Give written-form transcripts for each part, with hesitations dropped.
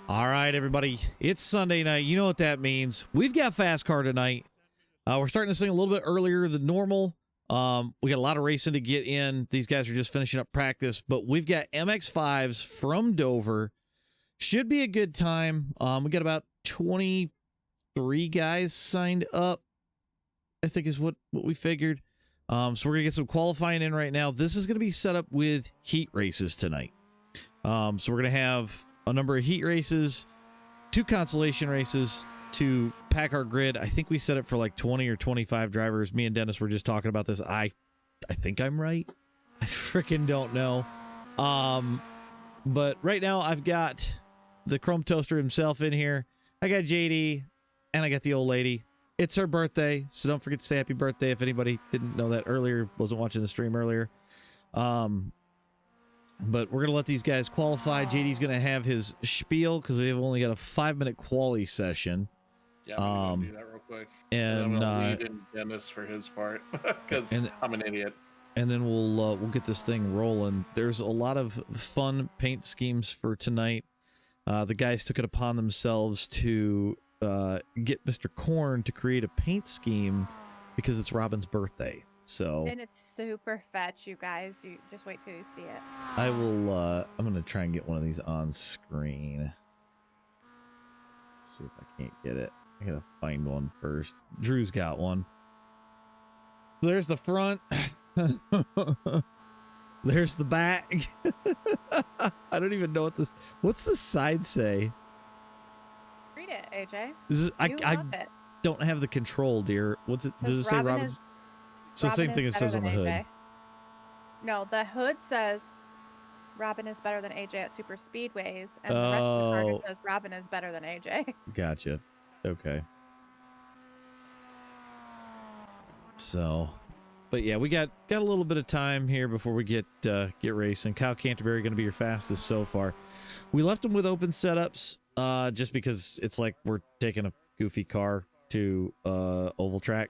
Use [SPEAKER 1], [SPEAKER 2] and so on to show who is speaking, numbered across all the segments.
[SPEAKER 1] All right, everybody. It's Sunday night. You know what that means. We've got FASCAR tonight. We're starting this thing a little bit earlier than normal. We got a lot of racing to get in. These guys are just finishing up practice, but we've got MX5s from Dover. Should be a good time. We got about 23 guys signed up, I think is what we figured. So we're gonna get some qualifying in right now. This is gonna be set up with heat races tonight. So we're gonna have a number of heat races, 2 consolation races to pack our grid. I think we set it for like 20 or 25 drivers. Me and Dennis were just talking about this. I think I'm right. I freaking don't know. But right now I've got the Chrome Toaster himself in here. I got JD and I got the old lady. It's her birthday, so don't forget to say happy birthday if anybody didn't know that earlier, wasn't watching the stream earlier. But we're going to let these guys qualify. JD's going to have his spiel because we've only got a 5-minute quali session.
[SPEAKER 2] Yeah, I'm gonna do that real quick.
[SPEAKER 1] And
[SPEAKER 2] I'm gonna leave in Dennis for his part because I'm an idiot.
[SPEAKER 1] And then we'll get this thing rolling. There's a lot of fun paint schemes for tonight. The guys took it upon themselves to get Mr. Korn to create a paint scheme because it's Robin's birthday. So
[SPEAKER 3] and it's super fetch, you guys. You just wait till you see it.
[SPEAKER 1] I will I'm gonna try and get one of these on screen. Let's see if I can't get it. I gotta find one first. Drew's got one. There's the front. There's the back. I don't even know what this. What's the side say?
[SPEAKER 3] Read it, AJ.
[SPEAKER 1] I don't have the control, dear. What's it? Does it say Robin's? So same thing it says on the hood.
[SPEAKER 3] AJ. No, the hood says Robin is better than AJ at super speedways, and the rest of the card says Robin is better than AJ.
[SPEAKER 1] Gotcha. Okay. So, but yeah, we got a little bit of time here before we get racing. Kyle Canterbury going to be your fastest so far. We left him with open setups just because it's like we're taking a goofy car to oval track.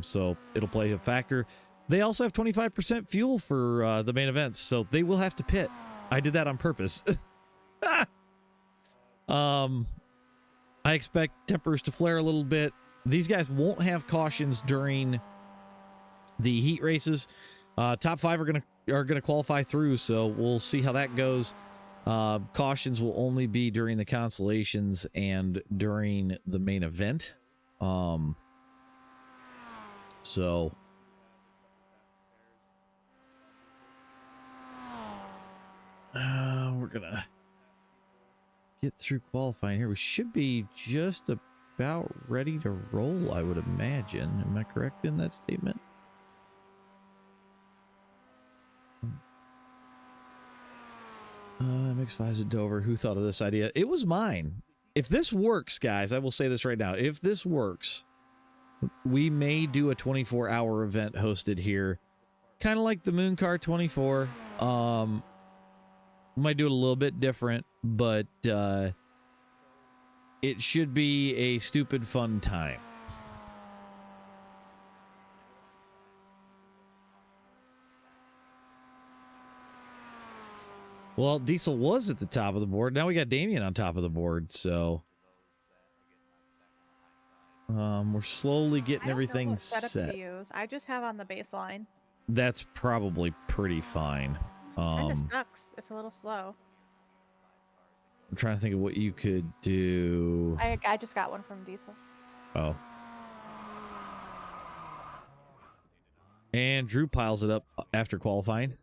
[SPEAKER 1] So it'll play a factor. They also have 25% fuel for the main events, so they will have to pit. I did that on purpose. I expect tempers to flare a little bit. These guys won't have cautions during the heat races. Top 5 are gonna qualify through, so we'll see how that goes. Cautions will only be during the consolations and during the main event. So we're gonna get through qualifying here. We should be just about ready to roll, I would imagine. Am I correct in that statement? MX5 at Dover. Who thought of this idea? It was mine. If this works, guys, I will say this right now. If this works, we may do a 24-hour event hosted here, kind of like the Moon Car 24. We might do it a little bit different, but it should be a stupid fun time. Well, Diesel was at the top of the board. Now we got Damien on top of the board, so we're slowly getting everything set.
[SPEAKER 3] To use. I just have on the baseline.
[SPEAKER 1] That's probably pretty fine.
[SPEAKER 3] Kind of sucks. It's a little slow.
[SPEAKER 1] I'm trying to think of what you could do.
[SPEAKER 3] I just got one from Diesel.
[SPEAKER 1] Oh. And Drew piles it up after qualifying.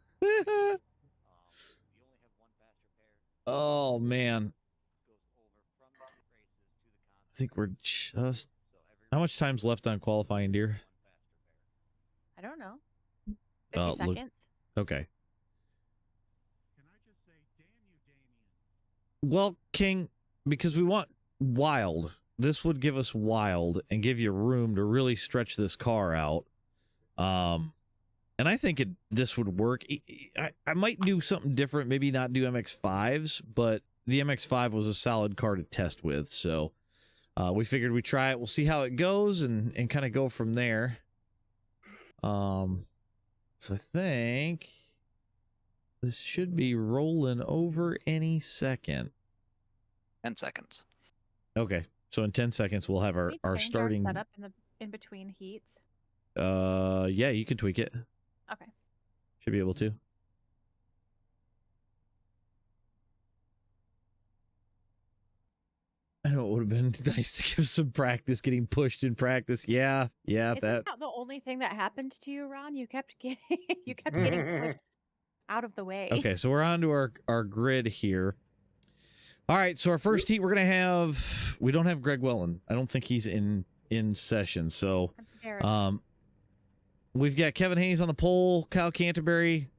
[SPEAKER 1] Oh, man. I think we're just... How much time's left on qualifying, dear?
[SPEAKER 3] I don't know. 50 seconds.
[SPEAKER 1] Okay. Well, King, because we want wild, this would give us wild and give you room to really stretch this car out. And I think this would work. I might do something different, maybe not do MX5s, but the MX5 was a solid car to test with. So we figured we'd try it. We'll see how it goes and kind of go from there. So I think this should be rolling over any second.
[SPEAKER 4] 10 seconds.
[SPEAKER 1] Okay. So in 10 seconds, we'll have our starting.
[SPEAKER 3] setup in between heats.
[SPEAKER 1] Yeah, you can tweak it.
[SPEAKER 3] Okay.
[SPEAKER 1] Should be able to. I know it would have been nice to give some practice getting pushed in practice. Yeah,
[SPEAKER 3] Isn't
[SPEAKER 1] that.
[SPEAKER 3] that the only thing that happened to you, Ron? You kept getting pushed out of the way.
[SPEAKER 1] Okay, so we're on to our grid here. All right, so our first heat, we're gonna have. We don't have Greg Wellen. I don't think he's in session. So,
[SPEAKER 3] I'm scared.
[SPEAKER 1] we've got Kevin Hayes on the pole, Kyle Canterbury,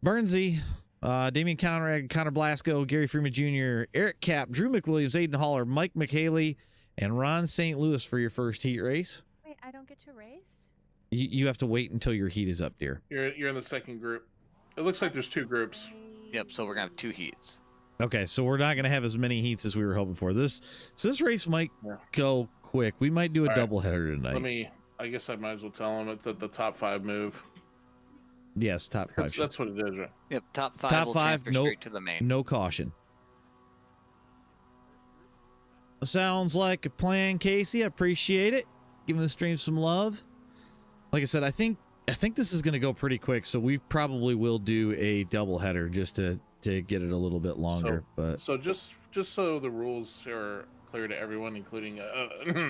[SPEAKER 1] Bernsey, Damian Conrad, Connor Blasco, Gary Freeman Jr., Eric Kapp, Drew McWilliams, Aiden Haller, Mike McHaley, and Ron St. Louis for your first heat race.
[SPEAKER 3] Wait, I don't get to race?
[SPEAKER 1] You have to wait until your heat is up, dear.
[SPEAKER 2] You're in the second group. It looks like there's 2 groups.
[SPEAKER 4] Yep, so we're going to have 2 heats.
[SPEAKER 1] Okay, so we're not going to have as many heats as we were hoping for. This race might go quick. We might do a doubleheader tonight.
[SPEAKER 2] I guess I might as well tell them it's the top 5 move.
[SPEAKER 1] Yes, top 5.
[SPEAKER 2] That's what it is, right?
[SPEAKER 4] Yep, top 5
[SPEAKER 1] Top
[SPEAKER 4] will
[SPEAKER 1] 5,
[SPEAKER 4] transfer straight to the main.
[SPEAKER 1] No caution. Sounds like a plan, Casey. I appreciate it. Giving the stream some love. Like I said, I think this is going to go pretty quick, so we probably will do a doubleheader just to get it a little bit longer.
[SPEAKER 2] So just so the rules are clear to everyone, including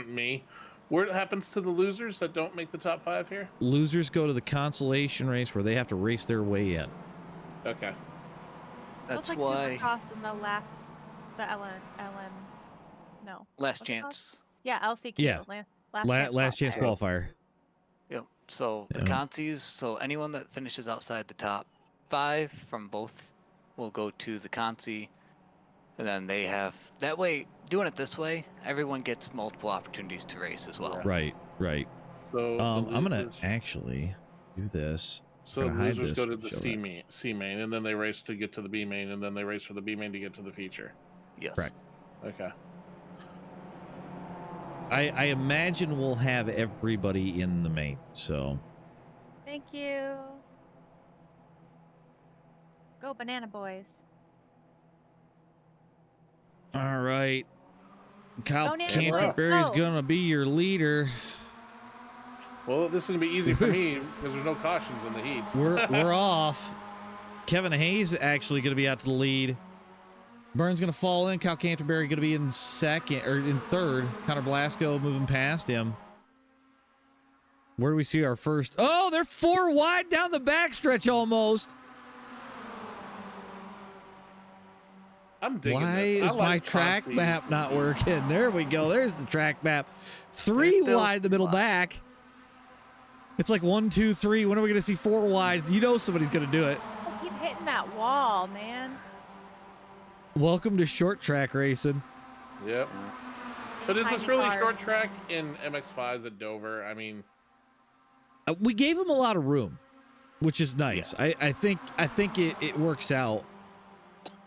[SPEAKER 2] me, what happens to the losers that don't make the top 5 here?
[SPEAKER 1] Losers go to the consolation race where they have to race their way in.
[SPEAKER 2] Okay.
[SPEAKER 4] That's
[SPEAKER 3] like
[SPEAKER 4] why.
[SPEAKER 3] Supercross in the
[SPEAKER 4] Last chance.
[SPEAKER 3] Yeah, LCQ.
[SPEAKER 1] Yeah.
[SPEAKER 3] Last
[SPEAKER 1] chance qualifier.
[SPEAKER 4] Yep. So the consies, so anyone that finishes outside the top 5 from both will go to the consi, and then they have that way. Doing it this way, everyone gets multiple opportunities to race as well.
[SPEAKER 1] Right.
[SPEAKER 2] So
[SPEAKER 1] I'm gonna actually do this.
[SPEAKER 2] So losers go to the C main, and then they race to get to the B main, and then they race for the B main to get to the feature.
[SPEAKER 4] Yes.
[SPEAKER 1] Correct.
[SPEAKER 2] Okay.
[SPEAKER 1] I imagine we'll have everybody in the main. So.
[SPEAKER 3] Thank you. Go Banana Boys.
[SPEAKER 1] All right. Kyle
[SPEAKER 3] Banana
[SPEAKER 1] Canterbury's
[SPEAKER 3] Boys, go.
[SPEAKER 1] gonna be your leader.
[SPEAKER 2] Well, this is gonna be easy for me because there's no cautions in the heats.
[SPEAKER 1] We're off. Kevin Hayes actually gonna be out to the lead. Burns gonna fall in. Kyle Canterbury gonna be in third. Connor Blasco moving past him. Where do we see our first? Oh, they're 4 wide down the backstretch almost.
[SPEAKER 2] I'm digging
[SPEAKER 1] Why
[SPEAKER 2] this.
[SPEAKER 1] is my track map not working? There we go. There's the track map. 3 wide the middle back. It's like 1, 2, 3. When are we going to see 4 wide? You know somebody's going to do it.
[SPEAKER 3] I keep hitting that wall, man.
[SPEAKER 1] Welcome to short track racing.
[SPEAKER 2] Yep. But is this
[SPEAKER 3] Tiny
[SPEAKER 2] really
[SPEAKER 3] car.
[SPEAKER 2] short track in MX5s at Dover? I mean,
[SPEAKER 1] We gave him a lot of room, which is nice.
[SPEAKER 2] Yeah.
[SPEAKER 1] I think it works out.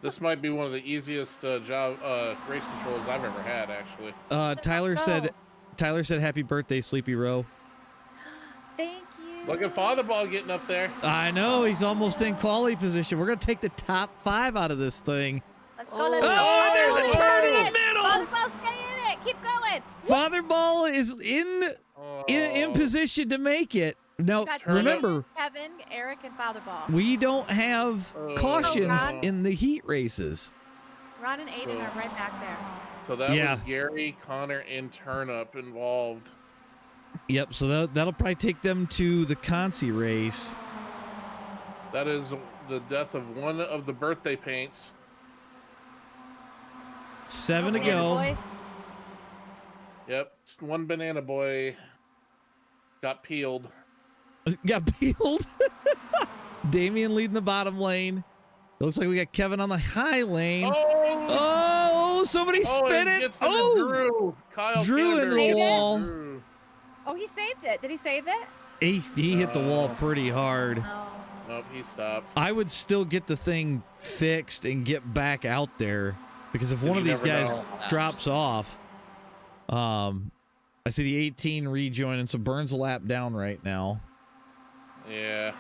[SPEAKER 2] this might be one of the easiest race controls I've ever had, actually.
[SPEAKER 1] Tyler said happy birthday, Sleepy Row.
[SPEAKER 3] Thank you.
[SPEAKER 2] Look at Fatherball getting up there.
[SPEAKER 1] I know he's almost in quality position. We're gonna take the top 5 out of this thing.
[SPEAKER 3] Let's go. Let's go.
[SPEAKER 1] Oh, there's a turn in the middle.
[SPEAKER 3] Fatherball, stay in it. Keep going.
[SPEAKER 1] Fatherball is in position to make it. Now,
[SPEAKER 3] Got
[SPEAKER 1] remember,
[SPEAKER 3] Kevin, Eric, and Fatherball.
[SPEAKER 1] we don't have cautions
[SPEAKER 3] Ron.
[SPEAKER 1] in the heat races.
[SPEAKER 3] Ron and Aiden are right back there.
[SPEAKER 2] So that
[SPEAKER 1] Yeah.
[SPEAKER 2] was Gary, Connor, and Turnup involved.
[SPEAKER 1] Yep, so that'll probably take them to the Consi race.
[SPEAKER 2] That is the death of one of the birthday paints.
[SPEAKER 1] 7 to
[SPEAKER 3] Banana
[SPEAKER 1] go.
[SPEAKER 3] Boy.
[SPEAKER 2] Yep, one banana boy got peeled.
[SPEAKER 1] Got peeled. Damian leading the bottom lane. Looks like we got Kevin on the high lane. Oh, somebody spin it.
[SPEAKER 2] Drew. Kyle
[SPEAKER 1] Drew in the
[SPEAKER 2] Canterbury.
[SPEAKER 1] wall.
[SPEAKER 2] Drew.
[SPEAKER 3] Oh, he saved it. Did he save it?
[SPEAKER 1] He hit the wall pretty hard.
[SPEAKER 3] No.
[SPEAKER 2] Nope, he stopped.
[SPEAKER 1] I would still get the thing fixed and get back out there, because if one of
[SPEAKER 2] you
[SPEAKER 1] these
[SPEAKER 2] never
[SPEAKER 1] guys
[SPEAKER 2] know.
[SPEAKER 1] drops off, I see the 18 rejoining, so Burns a lap down right now.
[SPEAKER 2] Yeah.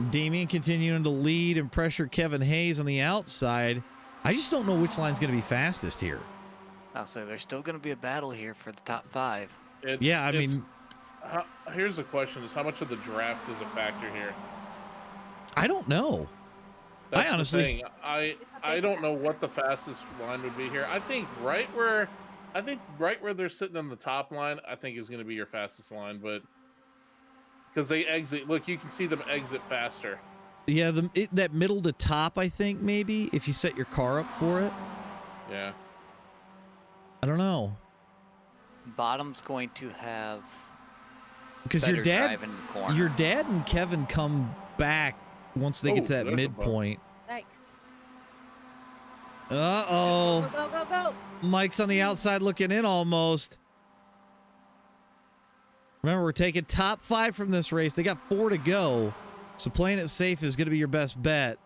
[SPEAKER 1] Damian continuing to lead and pressure Kevin Hayes on the outside. I just don't know which line's going to be fastest here.
[SPEAKER 4] I'll say there's still going to be a battle here for the top 5.
[SPEAKER 1] Yeah, I mean,
[SPEAKER 2] here's the question: is how much of the draft is a factor here?
[SPEAKER 1] I don't know.
[SPEAKER 2] That's
[SPEAKER 1] I honestly,
[SPEAKER 2] the thing. I don't know what the fastest line would be here. I think right where they're sitting on the top line, I think is going to be your fastest line, but because they exit, look, you can see them exit faster.
[SPEAKER 1] yeah, that middle to top, I think maybe if you set your car up for it.
[SPEAKER 2] Yeah.
[SPEAKER 1] I don't know.
[SPEAKER 4] Bottom's going to have
[SPEAKER 1] Because your dad
[SPEAKER 4] corner.
[SPEAKER 1] And Kevin come back once they get to that midpoint.
[SPEAKER 3] Yikes.
[SPEAKER 1] Uh-oh.
[SPEAKER 3] Go, go, go, go.
[SPEAKER 1] Mike's on the outside looking in almost. Remember, we're taking top 5 from this race. They got 4 to go. So playing it safe is going to be your best bet.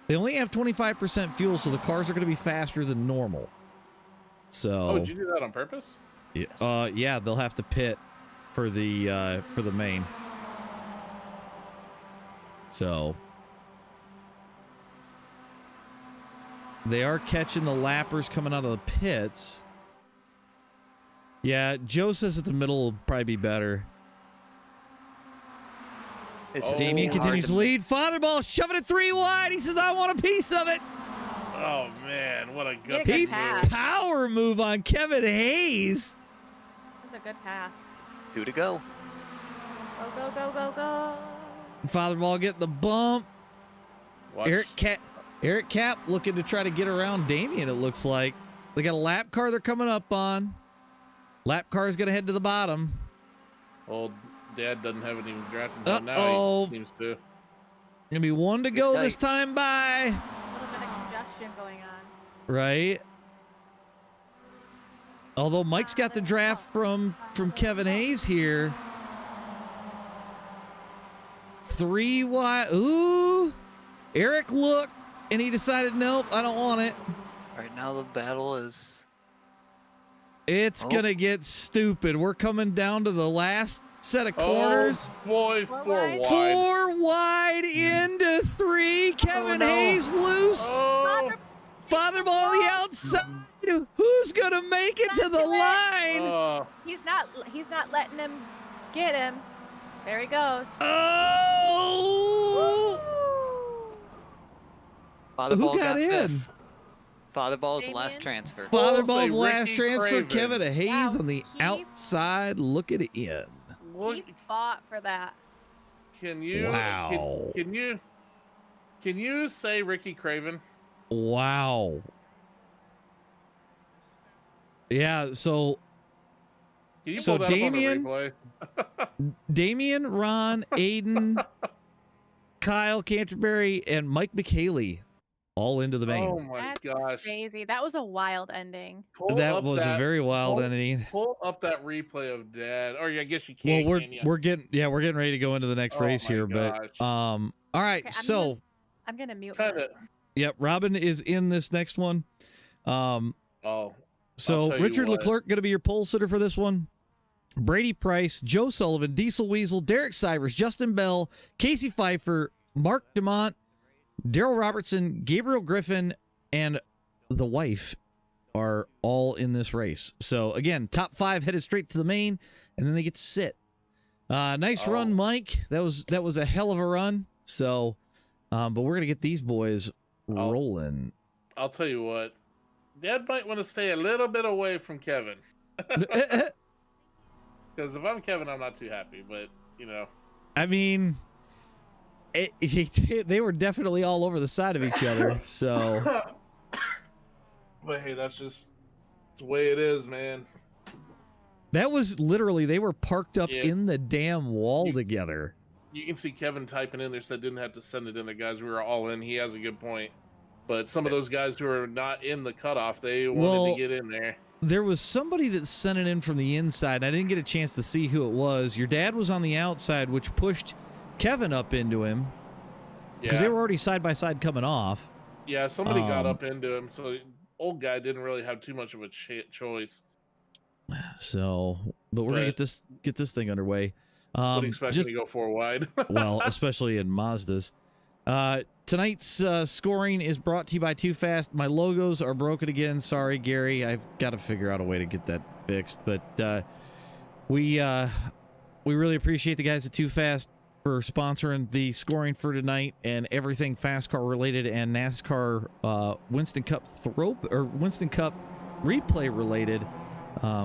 [SPEAKER 1] They only have 25% fuel, so the cars are going to be faster than normal. So.
[SPEAKER 2] Oh, did you do that on purpose?
[SPEAKER 1] Yeah, yeah, they'll have to pit for the main. So they are catching the lappers coming out of the pits. Yeah, Joe says that the middle will probably be better. Damien continues to lead. Fatherball shoving it 3 wide. He says, I want a piece of it.
[SPEAKER 2] Oh, man, what a good
[SPEAKER 1] He
[SPEAKER 3] pass.
[SPEAKER 1] power move on Kevin Hayes.
[SPEAKER 3] That was a good pass.
[SPEAKER 4] 2 to go.
[SPEAKER 3] Go, go, go, go, go.
[SPEAKER 1] Fatherball getting the bump.
[SPEAKER 2] Watch.
[SPEAKER 1] Eric Cap looking to try to get around Damien, it looks like. They got a lap car they're coming up on. Lap car is going to head to the bottom.
[SPEAKER 2] Old Dad doesn't have any drafting done now.
[SPEAKER 1] Uh-oh.
[SPEAKER 2] He seems to.
[SPEAKER 1] Going to be 1 to go this time by.
[SPEAKER 3] A little bit of congestion going on.
[SPEAKER 1] Right. Although Mike's got the draft from Kevin Hayes here. 3 wide. Ooh. Eric looked and he decided, nope, I don't want it.
[SPEAKER 4] Right now the battle is...
[SPEAKER 1] It's going to get stupid. We're coming down to the last set of corners.
[SPEAKER 2] Oh, boy, 4 wide.
[SPEAKER 1] 4 wide into 3. Kevin Hayes loose.
[SPEAKER 2] Oh,
[SPEAKER 1] Fatherball on the outside. Who's going to make it to the line?
[SPEAKER 3] He's not letting him get him. There he goes.
[SPEAKER 1] Oh! Who got in?
[SPEAKER 4] 5th. Fatherball's
[SPEAKER 3] Damien?
[SPEAKER 4] last transfer.
[SPEAKER 1] Fatherball's
[SPEAKER 2] Say
[SPEAKER 1] last
[SPEAKER 2] Ricky
[SPEAKER 1] transfer.
[SPEAKER 2] Craven.
[SPEAKER 1] Kevin Hayes
[SPEAKER 3] Wow,
[SPEAKER 1] on the
[SPEAKER 3] he-
[SPEAKER 1] outside looking in.
[SPEAKER 3] He fought for that.
[SPEAKER 2] Can you?
[SPEAKER 1] Wow.
[SPEAKER 2] Can you say Ricky Craven?
[SPEAKER 1] Wow. Yeah, so
[SPEAKER 2] Can you
[SPEAKER 1] So
[SPEAKER 2] pull that up on the
[SPEAKER 1] Damien-
[SPEAKER 2] replay?
[SPEAKER 1] Damien, Ron, Aiden, Kyle Canterbury, and Mike McHaley all into the main.
[SPEAKER 2] Oh my
[SPEAKER 3] That's
[SPEAKER 2] gosh!
[SPEAKER 3] Crazy. That was a wild ending.
[SPEAKER 2] Pull
[SPEAKER 1] That
[SPEAKER 2] up
[SPEAKER 1] was a very wild ending.
[SPEAKER 2] Pull up that replay of Dad. Or I guess you can't.
[SPEAKER 1] Well,
[SPEAKER 2] can ya?
[SPEAKER 1] we're getting ready to go into the next
[SPEAKER 2] Oh
[SPEAKER 1] race
[SPEAKER 2] my
[SPEAKER 1] here,
[SPEAKER 2] gosh.
[SPEAKER 1] but all right,
[SPEAKER 3] Okay,
[SPEAKER 1] so
[SPEAKER 3] I'm gonna mute.
[SPEAKER 2] Kinda.
[SPEAKER 3] this.
[SPEAKER 1] yep, Robin is in this next one.
[SPEAKER 2] Oh,
[SPEAKER 1] So
[SPEAKER 2] tell you
[SPEAKER 1] Richard
[SPEAKER 2] what.
[SPEAKER 1] Leclerc going to be your pole sitter for this one. Brady Price, Joe Sullivan, Diesel Weasel, Derek Sivers, Justin Bell, Casey Pfeiffer, Mark DeMont, Daryl Robertson, Gabriel Griffin, and the wife are all in this race. So again, top 5 headed straight to the main, and then they get to sit. Nice run, Mike. That was a hell of a run. So, but we're gonna get these boys rolling.
[SPEAKER 2] I'll tell you what. Dad might want to stay a little bit away from Kevin. Because if I'm Kevin, I'm not too happy. But you know,
[SPEAKER 1] I mean, they were definitely all over the side of each other. So,
[SPEAKER 2] but hey, that's just the way it is, man.
[SPEAKER 1] that was literally, they were parked up
[SPEAKER 2] Yeah.
[SPEAKER 1] in the damn wall together.
[SPEAKER 2] You can see Kevin typing in there, said didn't have to send it in there, guys. We were all in. He has a good point. But some of those guys who are not in the cutoff, they wanted to get in there.
[SPEAKER 1] There was somebody that sent it in from the inside, and I didn't get a chance to see who it was. Your dad was on the outside, which pushed Kevin up into him because they were already side by side coming off.
[SPEAKER 2] Yeah, somebody got up into him, so old guy didn't really have too much of a choice.
[SPEAKER 1] So, but we're gonna get this thing underway.
[SPEAKER 2] Would expect him to go 4 wide.
[SPEAKER 1] Well, especially in Mazdas. Tonight's scoring is brought to you by Too Fast. My logos are broken again. Sorry, Gary. I've got to figure out a way to get that fixed. But we really appreciate the guys at Too Fast for sponsoring the scoring for tonight and everything FASCAR related and NASCAR Winston Cup Winston Cup replay related.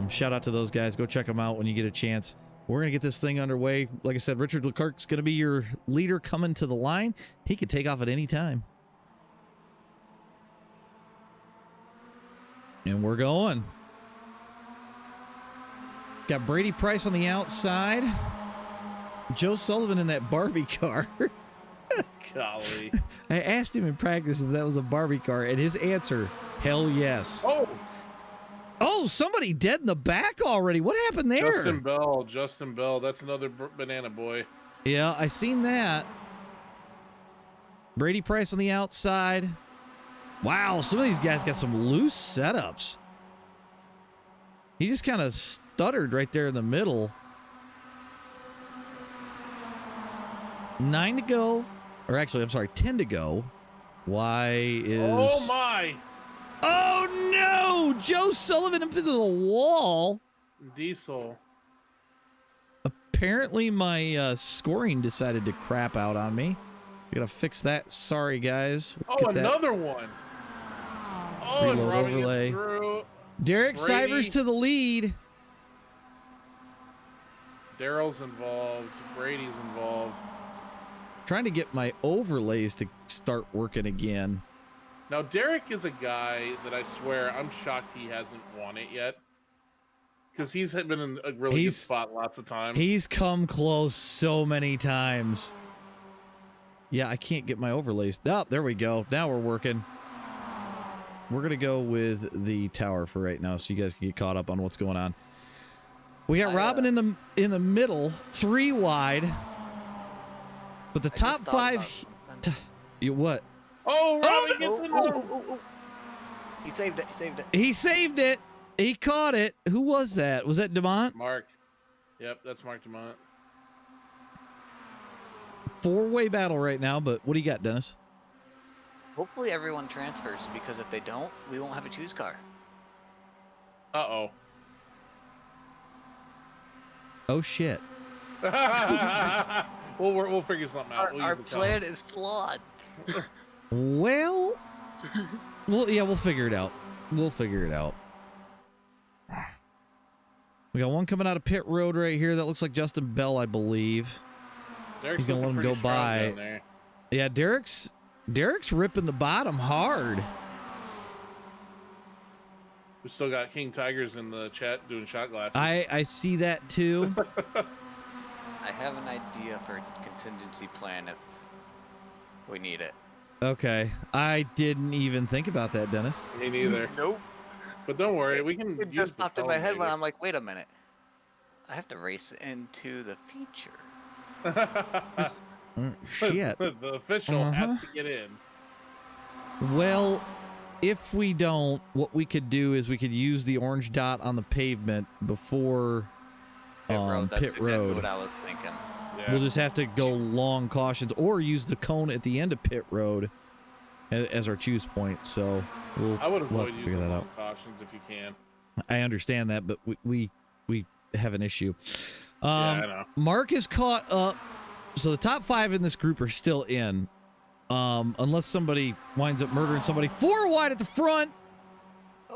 [SPEAKER 1] Shout out to those guys. Go check them out when you get a chance. We're going to get this thing underway. Like I said, Richard Leclerc's going to be your leader coming to the line. He could take off at any time. And we're going. Got Brady Price on the outside. Joe Sullivan in that Barbie car.
[SPEAKER 2] Golly.
[SPEAKER 1] I asked him in practice if that was a Barbie car, and his answer, hell yes. Oh, somebody dead in the back already. What happened there?
[SPEAKER 2] Justin Bell. That's another banana boy.
[SPEAKER 1] Yeah, I seen that. Brady Price on the outside. Wow, some of these guys got some loose setups. He just kind of stuttered right there in the middle. 9 to go. Or actually, I'm sorry, 10 to go. Why is...
[SPEAKER 2] Oh, my.
[SPEAKER 1] Oh, no! Joe Sullivan up into the wall.
[SPEAKER 2] Diesel.
[SPEAKER 1] Apparently, my scoring decided to crap out on me. Gotta fix that. Sorry, guys.
[SPEAKER 2] Oh, another one. Oh, and Robbie gets through.
[SPEAKER 1] Derek Sivers to the lead.
[SPEAKER 2] Daryl's involved. Brady's involved.
[SPEAKER 1] Trying to get my overlays to start working again.
[SPEAKER 2] Now, Derek is a guy that I swear I'm shocked he hasn't won it yet. Because he's been in a really good spot lots of times.
[SPEAKER 1] He's come close so many times. Yeah, I can't get my overlays. Oh, there we go. Now we're working. We're going to go with the tower for right now so you guys can get caught up on what's going on. We got Robin in the middle, 3 wide. But the top 5... What?
[SPEAKER 2] Oh, Robbie gets in there.
[SPEAKER 4] He saved it. He saved it.
[SPEAKER 1] He saved it. He caught it. Who was that? Was that DeMont?
[SPEAKER 2] Mark. Yep, that's Mark DeMont.
[SPEAKER 1] 4-way battle right now, but what do you got, Dennis?
[SPEAKER 4] Hopefully everyone transfers, because if they don't, we won't have a choose car.
[SPEAKER 2] Uh-oh.
[SPEAKER 1] Oh, shit.
[SPEAKER 2] We'll figure something out.
[SPEAKER 4] Our plan is flawed.
[SPEAKER 1] Well, yeah, we'll figure it out. We'll figure it out. We got one coming out of pit road right here. That looks like Justin Bell, I believe. He's gonna let him go by. Yeah, Derek's ripping the bottom hard.
[SPEAKER 2] We still got King Tigers in the chat doing shot glasses.
[SPEAKER 1] I see that too.
[SPEAKER 4] I have an idea for a contingency plan if we need it.
[SPEAKER 1] Okay. I didn't even think about that, Dennis.
[SPEAKER 2] Me neither.
[SPEAKER 4] Nope.
[SPEAKER 2] But don't worry, we can
[SPEAKER 4] It just popped in my head when I'm like, wait a minute. I have to race into the feature.
[SPEAKER 1] Shit.
[SPEAKER 2] The official has to get in.
[SPEAKER 1] Well, if we don't, what we could do is we could use the orange dot on the pavement before
[SPEAKER 4] pit road. That's
[SPEAKER 1] pit
[SPEAKER 4] exactly
[SPEAKER 1] road.
[SPEAKER 4] what I was thinking.
[SPEAKER 2] Yeah.
[SPEAKER 1] We'll just have to go long cautions or use the cone at the end of pit road as our choose point. So
[SPEAKER 2] I would
[SPEAKER 1] we'll
[SPEAKER 2] avoid using long cautions if you can.
[SPEAKER 1] I understand that, but we have an issue.
[SPEAKER 2] Yeah, I know.
[SPEAKER 1] Mark is caught up. So the top 5 in this group are still in. Unless somebody winds up murdering somebody. 4 wide at the front.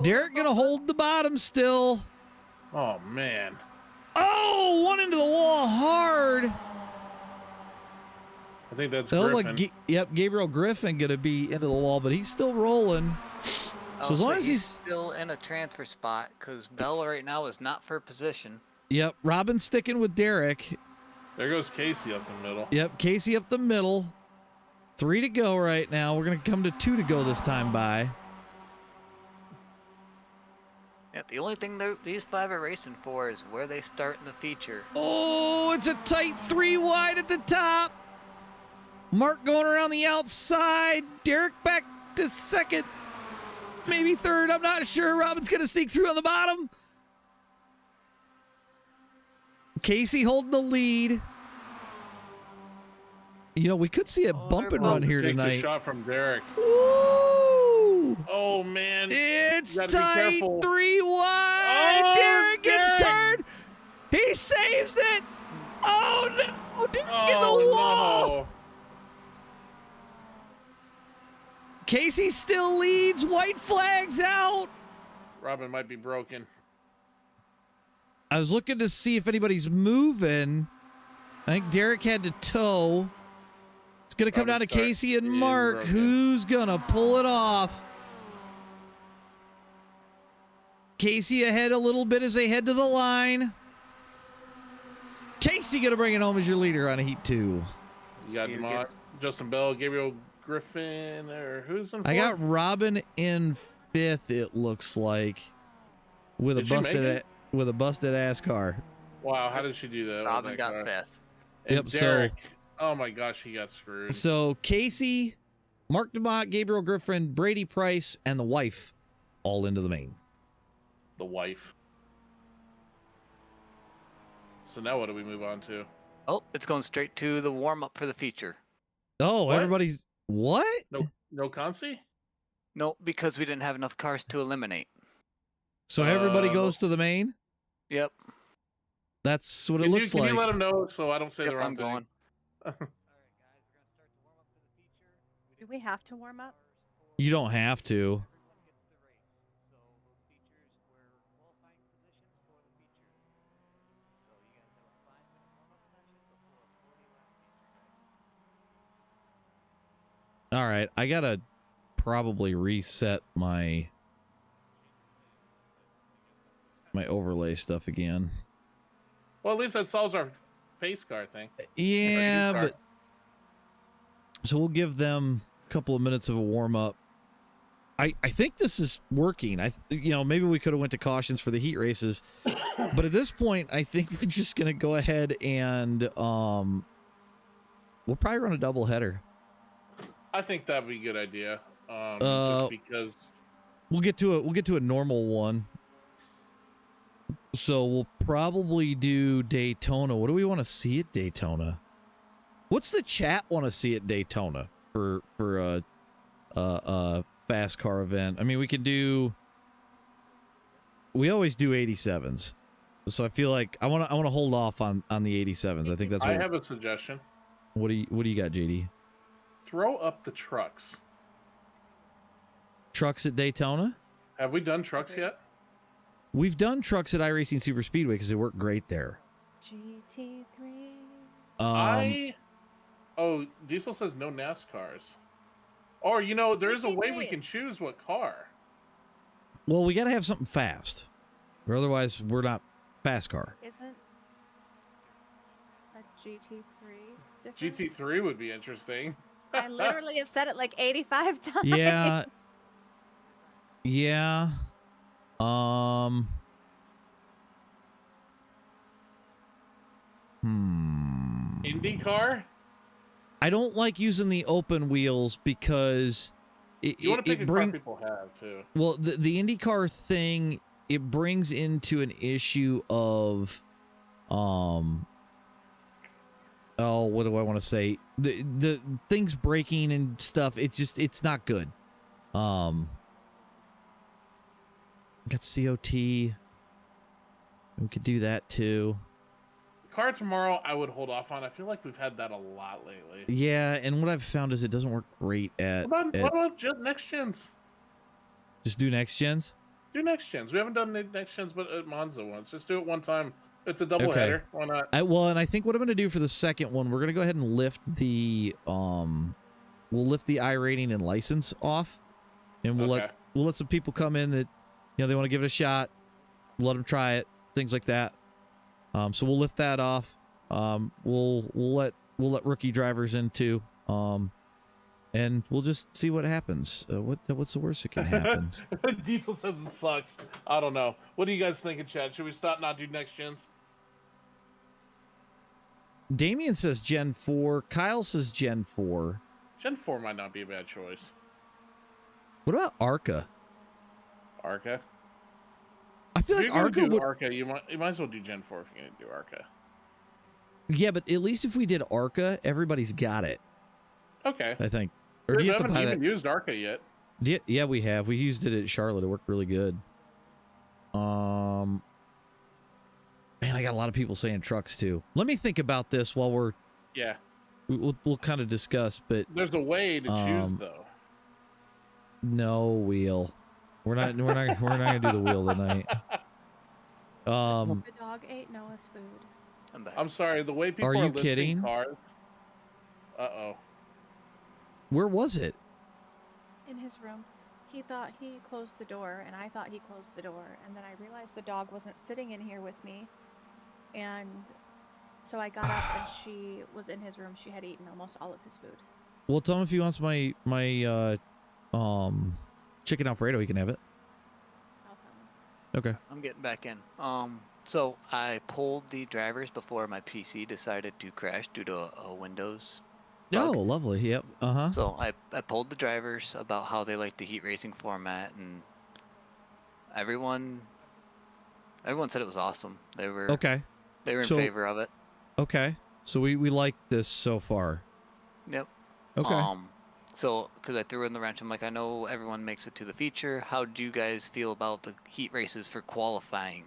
[SPEAKER 1] Derek gonna hold the bottom still.
[SPEAKER 2] Oh, man.
[SPEAKER 1] Oh, one into the wall hard.
[SPEAKER 2] I think that's Griffin.
[SPEAKER 1] Yep, Gabriel Griffin gonna be into the wall, but he's still rolling. So as long as he's
[SPEAKER 4] still in a transfer spot, because Bell right now is not for position.
[SPEAKER 1] Yep, Robin's sticking with Derek.
[SPEAKER 2] There goes Casey up the middle.
[SPEAKER 1] Yep, Casey up the middle. 3 to go right now. We're gonna come to 2 to go this time by.
[SPEAKER 4] Yeah, the only thing these 5 are racing for is where they start in the feature.
[SPEAKER 1] Oh, it's a tight 3 wide at the top. Mark going around the outside. Derek back to second. Maybe third. I'm not sure. Robin's going to sneak through on the bottom. Casey holding the lead. You know, we could see a bump and run here
[SPEAKER 2] Takes
[SPEAKER 1] tonight.
[SPEAKER 2] a shot from Derek.
[SPEAKER 1] Woo!
[SPEAKER 2] Oh man,
[SPEAKER 1] It's
[SPEAKER 2] you gotta be
[SPEAKER 1] tight.
[SPEAKER 2] careful.
[SPEAKER 1] 3 wide.
[SPEAKER 2] Oh,
[SPEAKER 1] Derek gets
[SPEAKER 2] Derek!
[SPEAKER 1] turned. He saves it. Oh no! Derek in the
[SPEAKER 2] Oh
[SPEAKER 1] wall.
[SPEAKER 2] no!
[SPEAKER 1] Casey still leads. White flags out.
[SPEAKER 2] Robin might be broken.
[SPEAKER 1] I was looking to see if anybody's moving. I think Derek had to tow. It's going to come down to Casey and Mark. Who's going to pull it off? Casey ahead a little bit as they head to the line. Casey going to bring it home as your leader on Heat 2.
[SPEAKER 2] You got Justin Bell, Gabriel Griffin, or who's in fourth?
[SPEAKER 1] I got Robin in 5th, it looks like, with a busted ass car.
[SPEAKER 2] Wow, how did she do that?
[SPEAKER 4] Robin got 5th.
[SPEAKER 2] And
[SPEAKER 1] Yep,
[SPEAKER 2] Derek, oh my gosh, he got screwed.
[SPEAKER 1] So Casey, Mark DeMott, Gabriel Griffin, Brady Price, and the wife all into the main.
[SPEAKER 2] The wife. So now what do we move on to?
[SPEAKER 4] Oh, it's going straight to the warm-up for the feature.
[SPEAKER 1] Oh,
[SPEAKER 2] What?
[SPEAKER 1] everybody's... What?
[SPEAKER 2] No Consi?
[SPEAKER 4] No, because we didn't have enough cars to eliminate.
[SPEAKER 1] So everybody goes to the main?
[SPEAKER 4] Yep.
[SPEAKER 1] That's what it looks like.
[SPEAKER 2] Can you let him know so I don't say the wrong
[SPEAKER 4] I'm
[SPEAKER 2] thing?
[SPEAKER 4] going.
[SPEAKER 3] Do we have to warm up?
[SPEAKER 1] You don't have to. All right, I gotta probably reset my overlay stuff again.
[SPEAKER 2] Well, at least that solves our pace car thing.
[SPEAKER 1] Yeah,
[SPEAKER 2] car.
[SPEAKER 1] but so we'll give them a couple of minutes of a warm up. I think this is working. Maybe we could have went to cautions for the heat races, but at this point, I think we're just gonna go ahead and we'll probably run a double header.
[SPEAKER 2] I think that'd be a good idea. Just because
[SPEAKER 1] we'll get to a normal one. So we'll probably do Daytona. What do we want to see at Daytona? What's the chat want to see at Daytona for a fast car event? I mean, we always do 87s. So I feel like I want to hold off on the 87s. I think that's what
[SPEAKER 2] I have a suggestion.
[SPEAKER 1] What do you got, JD?
[SPEAKER 2] Throw up the trucks.
[SPEAKER 1] Trucks at Daytona?
[SPEAKER 2] Have we done trucks yet?
[SPEAKER 1] We've done trucks at iRacing Super Speedway because they work great there.
[SPEAKER 3] GT3.
[SPEAKER 2] Diesel says no NASCARs. Or, there is a way we can choose what car.
[SPEAKER 1] Well, we got to have something fast. Or otherwise, we're not fast car.
[SPEAKER 3] Isn't a GT3 different?
[SPEAKER 2] GT3 would be interesting.
[SPEAKER 3] I literally have said it like 85 times.
[SPEAKER 1] Yeah. Yeah.
[SPEAKER 2] IndyCar?
[SPEAKER 1] I don't like using the open wheels because
[SPEAKER 2] You want to pick a car people have, too.
[SPEAKER 1] Well, the IndyCar thing, it brings into an issue of, what do I want to say? The things breaking and stuff. It's not good. Got COT. We could do that too.
[SPEAKER 2] Car tomorrow, I would hold off on. I feel like we've had that a lot lately.
[SPEAKER 1] Yeah, and what I've found is it doesn't work great at.
[SPEAKER 2] What about next gens?
[SPEAKER 1] Just do next gens?
[SPEAKER 2] Do next gens. We haven't done next gens, but at Monza once. Just do it one time. It's a double header. Why not?
[SPEAKER 1] And I think what I'm going to do for the second one, we're going to go ahead and lift the we'll lift the iRating and license off, and we'll let some people come in that they want to give it a shot. Let them try it, things like that. So we'll lift that off. We'll let rookie drivers in too. And we'll just see what happens. What's the worst that can happen?
[SPEAKER 2] Diesel says it sucks. I don't know. What do you guys think in chat? Should we not do next gens?
[SPEAKER 1] Damien says Gen 4. Kyle says Gen 4.
[SPEAKER 2] Gen 4 might not be a bad choice.
[SPEAKER 1] What about Arca?
[SPEAKER 2] Arca?
[SPEAKER 1] I feel like Arca would...
[SPEAKER 2] Arca, you might as well do Gen 4 if you're going to do Arca.
[SPEAKER 1] Yeah, but at least if we did ARCA, everybody's got it,
[SPEAKER 2] Okay.
[SPEAKER 1] I think. Or do
[SPEAKER 2] We
[SPEAKER 1] you have to
[SPEAKER 2] haven't
[SPEAKER 1] buy
[SPEAKER 2] even
[SPEAKER 1] that?
[SPEAKER 2] used ARCA yet.
[SPEAKER 1] Yeah, we have. We used it at Charlotte. It worked really good. Man, I got a lot of people saying trucks too. Let me think about this while
[SPEAKER 2] Yeah.
[SPEAKER 1] we'll kind of discuss, but
[SPEAKER 2] There's a way to choose though.
[SPEAKER 1] no wheel. We're not gonna do the wheel tonight.
[SPEAKER 3] The dog ate Noah's food.
[SPEAKER 4] I'm back.
[SPEAKER 2] I'm sorry. The way people
[SPEAKER 1] Are
[SPEAKER 2] are
[SPEAKER 1] you
[SPEAKER 2] listing
[SPEAKER 1] kidding?
[SPEAKER 2] cars. Uh-oh.
[SPEAKER 1] Where was it?
[SPEAKER 3] In his room. He thought he closed the door, and I thought he closed the door, and then I realized the dog wasn't sitting in here with me, and so I got up and she was in his room. She had eaten almost all of his food.
[SPEAKER 1] Well, tell him if he wants my chicken Alfredo, he can have it.
[SPEAKER 3] I'll tell him.
[SPEAKER 1] Okay.
[SPEAKER 4] I'm getting back in. So I pulled the drivers before my PC decided to crash due to a Windows bug.
[SPEAKER 1] Oh, lovely. Yep. Uh-huh.
[SPEAKER 4] So I pulled the drivers about how they like the heat racing format, and everyone said it was awesome. They were
[SPEAKER 1] Okay.
[SPEAKER 4] They were in
[SPEAKER 1] So-
[SPEAKER 4] favor of it.
[SPEAKER 1] Okay. So we like this so far.
[SPEAKER 4] Yep.
[SPEAKER 1] Okay.
[SPEAKER 4] So because I threw in the wrench, I'm like, I know everyone makes it to the feature. How do you guys feel about the heat races for qualifying,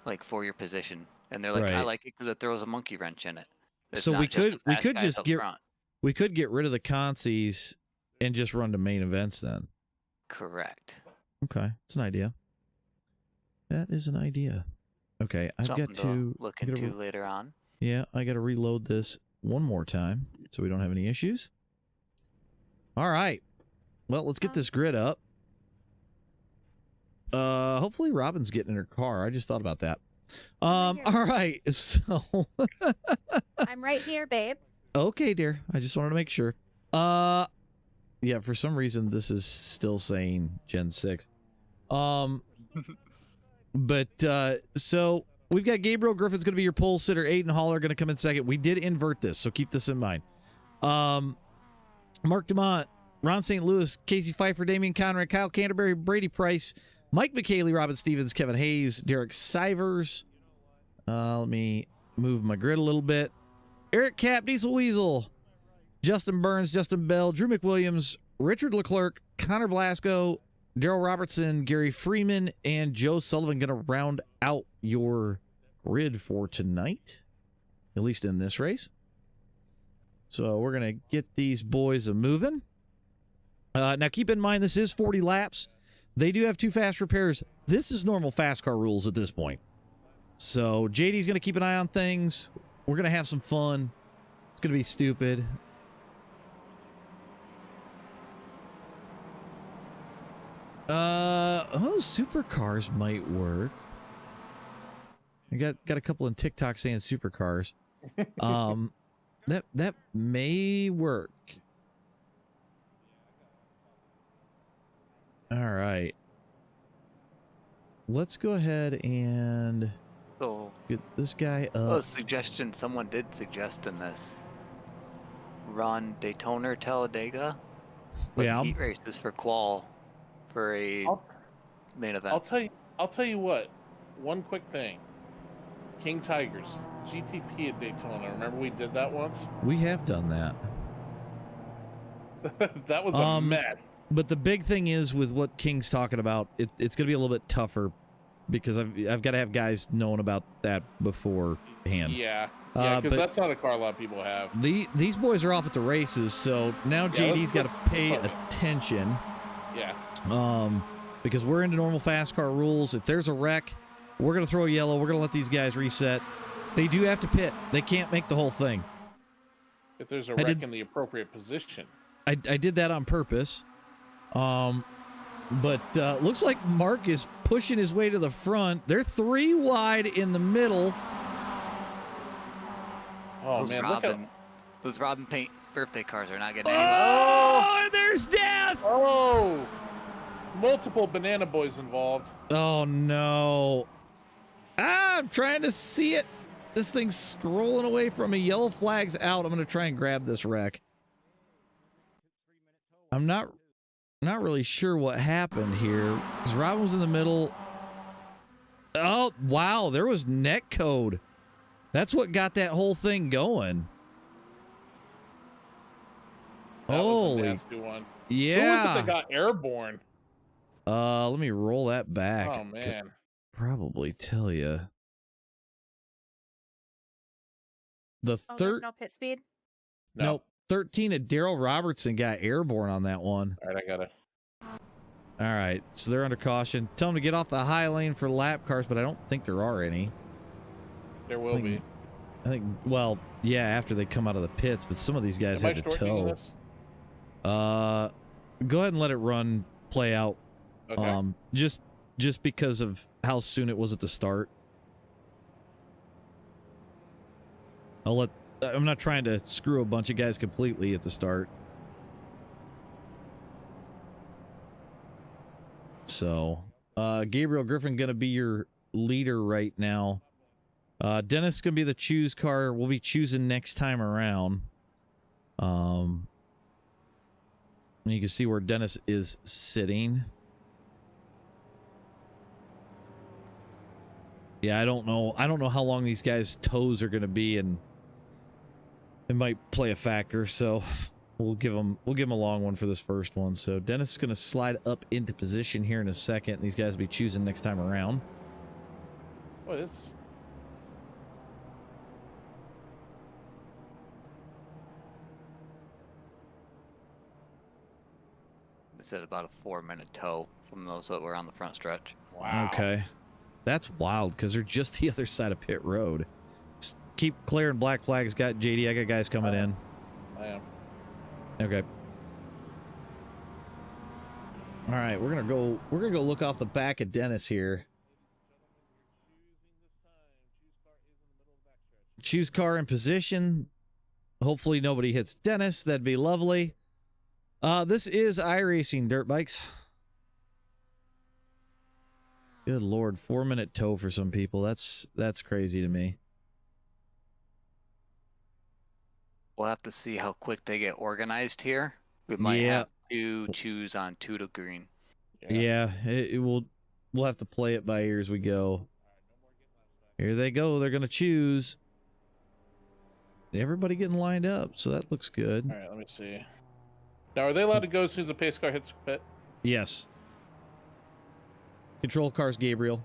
[SPEAKER 4] like for your position? And they're like, I
[SPEAKER 1] Right.
[SPEAKER 4] like it because it throws a monkey wrench in it. It's
[SPEAKER 1] So
[SPEAKER 4] not
[SPEAKER 1] we
[SPEAKER 4] just the
[SPEAKER 1] could
[SPEAKER 4] fast guys
[SPEAKER 1] just
[SPEAKER 4] up
[SPEAKER 1] get
[SPEAKER 4] front.
[SPEAKER 1] we could get rid of the consies and just run to main events then.
[SPEAKER 4] Correct.
[SPEAKER 1] Okay, it's an idea. That is an idea. Okay, I've
[SPEAKER 4] Something
[SPEAKER 1] got to
[SPEAKER 4] look
[SPEAKER 1] I gotta
[SPEAKER 4] into later on.
[SPEAKER 1] Yeah, I got to reload this one more time so we don't have any issues. All right. Well, let's get this grid up. Hopefully Robin's getting in her car. I just thought about that. All right. So
[SPEAKER 3] I'm right here, babe.
[SPEAKER 1] okay, dear. I just wanted to make sure. Yeah, for some reason this is still saying Gen 6. But so we've got Gabriel Griffin's going to be your pole sitter. Aiden Hall are going to come in second. We did invert this, so keep this in mind. Mark Dumont, Ron St. Louis, Casey Pfeiffer, Damian Conrad, Kyle Canterbury, Brady Price, Mike McKaylee, Robin Stevens, Kevin Hayes, Derek Sivers. Let me move my grid a little bit. Eric Cap, Diesel Weasel, Justin Burns, Justin Bell, Drew McWilliams, Richard Leclerc, Connor Blasco, Daryl Robertson, Gary Freeman, and Joe Sullivan going to round out your grid for tonight, at least in this race. So we're going to get these boys a-moving. Now, keep in mind, this is 40 laps. They do have 2 fast repairs. This is normal FASCAR rules at this point. So JD's going to keep an eye on things. We're going to have some fun. It's going to be stupid. Supercars might work. I got a couple in TikTok saying supercars. That may work. All right. Let's go ahead and
[SPEAKER 4] So
[SPEAKER 1] get this guy
[SPEAKER 4] a
[SPEAKER 1] up.
[SPEAKER 4] suggestion someone did suggest in this: run Daytona or Talladega with
[SPEAKER 1] Yeah.
[SPEAKER 4] heat races for qual for a main event.
[SPEAKER 2] I'll tell you what. One quick thing. King Tigers, GTP at Daytona. Remember we did that once?
[SPEAKER 1] We have done that.
[SPEAKER 2] That was a mess.
[SPEAKER 1] But the big thing is with what King's talking about, it's going to be a little bit tougher because I've got to have guys knowing about that beforehand.
[SPEAKER 2] Yeah,
[SPEAKER 1] but
[SPEAKER 2] because that's not a car a lot of people have.
[SPEAKER 1] These boys are off at the races, so now JD's got to pay attention.
[SPEAKER 2] Yeah.
[SPEAKER 1] Because we're into normal fast car rules. If there's a wreck, we're going to throw yellow. We're going to let these guys reset. They do have to pit. They can't make the whole thing.
[SPEAKER 2] If there's a wreck in the appropriate position.
[SPEAKER 1] I did that on purpose. But looks like Mark is pushing his way to the front. They're 3 wide in the middle.
[SPEAKER 2] Oh, man.
[SPEAKER 4] Those Robin Paint birthday cars are not getting
[SPEAKER 1] Oh, there's death.
[SPEAKER 2] Oh, multiple banana boys involved.
[SPEAKER 1] Oh, no. I'm trying to see it. This thing's scrolling away from me. Yellow flag's out. I'm going to try and grab this wreck. I'm not really sure what happened here. Because Robin was in the middle. Oh, wow. There was net code. That's what got that whole thing going.
[SPEAKER 2] That was a
[SPEAKER 1] Holy,
[SPEAKER 2] nasty one.
[SPEAKER 1] yeah.
[SPEAKER 2] Who was it that got airborne?
[SPEAKER 1] Let me roll that back.
[SPEAKER 2] Oh man.
[SPEAKER 1] Probably tell you. The
[SPEAKER 3] Oh,
[SPEAKER 1] third.
[SPEAKER 3] there's no pit speed?
[SPEAKER 2] No.
[SPEAKER 1] Nope. 13 of Daryl Robertson got airborne on that one.
[SPEAKER 2] All right, I got it.
[SPEAKER 1] All right, so they're under caution. Tell them to get off the high lane for lap cars, but I don't think there are any.
[SPEAKER 2] There will be.
[SPEAKER 1] I think, well, yeah, after they come out of the pits, but some of these guys
[SPEAKER 2] Am I
[SPEAKER 1] had to
[SPEAKER 2] shortening
[SPEAKER 1] tow.
[SPEAKER 2] this?
[SPEAKER 1] Go ahead and let it run, play out.
[SPEAKER 2] Okay.
[SPEAKER 1] Just because of how soon it was at the start. I'm not trying to screw a bunch of guys completely at the start. So, Gabriel Griffin gonna be your leader right now. Dennis is gonna be the choose car. We'll be choosing next time around. You can see where Dennis is sitting. Yeah, I don't know how long these guys' toes are gonna be, and it might play a factor. So we'll give them a long one for this first one. So Dennis is gonna slide up into position here in a second. And these guys will be choosing next time around.
[SPEAKER 2] Oh, it's
[SPEAKER 4] It's at about a 4-minute tow from those that were on the front stretch.
[SPEAKER 2] wow.
[SPEAKER 1] Okay, that's wild because they're just the other side of pit road. Just keep clearing black flags. Got JD. I got guys coming in.
[SPEAKER 2] I am.
[SPEAKER 1] Okay. All right, we're gonna go look off the back of Dennis here. Choose car in position. Hopefully nobody hits Dennis. That'd be lovely. This is iRacing dirt bikes. Good Lord, 4-minute tow for some people. That's crazy to me.
[SPEAKER 4] We'll have to see how quick they get organized here. We might have to choose on 2 to green.
[SPEAKER 1] Yeah, we'll have to play it by ear as we go. Here they go. They're gonna choose. Everybody getting lined up, so that looks good.
[SPEAKER 2] All right, let me see. Now, are they allowed to go as soon as the pace car hits the pit?
[SPEAKER 1] Yes. Control cars, Gabriel.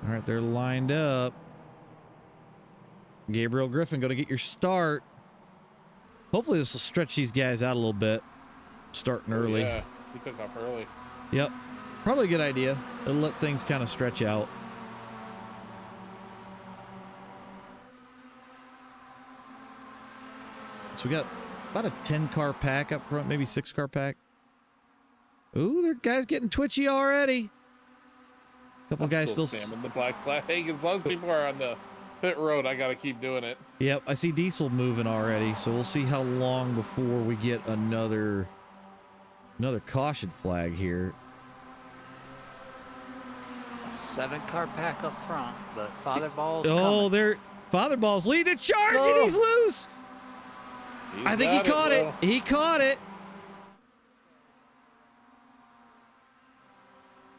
[SPEAKER 1] All right, they're lined up. Gabriel Griffin, go to get your start. Hopefully this will stretch these guys out a little bit. Starting early.
[SPEAKER 2] Yeah, he took off early.
[SPEAKER 1] Yep. Probably a good idea. It'll let things kind of stretch out. So we got about a 10-car pack up front, maybe 6-car pack. Ooh, there guys getting twitchy already. Couple guys still
[SPEAKER 2] spamming the black flag. Hey, as long as people are on the pit road, I gotta keep doing it.
[SPEAKER 1] Yep, I see Diesel moving already, so we'll see how long before we get another caution flag here.
[SPEAKER 4] A 7-car pack up front, but Father Ball's
[SPEAKER 1] Oh,
[SPEAKER 4] coming.
[SPEAKER 1] Father Ball's leading a charge, and he's loose. I think he caught it. He caught it.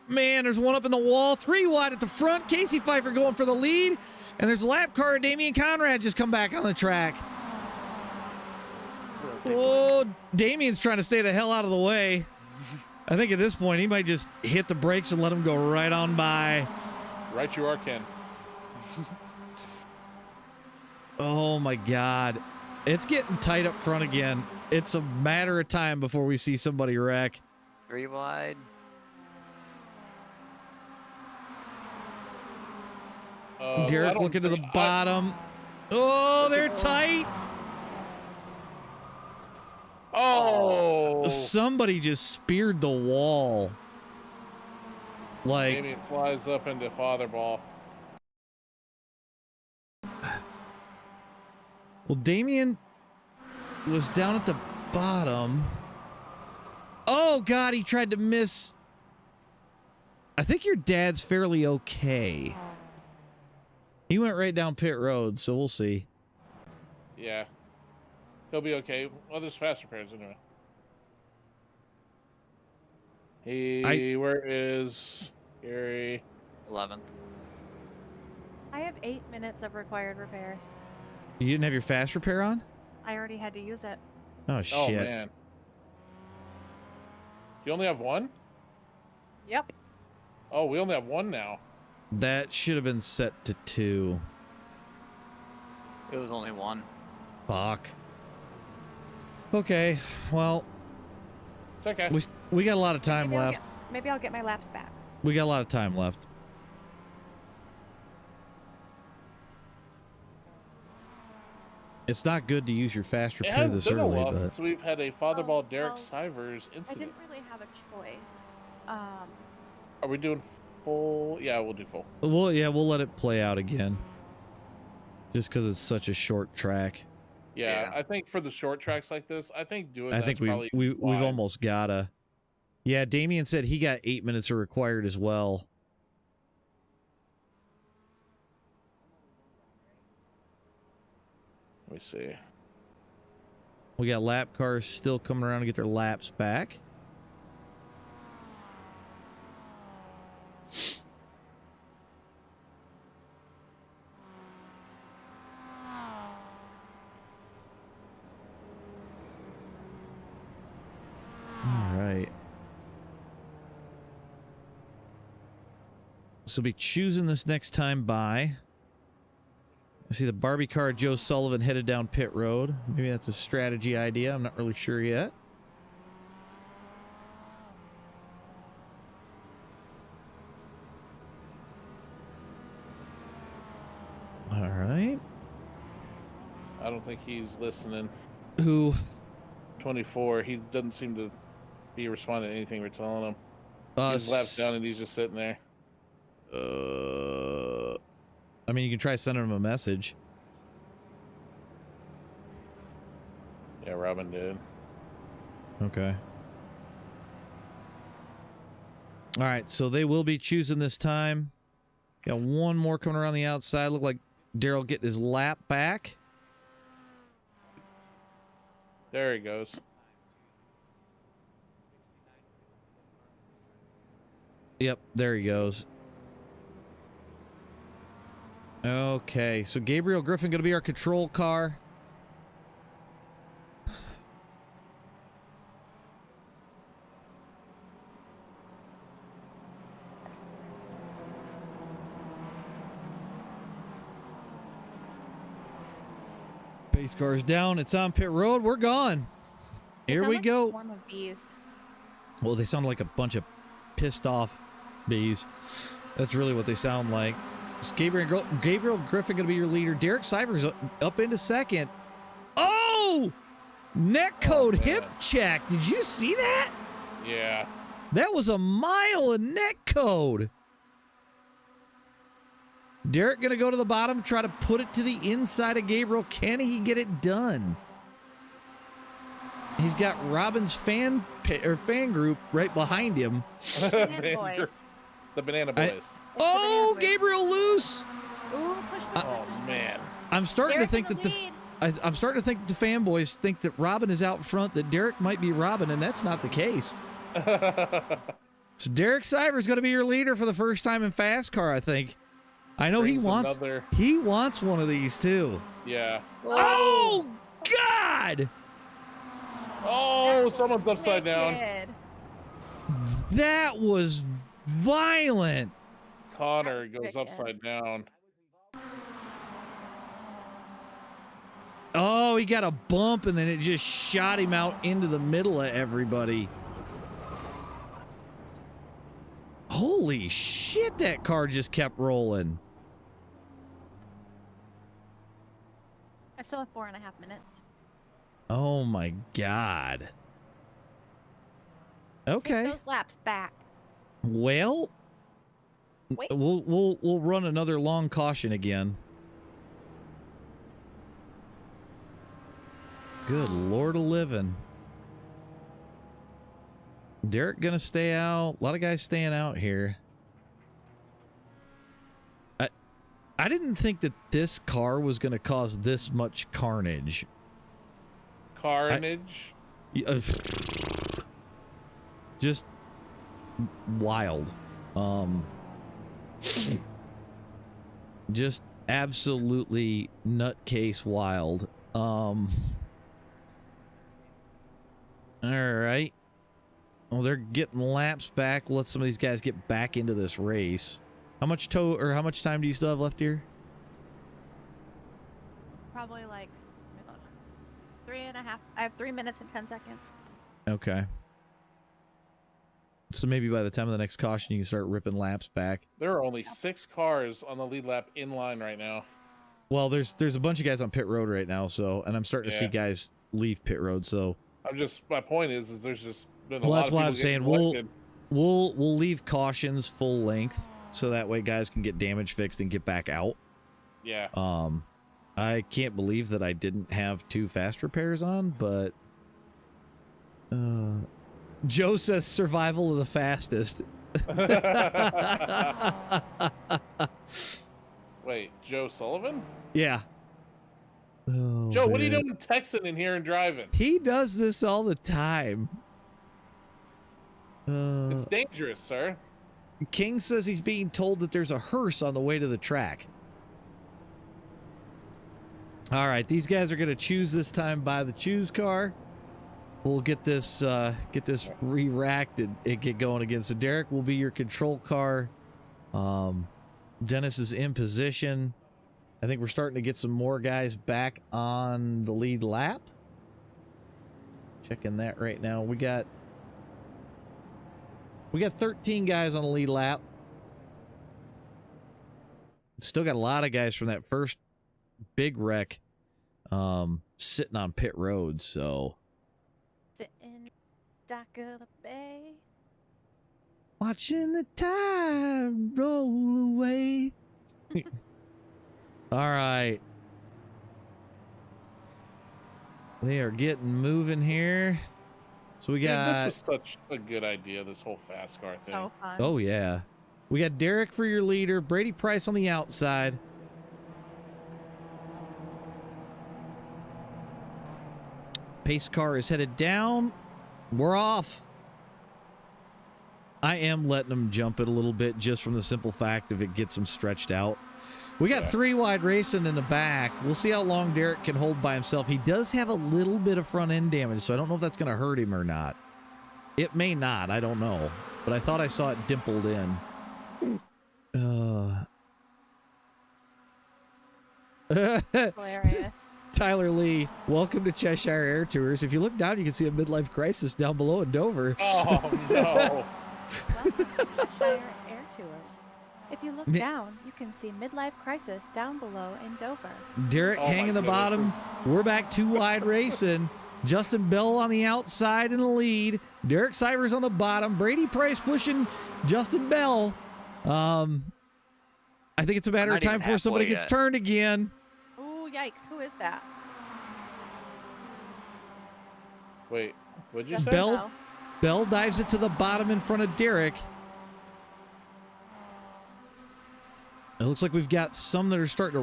[SPEAKER 1] Man, there's one up in the wall. 3 wide at the front. Casey Pfeiffer going for the lead. And there's a lap car. Damian Conrad just come back on the track. Oh, Damian's trying to stay the hell out of the way. I think at this point, he might just hit the brakes and let him go right on by.
[SPEAKER 2] Right you are, Ken.
[SPEAKER 1] Oh, my God. It's getting tight up front again. It's a matter of time before we see somebody wreck.
[SPEAKER 4] 3 wide.
[SPEAKER 1] Derek looking to the bottom. Oh, they're tight.
[SPEAKER 2] Oh!
[SPEAKER 1] Somebody just speared the wall. Like,
[SPEAKER 2] Maybe it flies up into Father Ball.
[SPEAKER 1] well, Damien was down at the bottom. Oh, God, he tried to miss. I think your dad's fairly okay. He went right down pit road, so we'll see.
[SPEAKER 2] Yeah. He'll be okay. Well, there's fast repairs anyway. Where is Gary?
[SPEAKER 4] 11th.
[SPEAKER 3] I have 8 minutes of required repairs.
[SPEAKER 1] You didn't have your fast repair on?
[SPEAKER 3] I already had to use it.
[SPEAKER 1] Oh,
[SPEAKER 2] Oh
[SPEAKER 1] shit.
[SPEAKER 2] man. You only have one?
[SPEAKER 3] Yep.
[SPEAKER 2] Oh, we only have one now.
[SPEAKER 1] That should have been set to 2.
[SPEAKER 4] It was only 1.
[SPEAKER 1] Fuck. Okay, well,
[SPEAKER 2] It's okay.
[SPEAKER 1] we got a lot of time left.
[SPEAKER 3] Maybe I'll get my laps back.
[SPEAKER 1] We got a lot of time left. It's not good to use your fast
[SPEAKER 2] It
[SPEAKER 1] repair
[SPEAKER 2] has
[SPEAKER 1] this
[SPEAKER 2] been a
[SPEAKER 1] early,
[SPEAKER 2] while
[SPEAKER 1] but
[SPEAKER 2] since we've had a Fatherball Derek
[SPEAKER 3] well,
[SPEAKER 2] Sivers
[SPEAKER 3] I
[SPEAKER 2] incident.
[SPEAKER 3] didn't really have a choice.
[SPEAKER 2] Are we doing full? Yeah, we'll do full.
[SPEAKER 1] well, yeah, we'll let it play out again. Just because it's such a short track.
[SPEAKER 2] Yeah,
[SPEAKER 4] Yeah.
[SPEAKER 2] I think for the short tracks like this, I think doing
[SPEAKER 1] I
[SPEAKER 2] that's
[SPEAKER 1] think
[SPEAKER 2] probably
[SPEAKER 1] we've
[SPEAKER 2] wise.
[SPEAKER 1] almost gotta. Yeah, Damien said he got 8 minutes are required as well.
[SPEAKER 2] Let me see.
[SPEAKER 1] We got lap cars still coming around to get their laps back. All right. So be choosing this next time by. I see the Barbie car Joe Sullivan headed down pit road. Maybe that's a strategy idea. I'm not really sure yet. All right.
[SPEAKER 2] I don't think he's listening.
[SPEAKER 1] Who?
[SPEAKER 2] 24. He doesn't seem to be responding to anything we're telling him. He's
[SPEAKER 1] Us.
[SPEAKER 2] left down and he's just sitting there.
[SPEAKER 1] I mean, you can try sending him a message.
[SPEAKER 2] Yeah, Robin did.
[SPEAKER 1] Okay. All right, so they will be choosing this time. Got one more coming around the outside. Look like Daryl getting his lap back.
[SPEAKER 2] There he goes.
[SPEAKER 1] Yep, there he goes. Okay, so Gabriel Griffin going to be our control car. Pace car's down. It's on pit road. We're gone.
[SPEAKER 3] They
[SPEAKER 1] Here
[SPEAKER 3] sound
[SPEAKER 1] we
[SPEAKER 3] like a
[SPEAKER 1] go.
[SPEAKER 3] swarm of bees.
[SPEAKER 1] Well, they sound like a bunch of pissed off bees. That's really what they sound like. Is Gabriel Griffin going to be your leader? Derek Sivers up into second. Oh! Neck code hip
[SPEAKER 2] man.
[SPEAKER 1] check. Did you see that?
[SPEAKER 2] Yeah.
[SPEAKER 1] That was a mile of neck code. Derek going to go to the bottom, try to put it to the inside of Gabriel. Can he get it done? He's got Robin's fan group right behind him.
[SPEAKER 3] Banana boys.
[SPEAKER 2] The Banana Boys.
[SPEAKER 1] Oh,
[SPEAKER 3] Banana boys.
[SPEAKER 1] Gabriel loose!
[SPEAKER 3] Ooh, push, push,
[SPEAKER 2] Oh,
[SPEAKER 3] push.
[SPEAKER 2] man.
[SPEAKER 1] I'm starting
[SPEAKER 3] Derek
[SPEAKER 1] to think
[SPEAKER 3] in
[SPEAKER 1] that
[SPEAKER 3] the
[SPEAKER 1] the
[SPEAKER 3] lead.
[SPEAKER 1] I'm starting to think that the fanboys think that Robin is out front, that Derek might be Robin, and that's not the case. So Derek Sivers is going to be your leader for the first time in FASCAR, I think. I know he
[SPEAKER 2] Brings
[SPEAKER 1] wants one of these too.
[SPEAKER 2] Yeah.
[SPEAKER 1] Oh God!
[SPEAKER 2] Oh, someone's upside down.
[SPEAKER 3] Wicked.
[SPEAKER 1] That was violent.
[SPEAKER 2] Connor
[SPEAKER 3] That's
[SPEAKER 2] goes
[SPEAKER 3] wicked.
[SPEAKER 2] upside down.
[SPEAKER 1] Oh, he got a bump and then it just shot him out into the middle of everybody. Holy shit, that car just kept rolling.
[SPEAKER 3] I still have 4.5 minutes.
[SPEAKER 1] Oh my God. Okay.
[SPEAKER 3] Take those laps back.
[SPEAKER 1] Well,
[SPEAKER 3] Wait.
[SPEAKER 1] we'll run another long caution again. Good Lord of living. Derek gonna stay out. A lot of guys staying out here. I didn't think that this car was gonna cause this much carnage.
[SPEAKER 2] Carnage.
[SPEAKER 1] Just wild. Just absolutely nutcase wild. All right. Well, they're getting laps back. We'll let some of these guys get back into this race. How much how much time do you still have left here?
[SPEAKER 3] Probably like, let me look. 3.5. I have 3 minutes and 10 seconds.
[SPEAKER 1] Okay. So maybe by the time of the next caution, you can start ripping laps back.
[SPEAKER 2] There are only 6 cars on the lead lap in line right now.
[SPEAKER 1] Well, there's a bunch of guys on pit road right now, so, and I'm starting to see guys leave pit road, so.
[SPEAKER 2] My point is there's just been a
[SPEAKER 1] Well,
[SPEAKER 2] lot
[SPEAKER 1] that's
[SPEAKER 2] of
[SPEAKER 1] why
[SPEAKER 2] people
[SPEAKER 1] I'm saying
[SPEAKER 2] getting
[SPEAKER 1] we'll leave cautions full length, so that way guys can get damage fixed and get back out.
[SPEAKER 2] Yeah.
[SPEAKER 1] I can't believe that I didn't have 2 fast repairs on, but Joe says survival of the fastest.
[SPEAKER 2] Wait, Joe Sullivan?
[SPEAKER 1] Yeah. Oh,
[SPEAKER 2] Joe, what are you
[SPEAKER 1] man.
[SPEAKER 2] doing texting in here and driving?
[SPEAKER 1] He does this all the time.
[SPEAKER 2] It's dangerous, sir.
[SPEAKER 1] King says he's being told that there's a hearse on the way to the track. All right, these guys are going to choose this time by the choose car. We'll get this re-racked and get going again. So Derek will be your control car. Dennis is in position. I think we're starting to get some more guys back on the lead lap. Checking that right now. We got 13 guys on the lead lap. Still got a lot of guys from that first big wreck sitting on pit road, so
[SPEAKER 3] Sitting dock of the bay.
[SPEAKER 1] watching the time roll away. All right. They are getting moving here. So we got...
[SPEAKER 2] This was such a good idea, this whole FASCAR thing.
[SPEAKER 3] So fun.
[SPEAKER 1] Oh, yeah. We got Derek for your leader, Brady Price on the outside. Pace car is headed down. We're off. I am letting them jump it a little bit just from the simple fact of it gets them stretched out. We got 3 wide racing in the back. We'll see how long Derek can hold by himself. He does have a little bit of front end damage, so I don't know if that's going to hurt him or not. It may not. I don't know. But I thought I saw it dimpled in.
[SPEAKER 3] Hilarious.
[SPEAKER 1] Tyler Lee, welcome to Cheshire Air Tours. If you look down, you can see a midlife crisis down below in Dover.
[SPEAKER 2] Oh, no.
[SPEAKER 3] Welcome to Cheshire Air Tours. If you look down, you can see midlife crisis down below in Dover.
[SPEAKER 1] Derek hanging the bottom. We're back 2 wide racing. Justin Bell on the outside in the lead. Derek Sivers on the bottom. Brady Price pushing Justin Bell. I think it's a matter of time before somebody gets turned again.
[SPEAKER 3] Ooh, yikes. Who is that?
[SPEAKER 2] Wait, what'd you say?
[SPEAKER 1] Bell dives it to the bottom in front of Derek. It looks like we've got some that are starting to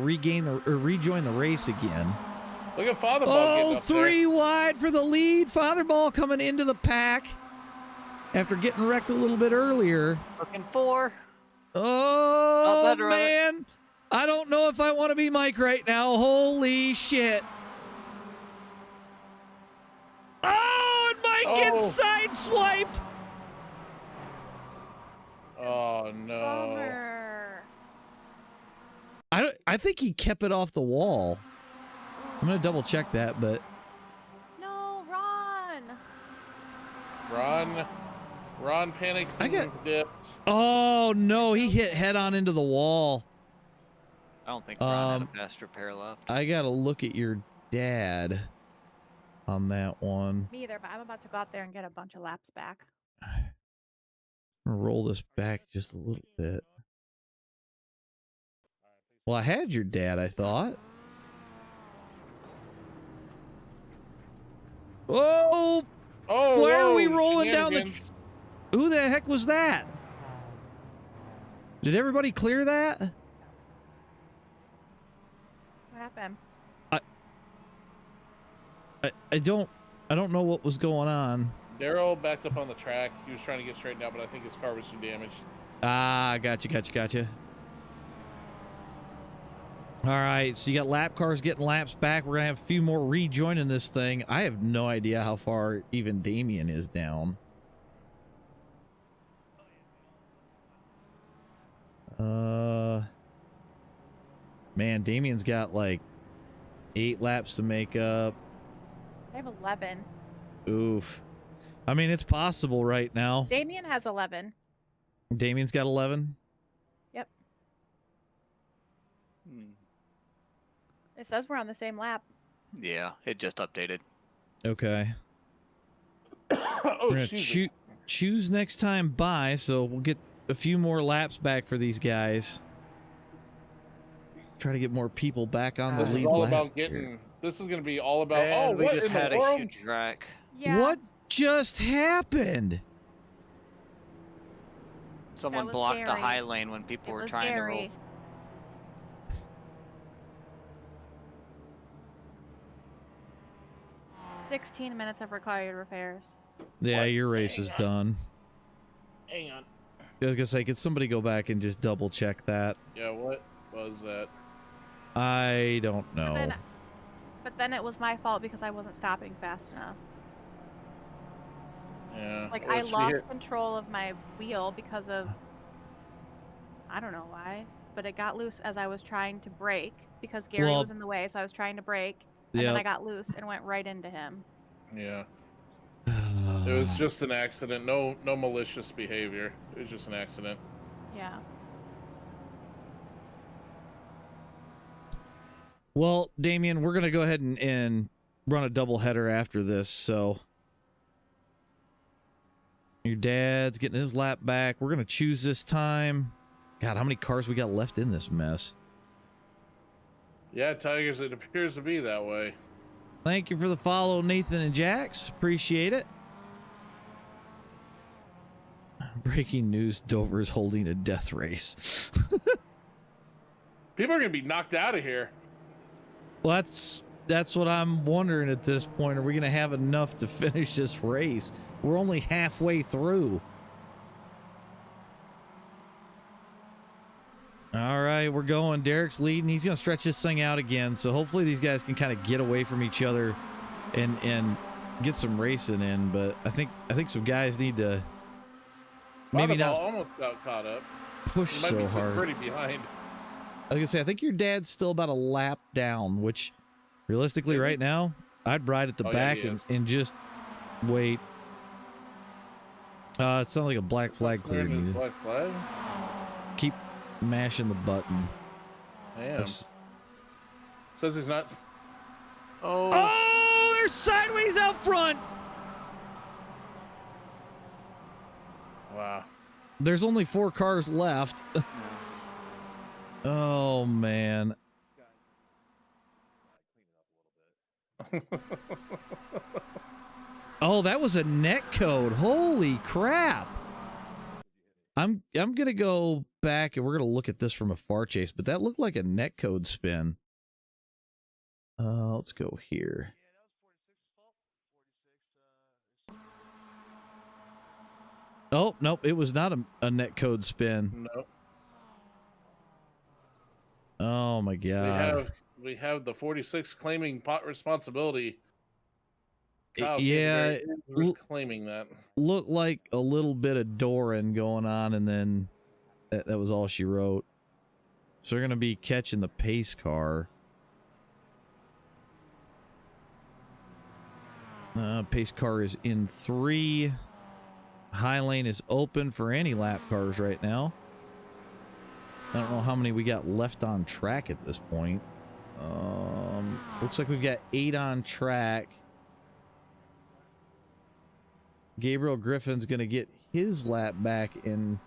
[SPEAKER 1] rejoin the race again.
[SPEAKER 2] Look at Fatherball getting up
[SPEAKER 1] 3
[SPEAKER 2] there.
[SPEAKER 1] wide for the lead. Fatherball coming into the pack after getting wrecked a little bit earlier.
[SPEAKER 4] Looking for.
[SPEAKER 1] Oh, man. I don't know if I want to be Mike right now. Holy shit. Oh, and Mike gets sideswiped.
[SPEAKER 2] Oh, no.
[SPEAKER 3] Bummer.
[SPEAKER 1] I think he kept it off the wall. I'm going to double check that, but...
[SPEAKER 3] No, Ron.
[SPEAKER 2] Ron panics and dips.
[SPEAKER 1] Oh, no, he hit head on into the wall.
[SPEAKER 4] I don't think Ron had a fast repair left.
[SPEAKER 1] I got to look at your dad on that one.
[SPEAKER 3] Me either, but I'm about to go out there and get a bunch of laps back.
[SPEAKER 1] I'm going to roll this back just a little bit. Well, I had your dad, I thought. Oh! Why are we rolling down the... Who the heck was that? Did everybody clear that?
[SPEAKER 3] What happened?
[SPEAKER 1] I don't know what was going on.
[SPEAKER 2] Daryl backed up on the track. He was trying to get straightened out, but I think his car was too damaged.
[SPEAKER 1] Ah, gotcha. All right, so you got lap cars getting laps back. We're gonna have a few more rejoining this thing. I have no idea how far even Damien is down. Man, Damien's got like 8 laps to make up.
[SPEAKER 3] I have 11.
[SPEAKER 1] Oof. I mean, it's possible right now.
[SPEAKER 3] Damien has 11.
[SPEAKER 1] Damien's got 11.
[SPEAKER 3] Yep. It says we're on the same lap.
[SPEAKER 4] Yeah, it just updated.
[SPEAKER 1] Okay.
[SPEAKER 2] Oh,
[SPEAKER 1] We're gonna choose next time by, so we'll get a few more laps back for these guys. Try to get more people back on the
[SPEAKER 2] This
[SPEAKER 1] lead
[SPEAKER 2] is all
[SPEAKER 1] lap
[SPEAKER 2] about
[SPEAKER 1] here.
[SPEAKER 2] getting. This is going to be all about.
[SPEAKER 4] And
[SPEAKER 2] Oh,
[SPEAKER 4] we
[SPEAKER 2] what
[SPEAKER 4] just
[SPEAKER 2] in
[SPEAKER 4] had
[SPEAKER 2] the
[SPEAKER 4] a
[SPEAKER 2] world?
[SPEAKER 4] huge wreck.
[SPEAKER 3] Yeah.
[SPEAKER 1] What just happened?
[SPEAKER 4] Someone
[SPEAKER 3] was
[SPEAKER 4] blocked the
[SPEAKER 3] Gary.
[SPEAKER 4] high lane when people
[SPEAKER 3] It
[SPEAKER 4] were
[SPEAKER 3] was
[SPEAKER 4] trying
[SPEAKER 3] Gary.
[SPEAKER 4] to roll.
[SPEAKER 3] – 16 minutes of required repairs.
[SPEAKER 1] Yeah,
[SPEAKER 2] What?
[SPEAKER 1] your race is done.
[SPEAKER 2] Hang on.
[SPEAKER 1] I was gonna say, could somebody go back and just double check that?
[SPEAKER 2] Yeah, what was that?
[SPEAKER 1] I don't know.
[SPEAKER 3] But then it was my fault because I wasn't stopping fast enough.
[SPEAKER 2] Yeah.
[SPEAKER 3] Like,
[SPEAKER 2] what
[SPEAKER 3] I
[SPEAKER 2] did she
[SPEAKER 3] lost
[SPEAKER 2] hit?
[SPEAKER 3] control of my wheel because of... I don't know why. But it got loose as I was trying to brake because Gary
[SPEAKER 1] Well,
[SPEAKER 3] was in the way, so I was trying to brake. And then
[SPEAKER 1] Yep.
[SPEAKER 3] I got loose and went right into him.
[SPEAKER 2] Yeah. It was just an accident. No malicious behavior. It was just an accident.
[SPEAKER 3] Yeah.
[SPEAKER 1] Well, Damien, we're gonna go ahead and run a double header after this. So your dad's getting his lap back. We're gonna choose this time. God, how many cars we got left in this mess?
[SPEAKER 2] Yeah, Tigers, it appears to be that way.
[SPEAKER 1] Thank you for the follow, Nathan and Jax. Appreciate it. Breaking news: Dover is holding a death race.
[SPEAKER 2] People are going to be knocked out of here.
[SPEAKER 1] Well, that's what I'm wondering at this point. Are we going to have enough to finish this race? We're only halfway through. All right, we're going. Derek's leading. He's going to stretch this thing out again. So hopefully these guys can kind of get away from each other and get some racing in. But I think some guys need to maybe not
[SPEAKER 2] almost got caught up.
[SPEAKER 1] push
[SPEAKER 2] He might
[SPEAKER 1] so
[SPEAKER 2] be sitting
[SPEAKER 1] hard.
[SPEAKER 2] pretty behind.
[SPEAKER 1] I was gonna say, I think your dad's still about a lap down, which realistically
[SPEAKER 2] Is he?
[SPEAKER 1] right now, I'd ride at the
[SPEAKER 2] Oh, yeah,
[SPEAKER 1] back
[SPEAKER 2] he
[SPEAKER 1] and,
[SPEAKER 2] is.
[SPEAKER 1] and just wait. It sounds like a black flag clear.
[SPEAKER 2] Clearing his
[SPEAKER 1] Needed.
[SPEAKER 2] black flag?
[SPEAKER 1] Keep mashing the button.
[SPEAKER 2] Damn.
[SPEAKER 1] That's-
[SPEAKER 2] Says he's not. Oh.
[SPEAKER 1] Oh, they're sideways out front.
[SPEAKER 2] Wow.
[SPEAKER 1] There's only 4 cars left. Oh, man. Oh, that was a net code. Holy crap. I'm gonna go back and we're gonna look at this from a far chase, but that looked like a net code spin. Let's go here. Oh, nope, it was not a net code spin.
[SPEAKER 2] No.
[SPEAKER 1] Oh my god.
[SPEAKER 2] We have the 46 claiming pot responsibility. Kyle
[SPEAKER 1] Yeah,
[SPEAKER 2] was claiming that.
[SPEAKER 1] looked like a little bit of Doran going on, and then that was all she wrote. So they're gonna be catching the pace car. Pace car is in 3. High lane is open for any lap cars right now. I don't know how many we got left on track at this point. Looks like we've got 8 on track. Gabriel Griffin's going to get his lap back and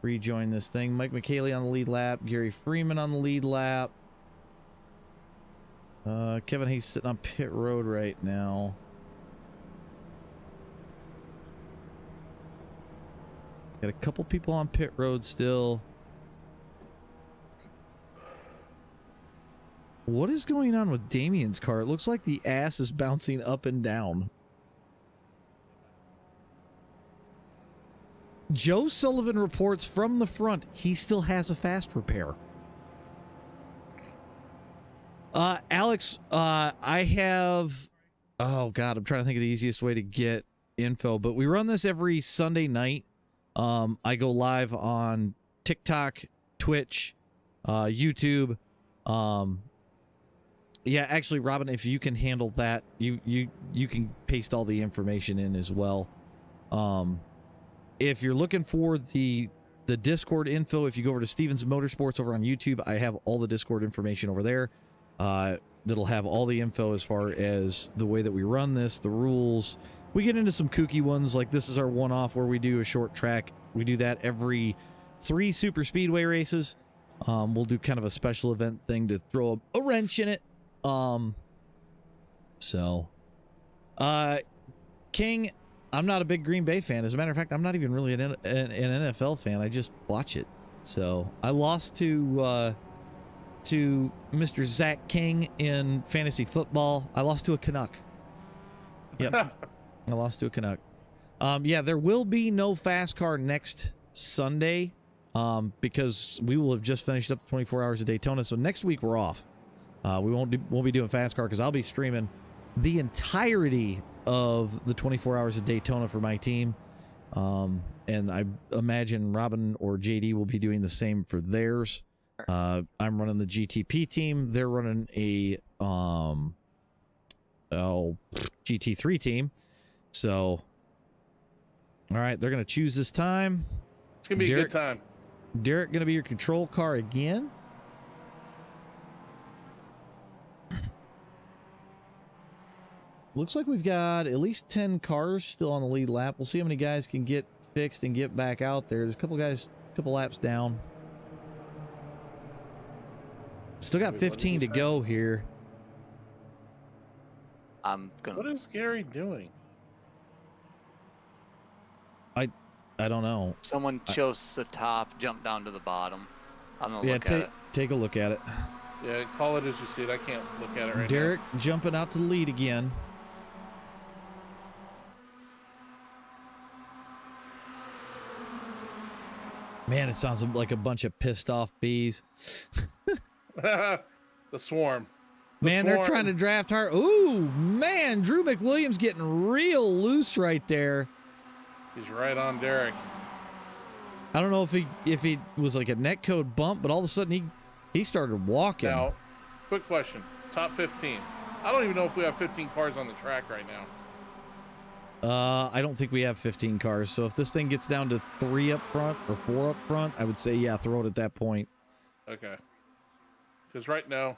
[SPEAKER 1] rejoin this thing. Mike McKaylee on the lead lap. Gary Freeman on the lead lap. Kevin Hayes sitting on pit road right now. Got a couple people on pit road still. What is going on with Damien's car? It looks like the ass is bouncing up and down. Joe Sullivan reports from the front he still has a fast repair. Alex, I have... Oh, God, I'm trying to think of the easiest way to get info, but we run this every Sunday night. I go live on TikTok, Twitch, YouTube. Yeah, actually, Robin, if you can handle that, you can paste all the information in as well. If you're looking for the Discord info, if you go over to Stevens Motorsports over on YouTube, I have all the Discord information over there. That'll have all the info as far as the way that we run this, the rules. We get into some kooky ones, like this is our one-off where we do a short track. We do that every 3 super speedway races. We'll do kind of a special event thing to throw a wrench in it. King, I'm not a big Green Bay fan. As a matter of fact, I'm not even really an NFL fan. I just watch it. So I lost to Mr. Zach King in fantasy football. I lost to a Canuck. Yep. I lost to a Canuck. Yeah, there will be no FASCAR next Sunday because we will have just finished up the 24 hours of Daytona. So next week we're off. We won't be doing FASCAR because I'll be streaming the entirety of the 24 hours of Daytona for my team. And I imagine Robin or JD will be doing the same for theirs. I'm running the GTP team. They're running a GT3 team. So, all right, they're going to choose this time.
[SPEAKER 2] It's going to be a good time.
[SPEAKER 1] Derek going to be your control car again. Looks like we've got at least 10 cars still on the lead lap. We'll see how many guys can get fixed and get back out there. There's a couple guys, a couple laps down. Still got 15 to go here.
[SPEAKER 2] What is Gary doing?
[SPEAKER 1] I don't know.
[SPEAKER 4] Someone chose the top, jumped down to the bottom. I'm gonna look at it.
[SPEAKER 1] Take a look at it.
[SPEAKER 2] Yeah, call it as you see it. I can't look at it right now.
[SPEAKER 1] Derek jumping out to the lead again. Man, it sounds like a bunch of pissed off bees.
[SPEAKER 2] The swarm.
[SPEAKER 1] They're trying to draft hard. Ooh, man, Drew McWilliams getting real loose right there.
[SPEAKER 2] He's right on Derek.
[SPEAKER 1] I don't know if he was like a netcode bump, but all of a sudden he started walking.
[SPEAKER 2] Now, quick question. Top 15. I don't even know if we have 15 cars on the track right now.
[SPEAKER 1] I don't think we have 15 cars. So if this thing gets down to 3 up front or 4 up front, I would say, yeah, throw it at that point.
[SPEAKER 2] Okay. Because right now...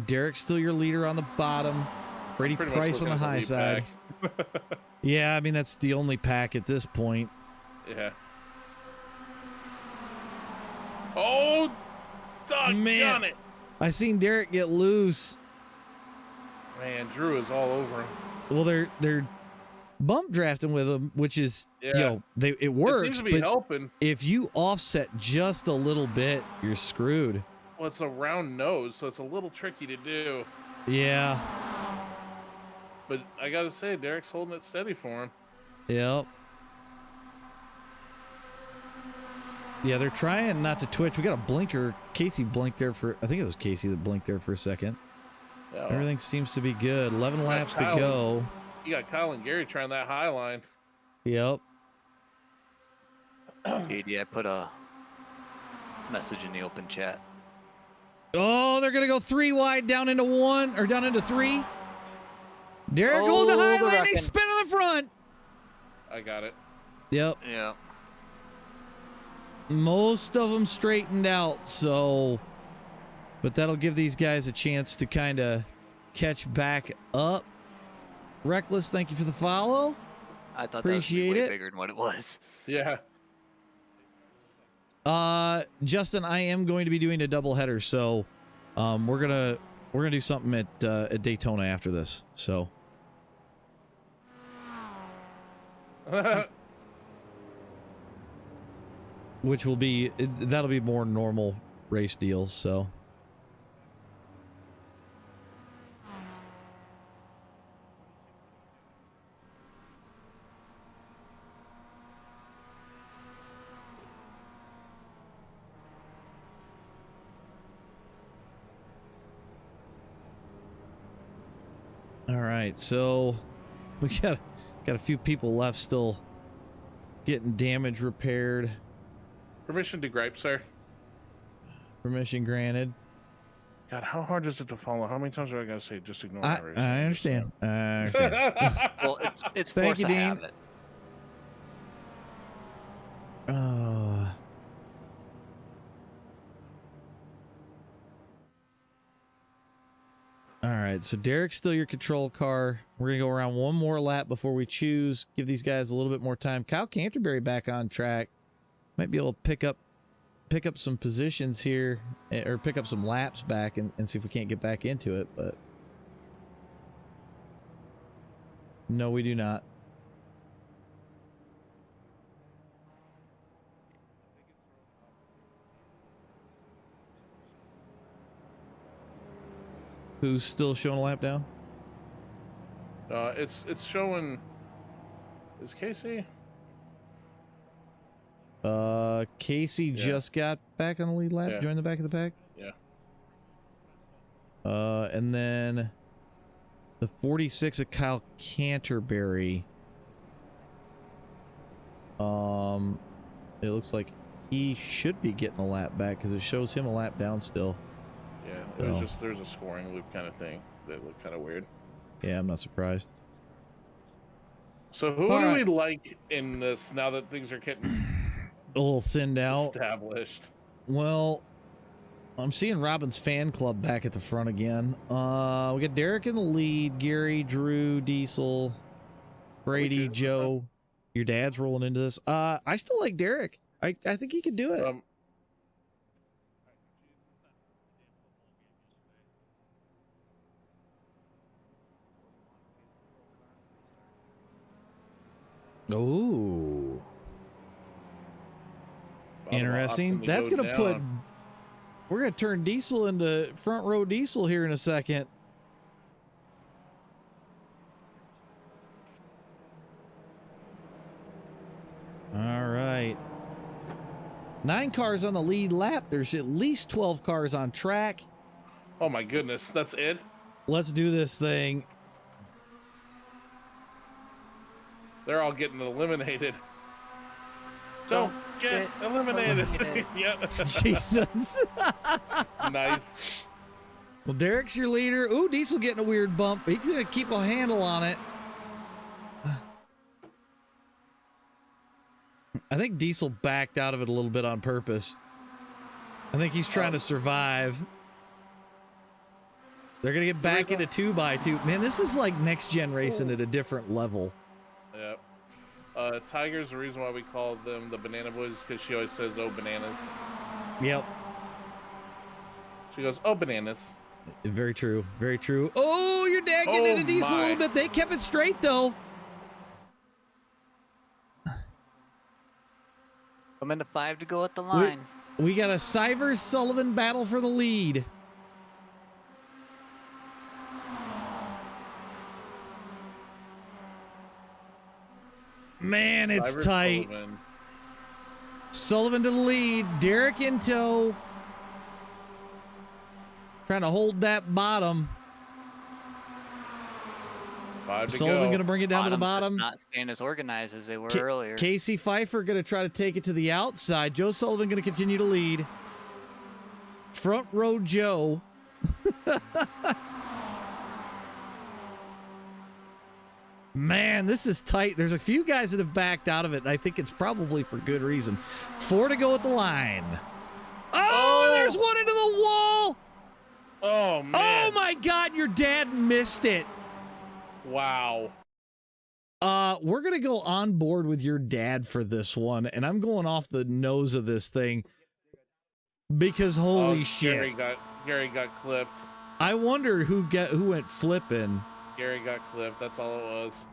[SPEAKER 1] Derek's still your leader on the bottom. Brady Price on the high side. Yeah, I mean, that's the only pack at this point.
[SPEAKER 2] Yeah. Oh, doggone it.
[SPEAKER 1] I seen Derek get loose.
[SPEAKER 2] Man, Drew is all over him.
[SPEAKER 1] Well, they're bump drafting with him, which is, it works.
[SPEAKER 2] It seems to be helping.
[SPEAKER 1] If you offset just a little bit, you're screwed.
[SPEAKER 2] Well, it's a round nose, so it's a little tricky to do.
[SPEAKER 1] Yeah.
[SPEAKER 2] But I got to say, Derek's holding it steady for him.
[SPEAKER 1] Yep. Yeah, they're trying not to twitch. We got a blinker. Casey blinked there for... I think it was Casey that blinked there for a second. Yeah. Everything seems to be good. 11 laps to go.
[SPEAKER 2] You got Kyle and Gary trying that high line.
[SPEAKER 1] Yep.
[SPEAKER 4] Katie, I put a message in the open chat.
[SPEAKER 1] Oh, they're going to go 3 wide down into 1 or down into 3. Derek hold the high line. They spin on the front.
[SPEAKER 2] I got it.
[SPEAKER 1] Yep.
[SPEAKER 4] Yeah.
[SPEAKER 1] Most of them straightened out, so... But that'll give these guys a chance to kind of catch back up. Reckless, thank you for the follow.
[SPEAKER 4] I thought
[SPEAKER 1] Appreciate
[SPEAKER 4] that was way
[SPEAKER 1] it.
[SPEAKER 4] bigger than what it was.
[SPEAKER 2] Yeah.
[SPEAKER 1] Justin, I am going to be doing a double header, so we're gonna do something at Daytona after this. So which will be that'll be more normal race deals. So right, so we got a few people left still getting damage repaired.
[SPEAKER 2] Permission to gripe, sir.
[SPEAKER 1] Permission granted.
[SPEAKER 2] God, how hard is it to follow? How many times do I gotta say just ignore
[SPEAKER 1] I
[SPEAKER 2] iRacing?
[SPEAKER 1] understand. I understand.
[SPEAKER 4] Well, it's
[SPEAKER 1] Thank
[SPEAKER 4] force
[SPEAKER 1] you,
[SPEAKER 4] of
[SPEAKER 1] Dean.
[SPEAKER 4] habit.
[SPEAKER 1] All right, so Derek's still your control car. We're gonna go around one more lap before we choose. Give these guys a little bit more time. Kyle Canterbury back on track. Might be able to pick up some positions here, or pick up some laps back and see if we can't get back into it, but no, we do not. Who's still showing a lap down?
[SPEAKER 2] It's showing. Is Casey?
[SPEAKER 1] Casey just got back on the lead lap, joined the back of the pack.
[SPEAKER 2] Yeah.
[SPEAKER 1] And then the 46 of Kyle Canterbury. It looks like he should be getting a lap back because it shows him a lap down still.
[SPEAKER 2] Yeah, it was just there's a scoring loop kind of thing that looked kind of weird.
[SPEAKER 1] Yeah, I'm not surprised.
[SPEAKER 2] So who do we like in this now that things are getting
[SPEAKER 1] a little thinned out?
[SPEAKER 2] Established.
[SPEAKER 1] Well, I'm seeing Robin's fan club back at the front again. We got Derek in the lead, Gary, Drew, Diesel, Brady, Joe. Your dad's rolling into this. I still like Derek. I think he could do it. Oh, interesting. That's gonna put. We're gonna turn Diesel into front row Diesel here in a second. All right. 9 cars on the lead lap. There's at least 12 cars on track.
[SPEAKER 2] Oh my goodness, that's it.
[SPEAKER 1] Let's do this thing.
[SPEAKER 2] They're all getting eliminated. Don't get eliminated. Yep.
[SPEAKER 1] Jesus.
[SPEAKER 2] Nice.
[SPEAKER 1] Well, Derek's your leader. Ooh, Diesel getting a weird bump. He's gonna keep a handle on it. I think Diesel backed out of it a little bit on purpose. I think he's trying to survive. They're gonna get back into 2x2. Man, this is like next gen racing at a different level.
[SPEAKER 2] Yep. Tiger's the reason why we call them the Banana Boys, because she always says, "Oh, bananas."
[SPEAKER 1] Yep.
[SPEAKER 2] She goes, "Oh, bananas."
[SPEAKER 1] Very true. Very true. Oh, your dad getting into Diesel a little bit. They kept it straight though.
[SPEAKER 4] I'm into 5 to go at the line.
[SPEAKER 1] We got a Sivers-Sullivan battle for the lead. Man, it's tight. Sullivan to the lead. Derek in tow. Trying to hold that bottom.
[SPEAKER 2] 5 to
[SPEAKER 1] Sullivan
[SPEAKER 2] go.
[SPEAKER 1] going to bring it down to the bottom.
[SPEAKER 4] Not staying as organized as they were earlier.
[SPEAKER 1] Casey Pfeiffer going to try to take it to the outside. Joe Sullivan going to continue to lead. Front row Joe. Man, this is tight. There's a few guys that have backed out of it, and I think it's probably for good reason. 4 to go at the line. Oh, there's one into the wall.
[SPEAKER 2] Oh, man.
[SPEAKER 1] Oh, my God. Your dad missed it.
[SPEAKER 2] Wow.
[SPEAKER 1] We're going to go on board with your dad for this one, and I'm going off the nose of this thing because holy shit.
[SPEAKER 2] Gary got clipped.
[SPEAKER 1] I wonder who went flipping.
[SPEAKER 2] Gary got clipped. That's all it was.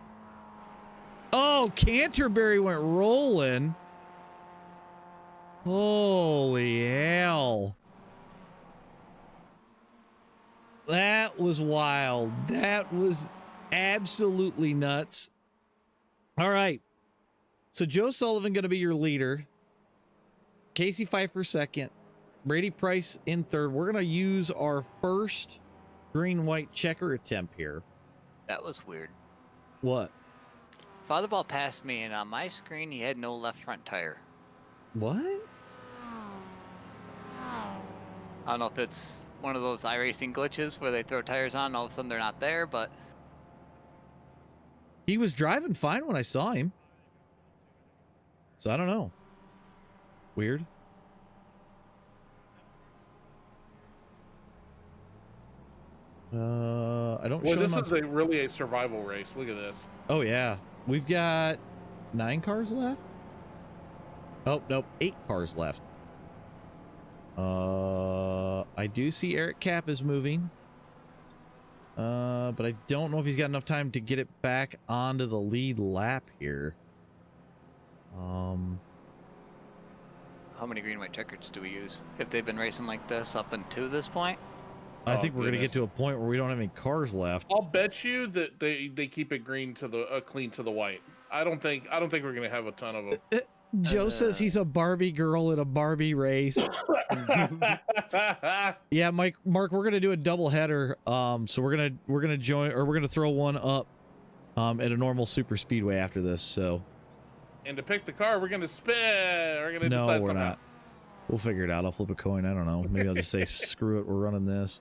[SPEAKER 1] Oh, Canterbury went rolling. Holy hell. That was wild. That was absolutely nuts. All right. So Joe Sullivan going to be your leader. Casey Pfeiffer second. Brady Price in third. We're going to use our first green-white checker attempt here.
[SPEAKER 4] That was weird.
[SPEAKER 1] What?
[SPEAKER 4] Fatherball passed me, and on my screen, he had no left front tire.
[SPEAKER 1] What?
[SPEAKER 4] I don't know if it's one of those iRacing glitches where they throw tires on and all of a sudden they're not there, but...
[SPEAKER 1] He was driving fine when I saw him. So I don't know. Weird. I don't
[SPEAKER 2] Well,
[SPEAKER 1] show
[SPEAKER 2] this
[SPEAKER 1] him
[SPEAKER 2] is really a survival race. Look at this.
[SPEAKER 1] Oh, yeah. We've got 9 cars left? Oh, nope. 8 cars left. I do see Eric Cap is moving. But I don't know if he's got enough time to get it back onto the lead lap here.
[SPEAKER 4] How many green white checkers do we use? If they've been racing like this up until this point?
[SPEAKER 1] I think we're going to get to a point where we don't have any cars left.
[SPEAKER 2] I'll bet you that they keep it green to the clean to the white. I don't think we're going to have a ton of them.
[SPEAKER 1] Joe says he's a Barbie girl in a Barbie race. Yeah, Mark, we're gonna do a double header. So we're gonna join, or we're gonna throw one up, at a normal super speedway after this. So.
[SPEAKER 2] And to pick the car, we're gonna spin. We're gonna
[SPEAKER 1] No,
[SPEAKER 2] decide
[SPEAKER 1] we're
[SPEAKER 2] somehow.
[SPEAKER 1] not. We'll figure it out. I'll flip a coin. I don't know. Maybe I'll just say screw it. We're running this.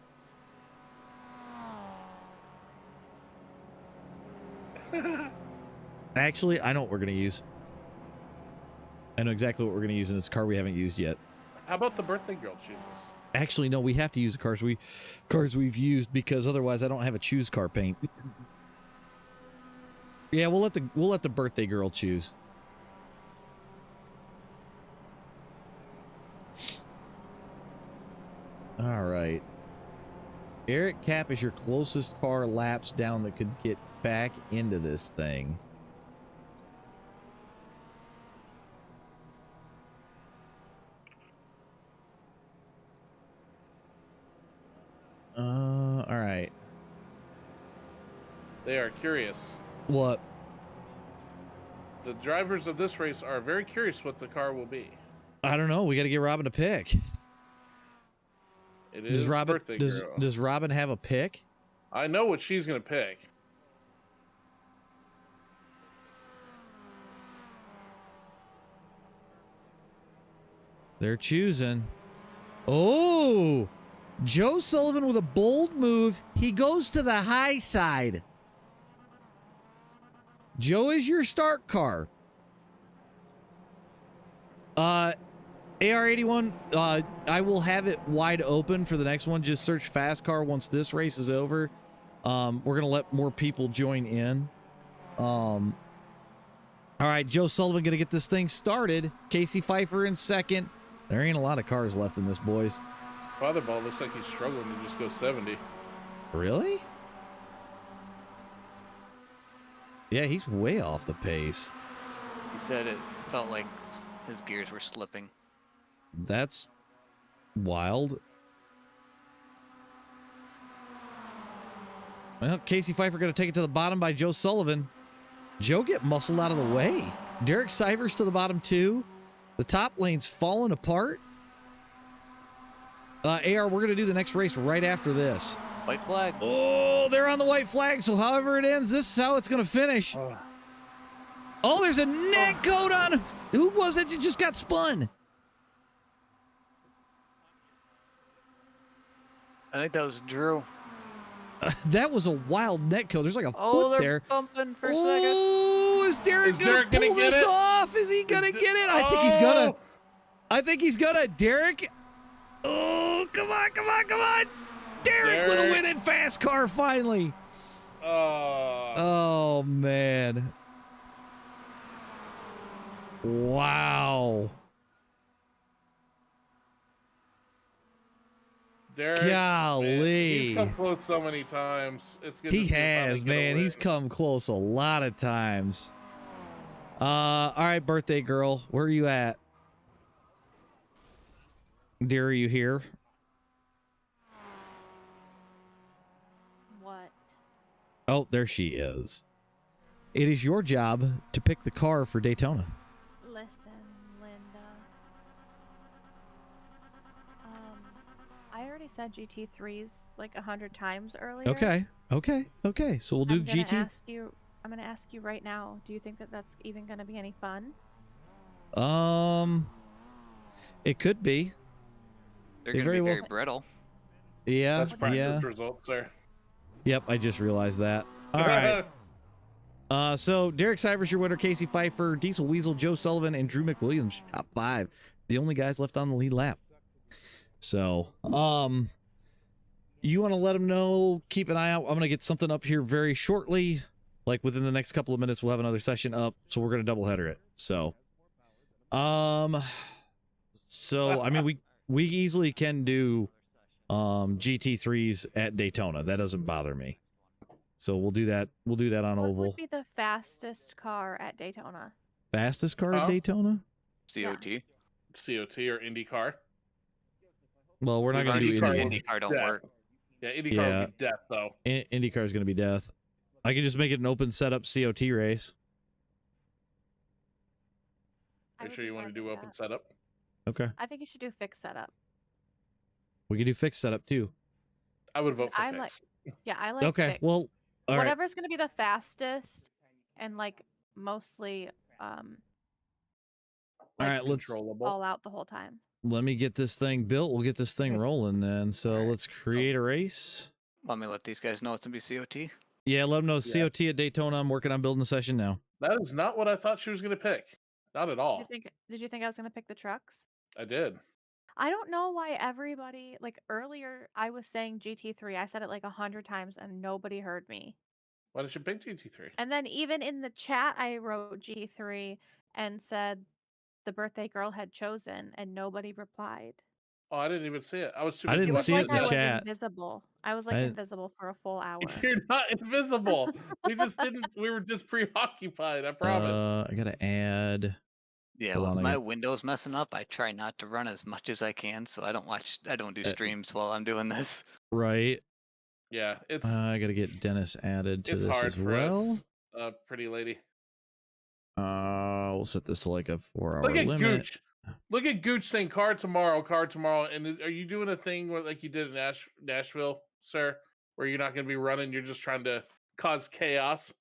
[SPEAKER 1] Actually, I know what we're gonna use. I know exactly what we're going to use in this car we haven't used yet.
[SPEAKER 2] How about the birthday girl chooses?
[SPEAKER 1] Actually, no, we have to use the cars we've used, because otherwise I don't have a choose car paint. Yeah, we'll let the birthday girl choose. All right. Eric Cap is your closest car laps down that could get back into this thing. All right.
[SPEAKER 2] They are curious.
[SPEAKER 1] What?
[SPEAKER 2] The drivers of this race are very curious what the car will be.
[SPEAKER 1] I don't know. We got to get Robin a pick.
[SPEAKER 2] It is birthday girl.
[SPEAKER 1] Does Robin have a pick?
[SPEAKER 2] I know what she's going to pick.
[SPEAKER 1] They're choosing. Oh! Joe Sullivan with a bold move. He goes to the high side. Joe is your start car. AR81, I will have it wide open for the next one. Just search FASCAR once this race is over. We're going to let more people join in. All right, Joe Sullivan going to get this thing started. Casey Pfeiffer in second. There ain't a lot of cars left in this, boys.
[SPEAKER 2] Fatherball looks like he's struggling to just go 70.
[SPEAKER 1] Really? Yeah, he's way off the pace.
[SPEAKER 4] He said it felt like his gears were slipping.
[SPEAKER 1] That's wild. Well, Casey Pfeiffer going to take it to the bottom by Joe Sullivan. Joe get muscled out of the way. Derek Sivers to the bottom too. The top lane's falling apart. AR, we're going to do the next race right after this.
[SPEAKER 4] White flag.
[SPEAKER 1] Oh, they're on the white flag, so however it ends, this is how it's going to finish. Oh, there's a net coat on. Who was it that just got spun?
[SPEAKER 4] I think that was Drew.
[SPEAKER 1] That was a wild net coat. There's like a
[SPEAKER 4] Oh,
[SPEAKER 1] foot
[SPEAKER 4] they're
[SPEAKER 1] there.
[SPEAKER 4] bumping for a second.
[SPEAKER 1] Oh, is Derek
[SPEAKER 2] Derek
[SPEAKER 1] gonna
[SPEAKER 2] gonna
[SPEAKER 1] pull
[SPEAKER 2] get
[SPEAKER 1] this
[SPEAKER 2] it?
[SPEAKER 1] off? Is he gonna get it? I think he's gonna. I think he's gonna. Derek. Oh, come on, come on, come on. Derek with a
[SPEAKER 2] Derek.
[SPEAKER 1] win in fast car finally. Oh, man. Wow.
[SPEAKER 2] Derek,
[SPEAKER 1] Golly.
[SPEAKER 2] man, he's come close so many times. It's good.
[SPEAKER 1] He
[SPEAKER 2] to see him
[SPEAKER 1] has,
[SPEAKER 2] finally get
[SPEAKER 1] man.
[SPEAKER 2] away.
[SPEAKER 1] He's come close a lot of times. All right, birthday girl, where are you at? Dear, are you here?
[SPEAKER 3] What?
[SPEAKER 1] Oh, there she is. It is your job to pick the car for Daytona.
[SPEAKER 3] Listen, Linda. I already already said GT3s like 100 times earlier.
[SPEAKER 1] Okay. So we'll do
[SPEAKER 3] I'm gonna
[SPEAKER 1] GT.
[SPEAKER 3] I'm gonna ask you right now. Do you think that that's even gonna be any fun?
[SPEAKER 1] It could be.
[SPEAKER 4] They're
[SPEAKER 1] It
[SPEAKER 4] going to
[SPEAKER 1] very
[SPEAKER 4] be
[SPEAKER 1] well-
[SPEAKER 4] very brittle.
[SPEAKER 1] Yeah.
[SPEAKER 2] That's practice
[SPEAKER 1] Yeah.
[SPEAKER 2] results, sir.
[SPEAKER 1] Yep. I just realized that. All right. So Derek Sivers, your winner, Casey Pfeiffer, Diesel Weasel, Joe Sullivan, and Drew McWilliams, top 5. The only guys left on the lead lap. So, you want to let them know, keep an eye out. I'm going to get something up here very shortly. Like within the next couple of minutes, we'll have another session up. So we're going to doubleheader it. So, I mean, we easily can do, GT3s at Daytona. That doesn't bother me. So we'll do that. We'll do that on
[SPEAKER 3] What
[SPEAKER 1] oval.
[SPEAKER 3] would be the fastest car at Daytona?
[SPEAKER 1] Fastest car at
[SPEAKER 2] Huh?
[SPEAKER 1] Daytona?
[SPEAKER 4] COT.
[SPEAKER 2] COT or IndyCar.
[SPEAKER 1] Well, we're not
[SPEAKER 2] We've
[SPEAKER 1] going to
[SPEAKER 2] already
[SPEAKER 1] do
[SPEAKER 2] started
[SPEAKER 1] Indy.
[SPEAKER 4] IndyCar don't
[SPEAKER 2] Yeah.
[SPEAKER 4] work.
[SPEAKER 2] Yeah, IndyCar
[SPEAKER 1] Yeah.
[SPEAKER 2] would be death, though.
[SPEAKER 1] IndyCar is going to be death. I can just make it an open setup COT race.
[SPEAKER 3] I
[SPEAKER 2] Make
[SPEAKER 3] would
[SPEAKER 2] sure
[SPEAKER 3] be
[SPEAKER 2] you want to
[SPEAKER 3] fine
[SPEAKER 2] do
[SPEAKER 3] with
[SPEAKER 2] open
[SPEAKER 3] that.
[SPEAKER 2] setup.
[SPEAKER 1] Okay.
[SPEAKER 3] I think you should do fixed setup.
[SPEAKER 1] We can do fixed setup too.
[SPEAKER 2] I would vote for
[SPEAKER 3] I like-
[SPEAKER 2] fixed.
[SPEAKER 3] Yeah, I like
[SPEAKER 1] Okay.
[SPEAKER 3] fixed.
[SPEAKER 1] Well, all right.
[SPEAKER 3] Whatever's gonna be the fastest and like mostly
[SPEAKER 1] All
[SPEAKER 2] Like,
[SPEAKER 1] right, let's
[SPEAKER 2] controllable.
[SPEAKER 3] all out the whole time.
[SPEAKER 1] let me get this thing built. We'll get this thing rolling then. So
[SPEAKER 4] All right.
[SPEAKER 1] let's create a race.
[SPEAKER 4] Let me let these guys know it's going to be COT.
[SPEAKER 1] Yeah, let them know
[SPEAKER 2] Yeah.
[SPEAKER 1] COT at Daytona. I'm working on building a session now.
[SPEAKER 2] That is not what I thought she was going to pick. Not at all.
[SPEAKER 3] Did you think I was gonna pick the trucks?
[SPEAKER 2] I did.
[SPEAKER 3] I don't know why everybody like earlier I was saying GT3. I said it like 100 times and nobody heard me.
[SPEAKER 2] Why did you pick GT3?
[SPEAKER 3] And then even in the chat I wrote GT3 and said the birthday girl had chosen and nobody replied.
[SPEAKER 2] Oh, I didn't even see it. I was too
[SPEAKER 1] I
[SPEAKER 2] busy
[SPEAKER 1] didn't
[SPEAKER 3] It was
[SPEAKER 1] see
[SPEAKER 3] like
[SPEAKER 1] it in
[SPEAKER 3] I
[SPEAKER 1] the
[SPEAKER 3] was
[SPEAKER 1] chat.
[SPEAKER 3] invisible. I was like
[SPEAKER 1] I-
[SPEAKER 3] invisible for a full hour.
[SPEAKER 2] You're not invisible. We just didn't. We were just preoccupied. I promise.
[SPEAKER 1] I gotta add.
[SPEAKER 4] Yeah,
[SPEAKER 1] Hold
[SPEAKER 4] with
[SPEAKER 1] on, I
[SPEAKER 4] my
[SPEAKER 1] got-
[SPEAKER 4] Windows messing up, I try not to run as much as I can, so I don't do
[SPEAKER 1] Uh,
[SPEAKER 4] streams while I'm doing this.
[SPEAKER 1] Right.
[SPEAKER 2] Yeah, it's
[SPEAKER 1] I gotta get Dennis added to
[SPEAKER 2] it's
[SPEAKER 1] this
[SPEAKER 2] hard
[SPEAKER 1] as
[SPEAKER 2] for
[SPEAKER 1] well.
[SPEAKER 2] us, pretty lady.
[SPEAKER 1] We'll set this to like a 4-hour
[SPEAKER 2] Look at
[SPEAKER 1] limit.
[SPEAKER 2] Gooch. Look at Gooch saying car tomorrow. And are you doing a thing where, like you did in Nashville, sir, where you're not going to be running? You're just trying to cause chaos.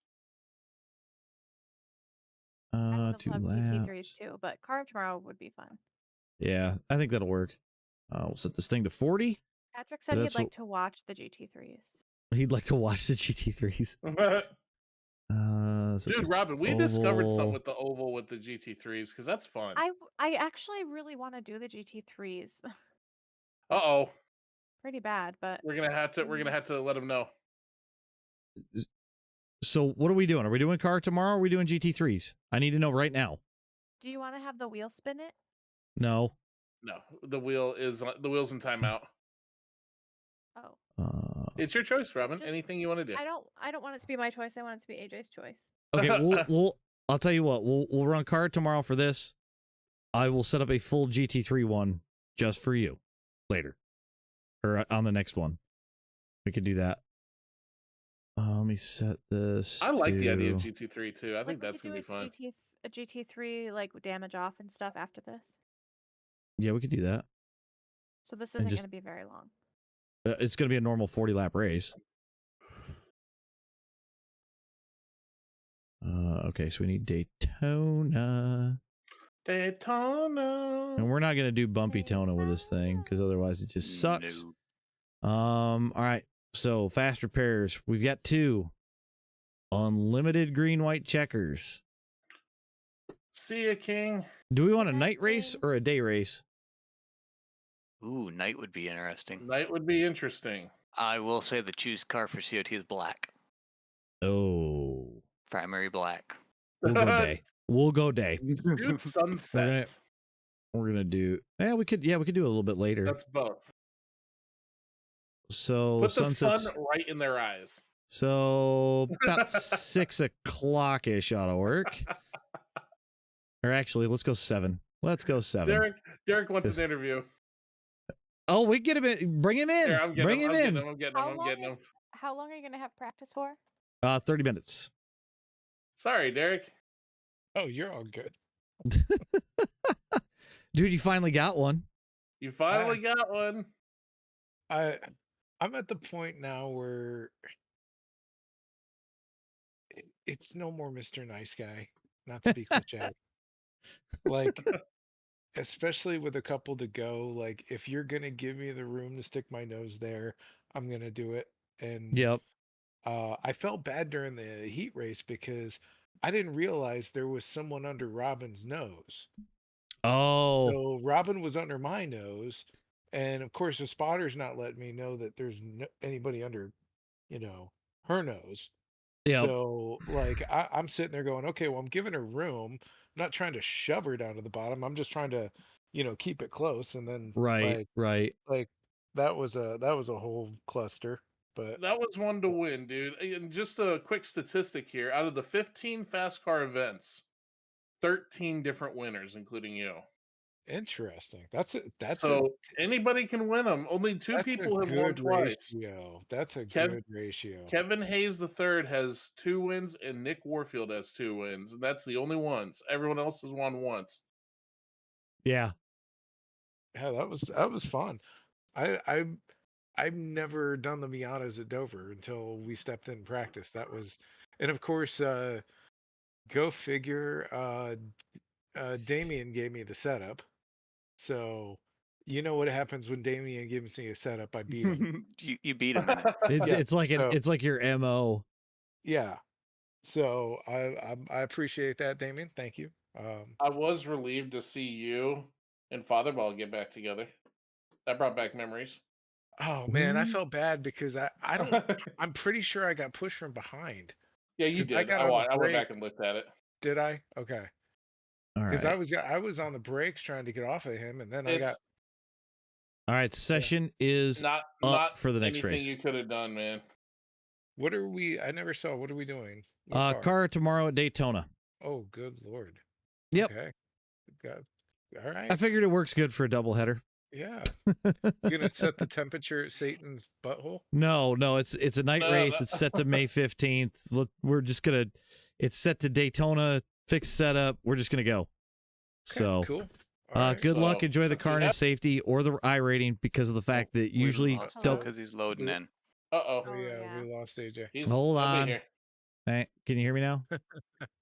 [SPEAKER 3] I would
[SPEAKER 1] 2
[SPEAKER 3] love
[SPEAKER 1] laps.
[SPEAKER 3] GT3s too, but car tomorrow would be fun.
[SPEAKER 1] Yeah, I think that'll work. We'll set this thing to 40.
[SPEAKER 3] Patrick said he'd
[SPEAKER 1] That's
[SPEAKER 3] like
[SPEAKER 1] what-
[SPEAKER 3] to watch the GT3s.
[SPEAKER 1] He'd like to watch the GT3s. Set
[SPEAKER 2] Dude,
[SPEAKER 1] this
[SPEAKER 2] Robin, we discovered something
[SPEAKER 1] oval.
[SPEAKER 2] with the oval with the GT3s because that's fun.
[SPEAKER 3] I actually really want to do the GT3s.
[SPEAKER 2] Uh-oh.
[SPEAKER 3] Pretty bad, but
[SPEAKER 2] We're gonna have to let them know.
[SPEAKER 1] So what are we doing? Are we doing car tomorrow? Or are we doing GT3s? I need to know right now.
[SPEAKER 3] do you want to have the wheel spin it?
[SPEAKER 1] No.
[SPEAKER 2] No, the wheel's in timeout.
[SPEAKER 3] Oh,
[SPEAKER 2] It's your choice, Robin.
[SPEAKER 3] Just-
[SPEAKER 2] Anything you want to do.
[SPEAKER 3] I don't want it to be my choice. I want it to be AJ's choice.
[SPEAKER 1] Okay, I'll tell you what. We'll run car tomorrow for this. I will set up a full GT3 one just for you later, or on the next one. We could do that. Let me set this.
[SPEAKER 2] I like the idea of
[SPEAKER 1] to-
[SPEAKER 2] GT3 too. I think
[SPEAKER 3] Like, we
[SPEAKER 2] that's
[SPEAKER 3] could
[SPEAKER 2] gonna be fun.
[SPEAKER 3] a GT3 like damage off and stuff after this.
[SPEAKER 1] Yeah, we could do that.
[SPEAKER 3] So this
[SPEAKER 1] And
[SPEAKER 3] isn't
[SPEAKER 1] just-
[SPEAKER 3] going to be very long.
[SPEAKER 1] It's going to be a normal 40-lap race. Okay, so we need Daytona.
[SPEAKER 2] Daytona.
[SPEAKER 1] And we're not going to do bumpy Tona with this thing because otherwise it just sucks.
[SPEAKER 4] No.
[SPEAKER 1] All right. So fast repairs. We've got 2 unlimited green white checkers.
[SPEAKER 2] See ya, King.
[SPEAKER 1] Do we want a night race or a day race?
[SPEAKER 4] Ooh, night would be interesting.
[SPEAKER 2] Night would be interesting.
[SPEAKER 4] I will say the choose car for COT is black.
[SPEAKER 1] Oh,
[SPEAKER 4] Primary black.
[SPEAKER 1] we'll go day. We'll go day.
[SPEAKER 2] Dude, sunset.
[SPEAKER 1] We're gonna do. Yeah, we could. Yeah, we could do a little bit later.
[SPEAKER 2] That's both.
[SPEAKER 1] So
[SPEAKER 2] Put the
[SPEAKER 1] sunsets.
[SPEAKER 2] sun right in their eyes.
[SPEAKER 1] So about 6 o'clock ish ought to work. Or actually, let's go 7. Let's go 7.
[SPEAKER 2] Derek wants an interview.
[SPEAKER 1] Oh, we get him in. Bring him in.
[SPEAKER 2] Here, I'm getting
[SPEAKER 1] Bring him in.
[SPEAKER 2] I'm getting him.
[SPEAKER 3] How long are you going to have practice for?
[SPEAKER 1] 30 minutes.
[SPEAKER 2] Sorry, Derek.
[SPEAKER 5] Oh, you're all good.
[SPEAKER 1] Dude, you finally got one.
[SPEAKER 2] You finally got one.
[SPEAKER 5] I'm at the point now where it's no more Mr. Nice Guy, not to be cliche. Like, especially with a couple to go, like if you're gonna give me the room to stick my nose there, I'm gonna do it. And
[SPEAKER 1] Yep.
[SPEAKER 5] I felt bad during the heat race because I didn't realize there was someone under Robin's nose.
[SPEAKER 1] Oh,
[SPEAKER 5] So Robin was under my nose, and of course the spotter's not letting me know that there's anybody under, you know, her nose.
[SPEAKER 1] yep.
[SPEAKER 5] So like I'm sitting there going, okay, well I'm giving her room. I'm not trying to shove her down to the bottom. I'm just trying to, keep it close. And then
[SPEAKER 1] Right,
[SPEAKER 5] like
[SPEAKER 1] right.
[SPEAKER 5] like that was a whole cluster. But
[SPEAKER 2] That was one to win, dude. And just a quick statistic here: out of the 15 FASCAR events, 13 different winners, including you.
[SPEAKER 5] interesting.
[SPEAKER 2] So anybody can win them. Only two
[SPEAKER 5] That's a
[SPEAKER 2] people have won
[SPEAKER 5] good
[SPEAKER 2] twice.
[SPEAKER 5] ratio. That's a
[SPEAKER 2] Kev,
[SPEAKER 5] good ratio.
[SPEAKER 2] Kevin Hayes III has 2 wins, and Nick Warfield has 2 wins, and that's the only ones. Everyone else has won once.
[SPEAKER 1] Yeah.
[SPEAKER 5] Yeah, that was fun. I've never done the Miatas at Dover until we stepped in practice. And of course, go figure. Damien gave me the setup, so you know what happens when Damien gives me a setup. I beat him.
[SPEAKER 4] you beat him in it.
[SPEAKER 1] It's
[SPEAKER 5] Yeah,
[SPEAKER 1] it's like
[SPEAKER 5] so
[SPEAKER 1] it's like your MO.
[SPEAKER 5] yeah, so I appreciate that, Damien. Thank you.
[SPEAKER 2] I was relieved to see you and Fatherball get back together. That brought back memories.
[SPEAKER 5] Oh man, I felt bad because I don't. I'm pretty sure I got pushed from behind
[SPEAKER 2] Yeah, you
[SPEAKER 5] because I
[SPEAKER 2] did.
[SPEAKER 5] got
[SPEAKER 2] I
[SPEAKER 5] on the
[SPEAKER 2] went back
[SPEAKER 5] brakes.
[SPEAKER 2] and looked at it.
[SPEAKER 5] Did I? Okay.
[SPEAKER 1] All
[SPEAKER 5] Because
[SPEAKER 1] right.
[SPEAKER 5] I was on the brakes trying to get off of him, and then I got
[SPEAKER 2] It's
[SPEAKER 1] All right. Session is
[SPEAKER 2] not
[SPEAKER 1] up for the next
[SPEAKER 2] anything
[SPEAKER 1] race.
[SPEAKER 2] you could have done, man.
[SPEAKER 5] what are we? I never saw. What are we doing? What car?
[SPEAKER 1] Car tomorrow at Daytona.
[SPEAKER 5] Oh, good lord.
[SPEAKER 1] Yep.
[SPEAKER 5] Okay. Got, all
[SPEAKER 1] I
[SPEAKER 5] right.
[SPEAKER 1] figured it works good for a doubleheader.
[SPEAKER 5] Yeah. You gonna set the temperature at Satan's butthole?
[SPEAKER 1] No, it's a night
[SPEAKER 2] No,
[SPEAKER 1] race. It's set to May 15th. We're just gonna. It's set to Daytona. Fixed setup. We're just gonna go.
[SPEAKER 5] Okay,
[SPEAKER 1] So
[SPEAKER 5] cool. All right.
[SPEAKER 1] good luck.
[SPEAKER 2] So,
[SPEAKER 1] Enjoy the
[SPEAKER 2] since we
[SPEAKER 1] carnage,
[SPEAKER 2] have-
[SPEAKER 1] safety, or the iRating because of the fact that usually
[SPEAKER 3] Hello?
[SPEAKER 4] because he's loading in.
[SPEAKER 2] Uh-oh.
[SPEAKER 3] Oh, yeah.
[SPEAKER 5] We lost AJ.
[SPEAKER 1] Hold
[SPEAKER 2] He'll be
[SPEAKER 1] on.
[SPEAKER 2] here.
[SPEAKER 1] Hey, can you hear me now?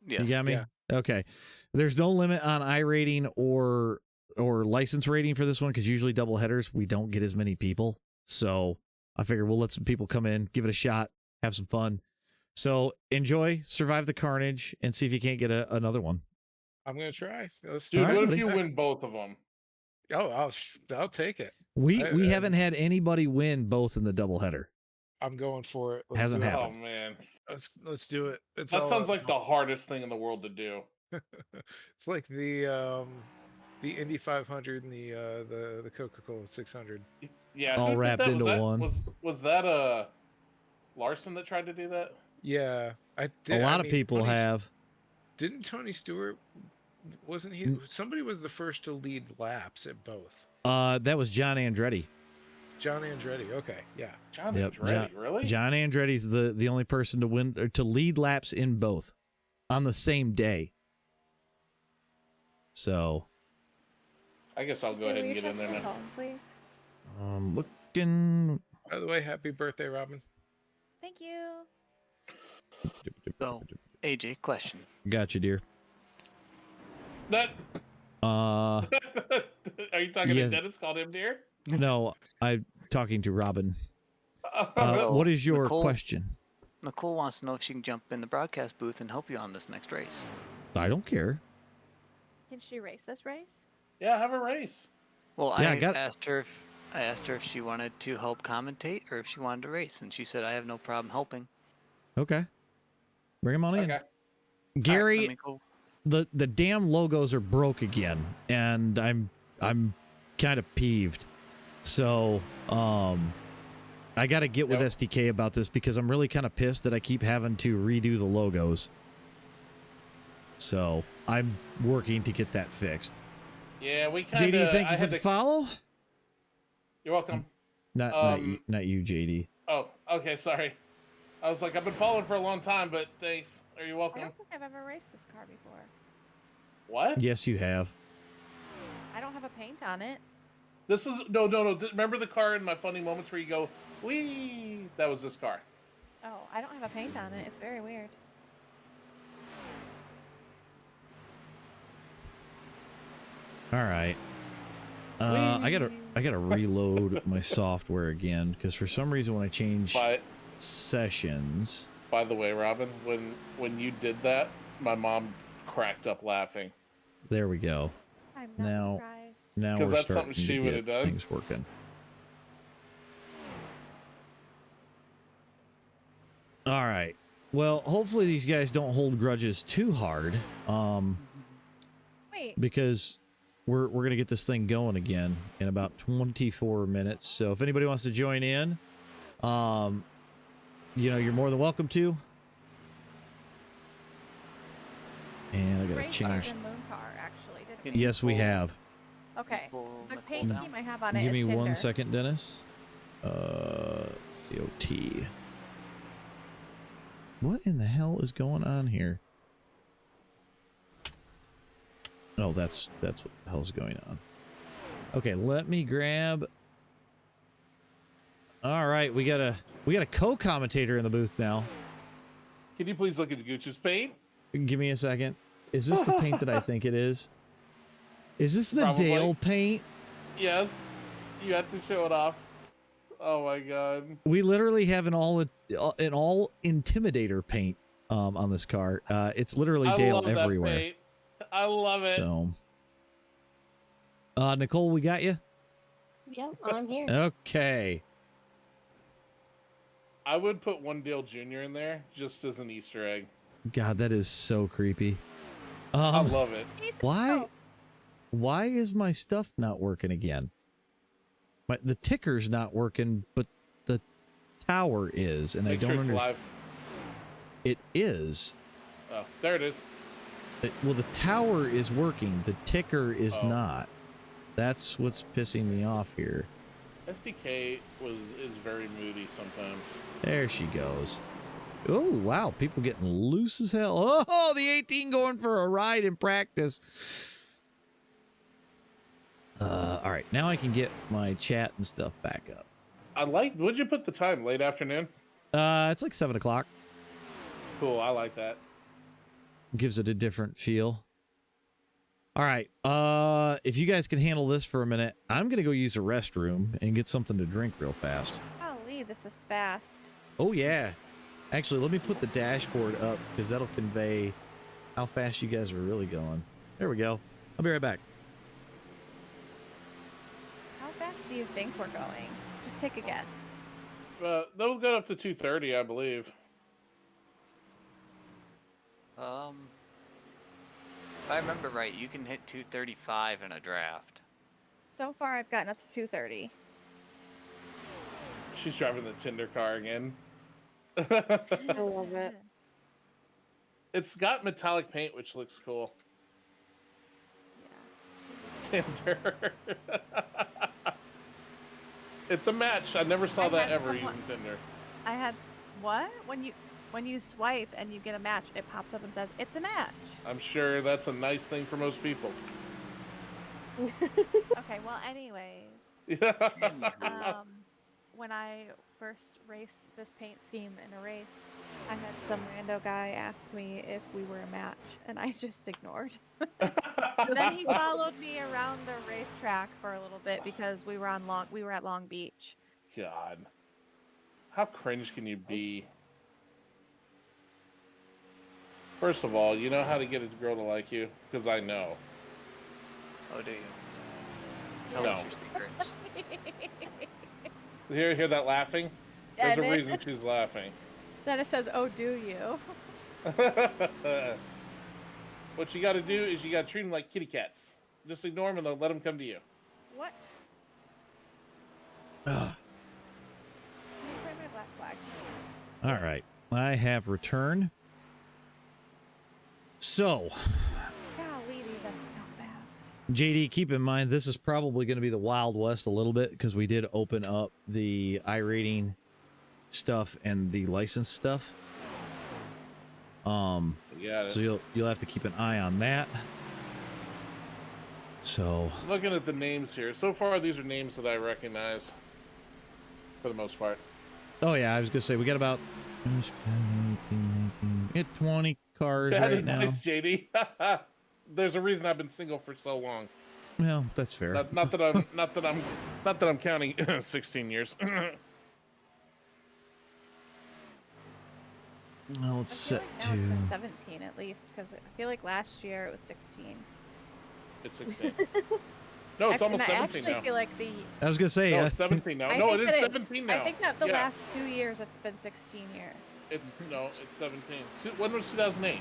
[SPEAKER 4] Yes.
[SPEAKER 1] You got me?
[SPEAKER 5] Yeah.
[SPEAKER 1] Okay. There's no limit on iRating or license rating for this one because usually double headers we don't get as many people. So I figure we'll let some people come in, give it a shot, have some fun. So enjoy, survive the carnage, and see if you can't get another one.
[SPEAKER 5] I'm gonna try.
[SPEAKER 2] Dude,
[SPEAKER 1] All right,
[SPEAKER 2] what if
[SPEAKER 1] buddy.
[SPEAKER 2] you win both of them?
[SPEAKER 5] Oh, I'll take it.
[SPEAKER 1] We
[SPEAKER 5] I-
[SPEAKER 1] haven't had anybody win both in the doubleheader.
[SPEAKER 5] I'm going for it. Let's
[SPEAKER 1] Hasn't
[SPEAKER 5] do it.
[SPEAKER 1] happened.
[SPEAKER 2] Oh, man.
[SPEAKER 5] Let's do it. It's
[SPEAKER 2] That
[SPEAKER 5] all
[SPEAKER 2] sounds
[SPEAKER 5] up.
[SPEAKER 2] like the hardest thing in the world to do.
[SPEAKER 5] It's like the Indy 500 and the Coca-Cola 600.
[SPEAKER 2] Yeah,
[SPEAKER 1] All
[SPEAKER 2] who did
[SPEAKER 1] wrapped
[SPEAKER 2] that?
[SPEAKER 1] into one.
[SPEAKER 2] Was that Larson that tried to do that?
[SPEAKER 5] Yeah, I
[SPEAKER 1] A
[SPEAKER 5] did.
[SPEAKER 1] lot of people have.
[SPEAKER 5] Didn't Tony Stewart? Wasn't he? Somebody was the first to lead laps at both.
[SPEAKER 1] That was John Andretti.
[SPEAKER 5] John Andretti. Okay, yeah.
[SPEAKER 2] John
[SPEAKER 1] Yep,
[SPEAKER 2] Andretti, really?
[SPEAKER 1] John Andretti's the only person to win or to lead laps in both on the same day. So
[SPEAKER 2] I guess I'll go
[SPEAKER 3] Hey,
[SPEAKER 2] ahead
[SPEAKER 3] will
[SPEAKER 2] and
[SPEAKER 3] you
[SPEAKER 2] get in
[SPEAKER 3] check
[SPEAKER 2] there
[SPEAKER 3] my
[SPEAKER 2] now.
[SPEAKER 3] phone, please?
[SPEAKER 1] looking.
[SPEAKER 5] By the way, happy birthday, Robin.
[SPEAKER 3] Thank you.
[SPEAKER 4] So, AJ, question.
[SPEAKER 1] Gotcha, dear.
[SPEAKER 2] That
[SPEAKER 1] Uh,
[SPEAKER 2] Are you talking
[SPEAKER 1] yes.
[SPEAKER 2] to Dennis? Called him dear?
[SPEAKER 1] no, I'm talking to Robin.
[SPEAKER 4] So,
[SPEAKER 1] What is your
[SPEAKER 4] Nicole-
[SPEAKER 1] question?
[SPEAKER 4] Nicole wants to know if she can jump in the broadcast booth and help you on this next race.
[SPEAKER 1] I don't care.
[SPEAKER 3] Can she race this race?
[SPEAKER 2] Yeah, have a race.
[SPEAKER 4] Well,
[SPEAKER 1] Yeah,
[SPEAKER 4] I
[SPEAKER 1] I got-
[SPEAKER 4] asked her if she wanted to help commentate or if she wanted to race, and she said I have no problem helping.
[SPEAKER 1] Okay, bring him on in.
[SPEAKER 2] Okay.
[SPEAKER 1] Gary,
[SPEAKER 4] All right, let me go.
[SPEAKER 1] the damn logos are broke again, and I'm kind of peeved. So I got to get with
[SPEAKER 2] Yep.
[SPEAKER 1] SDK about this because I'm really kind of pissed that I keep having to redo the logos. So I'm working to get that fixed.
[SPEAKER 2] Yeah, we kind of.
[SPEAKER 1] JD, thank you for the follow.
[SPEAKER 2] You're welcome.
[SPEAKER 1] Not you, JD.
[SPEAKER 2] Oh, okay, sorry. I was like, I've been following for a long time, but thanks. Are you
[SPEAKER 3] I
[SPEAKER 2] welcome?
[SPEAKER 3] don't think I've ever raced this car before.
[SPEAKER 2] What?
[SPEAKER 1] Yes, you have.
[SPEAKER 3] I don't have a paint on it.
[SPEAKER 2] This is no. Remember the car in my funny moments where you go, wee? That was this car.
[SPEAKER 3] Oh, I don't have a paint on it. It's very weird.
[SPEAKER 1] All right. I gotta reload my software again because for some reason when I change sessions.
[SPEAKER 2] By the way, Robin, when you did that, my mom cracked up laughing.
[SPEAKER 1] There we go.
[SPEAKER 3] I'm not surprised.
[SPEAKER 1] Now
[SPEAKER 2] because
[SPEAKER 1] we're
[SPEAKER 2] that's
[SPEAKER 1] starting
[SPEAKER 2] something she
[SPEAKER 1] to
[SPEAKER 2] would
[SPEAKER 1] get
[SPEAKER 2] have done.
[SPEAKER 1] things working. All right. Well, hopefully these guys don't hold grudges too hard.
[SPEAKER 3] Wait.
[SPEAKER 1] Because we're gonna get this thing going again in about 24 minutes. So if anybody wants to join in, you know, you're more than welcome to. And I gotta change.
[SPEAKER 3] Moon car, actually, didn't
[SPEAKER 1] Yes, we have.
[SPEAKER 3] Okay. The paint scheme I have on it
[SPEAKER 1] Give me
[SPEAKER 3] is Tinder.
[SPEAKER 1] 1 second, Dennis. COT. What in the hell is going on here? Oh, that's what the hell's going on. Okay, let me grab. All right, we got a co-commentator in the booth now.
[SPEAKER 2] Can you please look at Gooch's paint?
[SPEAKER 1] Give me a second. Is this the paint that I think it is? Is this the
[SPEAKER 2] Probably.
[SPEAKER 1] Dale paint?
[SPEAKER 2] Yes. You have to show it off. Oh my god.
[SPEAKER 1] We literally have an all intimidator paint on this car. It's literally Dale
[SPEAKER 2] love
[SPEAKER 1] everywhere.
[SPEAKER 2] That paint. I love it.
[SPEAKER 1] So, Nicole, we got you.
[SPEAKER 6] Yep, I'm here.
[SPEAKER 1] Okay.
[SPEAKER 2] I would put one Dale Jr. in there just as an Easter egg.
[SPEAKER 1] God, that is so creepy.
[SPEAKER 2] I love it.
[SPEAKER 1] Why is my stuff not working again? The ticker's not working, but the tower is, and
[SPEAKER 2] Make
[SPEAKER 1] I don't
[SPEAKER 2] sure it's
[SPEAKER 1] understand.
[SPEAKER 2] live.
[SPEAKER 1] It is.
[SPEAKER 2] Oh, there it is.
[SPEAKER 1] Well, the tower is working. The ticker is
[SPEAKER 2] Oh.
[SPEAKER 1] not. That's what's pissing me off here.
[SPEAKER 2] SDK is very moody sometimes.
[SPEAKER 1] There she goes. Oh, wow. People getting loose as hell. Oh, the 18 going for a ride in practice. All right. Now I can get my chat and stuff back up.
[SPEAKER 2] What'd you put the time? Late afternoon?
[SPEAKER 1] It's like 7 o'clock.
[SPEAKER 2] Cool. I like that.
[SPEAKER 1] Gives it a different feel. All right. If you guys can handle this for a minute, I'm going to go use the restroom and get something to drink real fast.
[SPEAKER 3] Golly, this is fast.
[SPEAKER 1] Oh, yeah. Actually, let me put the dashboard up because that'll convey how fast you guys are really going. There we go. I'll be right back.
[SPEAKER 3] How fast do you think we're going? Just take a guess.
[SPEAKER 2] They'll go up to 230, I believe.
[SPEAKER 4] If I remember right, you can hit 235 in a draft.
[SPEAKER 3] So far, I've gotten up to 230.
[SPEAKER 2] She's driving the Tinder car again.
[SPEAKER 6] I love it.
[SPEAKER 2] It's got metallic paint, which looks cool.
[SPEAKER 3] Yeah.
[SPEAKER 2] Tinder. It's a match. I never saw that ever using Tinder.
[SPEAKER 3] I had what? When you swipe and you get a match, it pops up and says it's a match.
[SPEAKER 2] I'm sure that's a nice thing for most people.
[SPEAKER 3] Okay. Well, anyways. When I first raced this paint scheme in a race, I had some rando guy ask me if we were a match, and I just ignored. Then he followed me around the racetrack for a little bit because we were at Long Beach.
[SPEAKER 2] God, how cringe can you be? First of all, you know how to get a girl to like you? Because I know.
[SPEAKER 4] Oh, do you? Tell
[SPEAKER 2] No.
[SPEAKER 4] us your secrets.
[SPEAKER 2] Hear that laughing? There's
[SPEAKER 3] Damn
[SPEAKER 2] a
[SPEAKER 3] it.
[SPEAKER 2] reason she's laughing.
[SPEAKER 3] Then it says, "Oh, do you?"
[SPEAKER 2] What you got to do is you got to treat them like kitty cats. Just ignore them and let them come to you.
[SPEAKER 3] What?
[SPEAKER 1] Ugh.
[SPEAKER 3] Can you play my black flag?
[SPEAKER 1] All right. I have returned. So,
[SPEAKER 3] Golly, these are so fast.
[SPEAKER 1] JD, keep in mind, this is probably going to be the Wild West a little bit because we did open up the iRating stuff and the license stuff.
[SPEAKER 2] Yeah.
[SPEAKER 1] So you'll have to keep an eye on that. So
[SPEAKER 2] Looking at the names here, so far these are names that I recognize for the most part.
[SPEAKER 1] oh yeah, I was gonna say we got about 20 cars
[SPEAKER 2] Bad
[SPEAKER 1] right now.
[SPEAKER 2] advice, JD. There's a reason I've been single for so long.
[SPEAKER 1] Well, that's fair.
[SPEAKER 2] Not that I'm counting 16 years.
[SPEAKER 1] Well, let's
[SPEAKER 3] I feel
[SPEAKER 1] set
[SPEAKER 3] like now
[SPEAKER 1] to.
[SPEAKER 3] it's been 17 at least, because I feel like last year it was 16.
[SPEAKER 2] It's 16. No, it's almost 17
[SPEAKER 3] I actually
[SPEAKER 2] now.
[SPEAKER 3] feel like the.
[SPEAKER 1] I was gonna say,
[SPEAKER 2] No, it's 17 now.
[SPEAKER 3] I
[SPEAKER 2] No,
[SPEAKER 3] think
[SPEAKER 2] it is
[SPEAKER 3] that
[SPEAKER 2] 17 now.
[SPEAKER 3] I think that the
[SPEAKER 2] Yeah.
[SPEAKER 3] last 2 years it's been 16 years.
[SPEAKER 2] It's 17. When was 2008?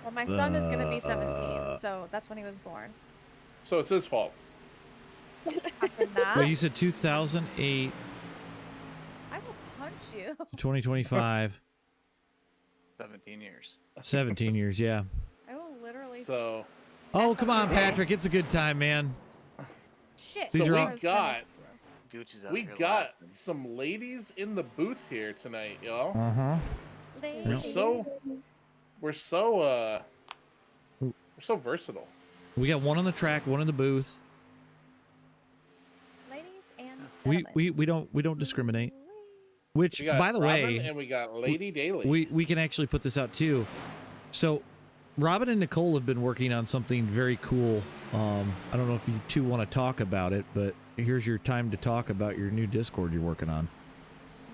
[SPEAKER 3] Well, my son is gonna be 17, so that's when he was born.
[SPEAKER 2] So it's his fault.
[SPEAKER 3] Fucking not.
[SPEAKER 1] well, you said 2008,
[SPEAKER 3] I will punch you.
[SPEAKER 1] 2025,
[SPEAKER 4] 17 years.
[SPEAKER 1] 17 years, yeah.
[SPEAKER 3] I will literally.
[SPEAKER 2] So
[SPEAKER 1] Oh, come on, Patrick. It's a good time, man.
[SPEAKER 3] Shit.
[SPEAKER 1] These
[SPEAKER 2] So
[SPEAKER 1] are
[SPEAKER 2] we
[SPEAKER 1] all-
[SPEAKER 3] I was
[SPEAKER 2] got
[SPEAKER 4] Gucci's out
[SPEAKER 2] we
[SPEAKER 4] here
[SPEAKER 2] got
[SPEAKER 4] laughing.
[SPEAKER 2] some ladies in the booth here tonight, y'all.
[SPEAKER 1] Uh-huh.
[SPEAKER 3] Ladies.
[SPEAKER 2] We're so versatile.
[SPEAKER 1] We got one on the track, one in the booth.
[SPEAKER 3] Ladies and
[SPEAKER 1] We
[SPEAKER 3] gentlemen.
[SPEAKER 1] we don't discriminate. Which,
[SPEAKER 2] We got
[SPEAKER 1] by the
[SPEAKER 2] Robin
[SPEAKER 1] way,
[SPEAKER 2] and we got Lady Daily.
[SPEAKER 1] we can actually put this out too. So, Robin and Nicole have been working on something very cool. I don't know if you two want to talk about it, but here's your time to talk about your new Discord you're working on.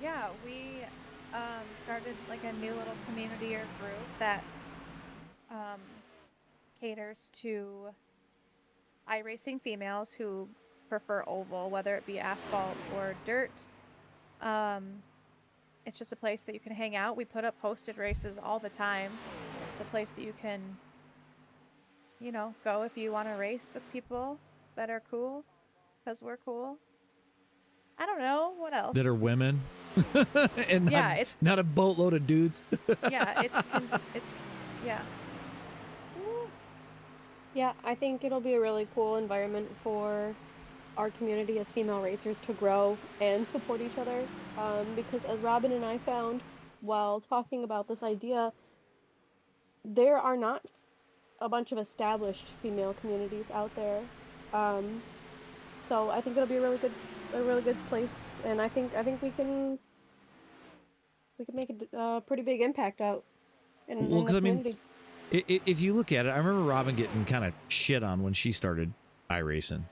[SPEAKER 3] Yeah, we started like a new little community or group that caters to iRacing females who prefer oval, whether it be asphalt or dirt. It's just a place that you can hang out. We put up posted races all the time. It's a place that you can, you know, go if you want to race with people that are cool, because we're cool. I don't know what else.
[SPEAKER 1] That are women, and not,
[SPEAKER 3] Yeah, it's
[SPEAKER 1] not a boatload of dudes.
[SPEAKER 3] yeah, it's yeah.
[SPEAKER 6] Yeah, I think it'll be a really cool environment for our community as female racers to grow and support each other. Because as Robin and I found while talking about this idea, there are not a bunch of established female communities out there. So I think it'll be a really good place, and I think we can make a pretty big impact out in
[SPEAKER 1] Well,
[SPEAKER 6] the
[SPEAKER 1] 'cause I mean,
[SPEAKER 6] community.
[SPEAKER 1] If you look at it, I remember Robin getting kind of shit on when she started iRacing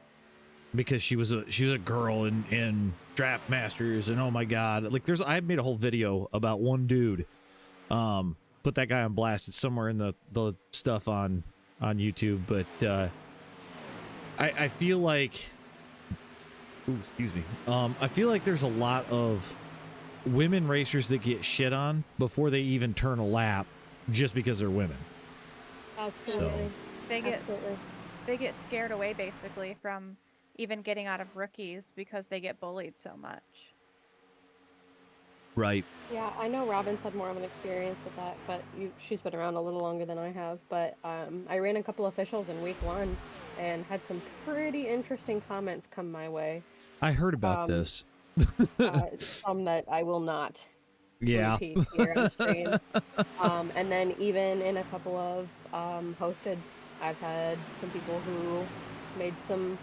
[SPEAKER 1] because she was a girl in Draft Masters, and oh my god, like I made a whole video about one dude. Put that guy on blast. It's somewhere in the stuff on YouTube, but I feel like, ooh, excuse me. I feel like there's a lot of women racers that get shit on before they even turn a lap just because they're women.
[SPEAKER 6] Absolutely.
[SPEAKER 3] They get scared away basically from even getting out of rookies because they get bullied so much.
[SPEAKER 1] Right.
[SPEAKER 6] Yeah, I know Robin's had more of an experience with that, but she's been around a little longer than I have. But I ran a couple officials in week 1 and had some pretty interesting comments come my way.
[SPEAKER 1] I heard about this.
[SPEAKER 6] Some that I will not
[SPEAKER 1] Yeah.
[SPEAKER 6] repeat here on stream. And then even in a couple of hosteds, I've had some people who made some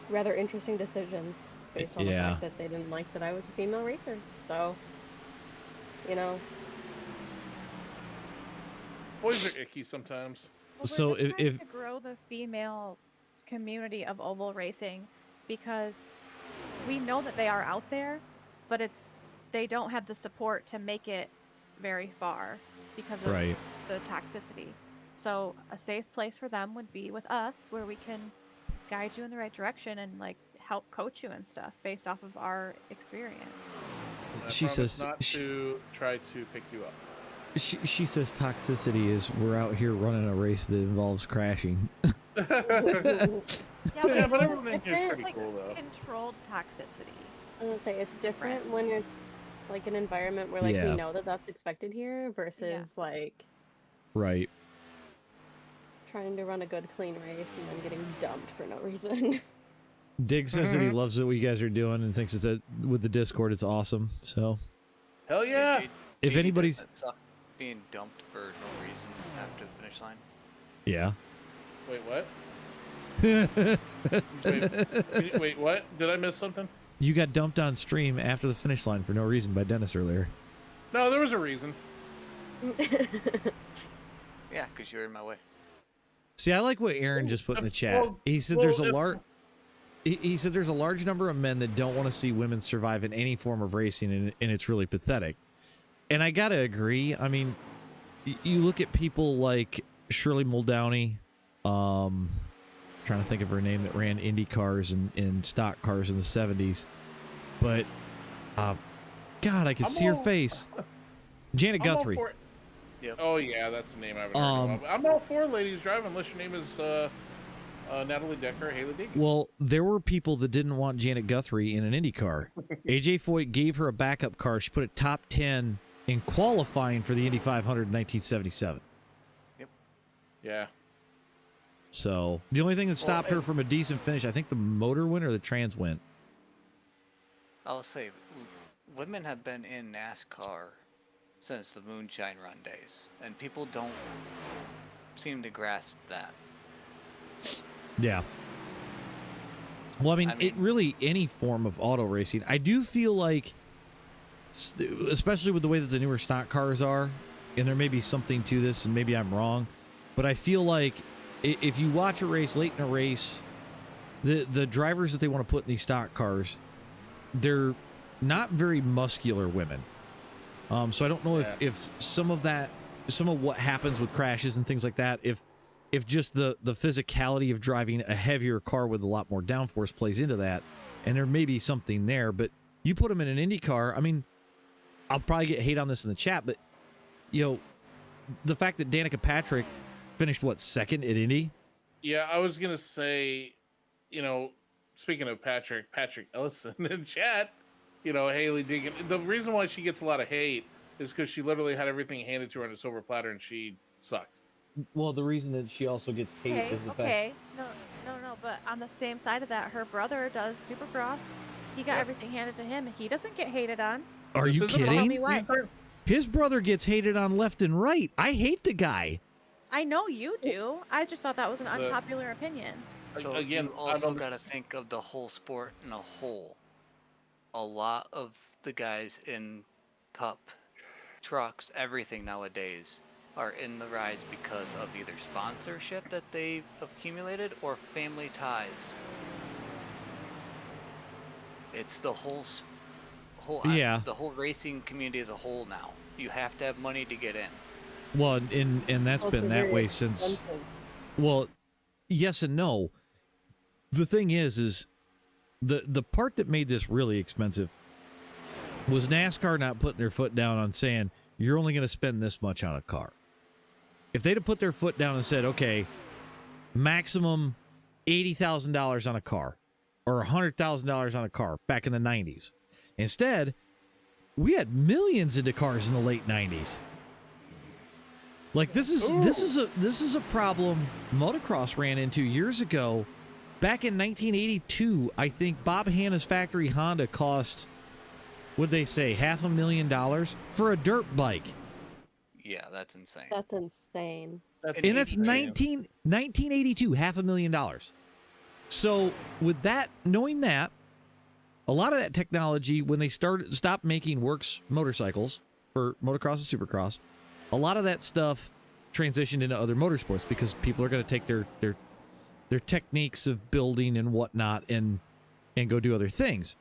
[SPEAKER 6] rather interesting decisions based on the
[SPEAKER 1] Yeah.
[SPEAKER 6] fact that they didn't like that I was a female racer. So, you know.
[SPEAKER 2] Boys are icky sometimes.
[SPEAKER 3] Well, we're
[SPEAKER 1] So
[SPEAKER 3] just trying
[SPEAKER 1] if
[SPEAKER 3] to grow the female community of oval racing, because we know that they are out there, but they don't have the support to make it very far because of
[SPEAKER 1] right.
[SPEAKER 3] the toxicity. So a safe place for them would be with us, where we can guide you in the right direction and like help coach you and stuff based off of our experience.
[SPEAKER 2] I
[SPEAKER 1] She
[SPEAKER 2] promise
[SPEAKER 1] says
[SPEAKER 2] not to try to pick you up.
[SPEAKER 1] she says toxicity is we're out here running a race that involves crashing.
[SPEAKER 3] Yeah,
[SPEAKER 2] Yeah, but
[SPEAKER 3] it's
[SPEAKER 2] everything here is
[SPEAKER 3] different,
[SPEAKER 2] pretty
[SPEAKER 3] like,
[SPEAKER 2] cool though.
[SPEAKER 3] controlled toxicity.
[SPEAKER 6] I'm gonna say it's different
[SPEAKER 3] different.
[SPEAKER 6] when it's like an environment where like
[SPEAKER 1] Yeah.
[SPEAKER 6] we know that that's expected here versus like
[SPEAKER 1] Right.
[SPEAKER 6] trying to run a good clean race and then getting dumped for no reason.
[SPEAKER 1] Dig says
[SPEAKER 2] Mm-hmm.
[SPEAKER 1] that he loves what you guys are doing and thinks it's with the Discord it's awesome. So
[SPEAKER 2] Hell yeah!
[SPEAKER 1] if
[SPEAKER 4] JD
[SPEAKER 1] anybody's
[SPEAKER 4] doesn't suck being dumped for no reason after the finish line.
[SPEAKER 1] yeah.
[SPEAKER 2] Wait, what? Wait, what? Did I miss something?
[SPEAKER 1] You got dumped on stream after the finish line for no reason by Dennis earlier.
[SPEAKER 2] No, there was a reason.
[SPEAKER 4] Yeah, because you're in my way.
[SPEAKER 1] See, I like what Aaron just put in the chat. He said there's a large. He said there's a large number of men that don't want to see women survive in any form of racing, and it's really pathetic. And I gotta agree. I mean, you look at people like Shirley Muldowney, trying to think of her name, that ran Indy cars and stock cars in the 70s. But, God, I can see her face. Janet Guthrie.
[SPEAKER 4] Yep.
[SPEAKER 2] Oh yeah, that's the name I haven't heard of. I'm all for ladies driving, unless your name is Natalie Decker or Haley Deegan.
[SPEAKER 1] Well, there were people that didn't want Janet Guthrie in an Indy car. AJ Foyt gave her a backup car. She put it top 10 in qualifying for the Indy 500 in 1977.
[SPEAKER 4] Yep.
[SPEAKER 2] Yeah.
[SPEAKER 1] So the only thing that stopped her from a decent finish, I think the motor went or the trans went.
[SPEAKER 4] I'll say, women have been in NASCAR since the Moonshine Run days, and people don't seem to grasp that.
[SPEAKER 1] Yeah. Well, I mean, it really, any form of auto racing, I do feel like, especially with the way that the newer stock cars are, and there may be something to this, and maybe I'm wrong, but I feel like if you watch a race late in a race, the drivers that they want to put in these stock cars, they're not very muscular women. So I don't know if some of what happens with crashes and things like that, if just the physicality of driving a heavier car with a lot more downforce plays into that, and there may be something there. But you put them in an Indy car, I mean, I'll probably get hate on this in the chat, but you know, the fact that Danica Patrick finished second at Indy.
[SPEAKER 2] Yeah, I was gonna say, you know, speaking of Patrick Ellison in chat, you know, Haley Deegan. The reason why she gets a lot of hate is because she literally had everything handed to her on a silver platter, and she sucked.
[SPEAKER 1] Well, the reason that she also gets hate is the fact.
[SPEAKER 3] No, but on the same side of that, her brother does Supercross. He got everything handed to him. He doesn't get hated on.
[SPEAKER 1] Are you
[SPEAKER 3] Tell me
[SPEAKER 1] kidding?
[SPEAKER 3] why.
[SPEAKER 1] His brother gets hated on left and right. I hate the guy.
[SPEAKER 3] I know you do. I just thought that was an unpopular opinion.
[SPEAKER 4] So
[SPEAKER 2] Again,
[SPEAKER 4] you also got to think of the whole sport in a whole. A lot of the guys in Cup, trucks, everything nowadays are in the rides because of either sponsorship that they've accumulated or family ties. It's the whole the whole racing community as a whole now. You have to have money to get in.
[SPEAKER 1] Well, and that's been that way since. Well, yes and no. The thing is the part that made this really expensive was NASCAR not putting their foot down on saying you're only going to spend this much on a car. If they'd have put their foot down and said, okay, maximum $80,000 on a car or $100,000 on a car back in the 90s. Instead, we had millions into cars in the late 90s. Like this is a problem motocross ran into years ago. Back in 1982, I think Bob Hanna's factory Honda cost, what'd they say, $500,000 for a dirt bike.
[SPEAKER 4] Yeah, that's insane.
[SPEAKER 6] That's insane.
[SPEAKER 1] And that's 1982, $500,000. So with that, knowing that, a lot of that technology, when they stopped making works motorcycles for motocross and supercross, a lot of that stuff transitioned into other motorsports because people are going to take their techniques of building and whatnot and go do other things.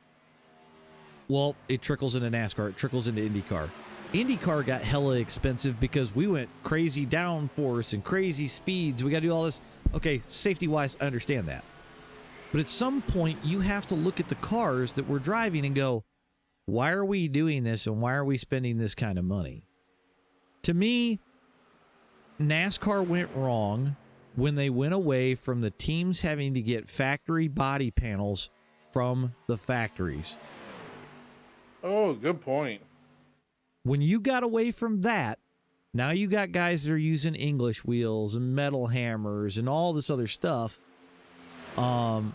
[SPEAKER 1] Well, it trickles into NASCAR. It trickles into IndyCar. IndyCar got hella expensive because we went crazy downforce and crazy speeds. We got to do all this. Okay, safety-wise, I understand that. But at some point, you have to look at the cars that we're driving and go, why are we doing this and why are we spending this kind of money? To me, NASCAR went wrong when they went away from the teams having to get factory body panels from the factories.
[SPEAKER 2] Oh, good point.
[SPEAKER 1] When you got away from that, now you got guys that are using English wheels and metal hammers and all this other stuff. And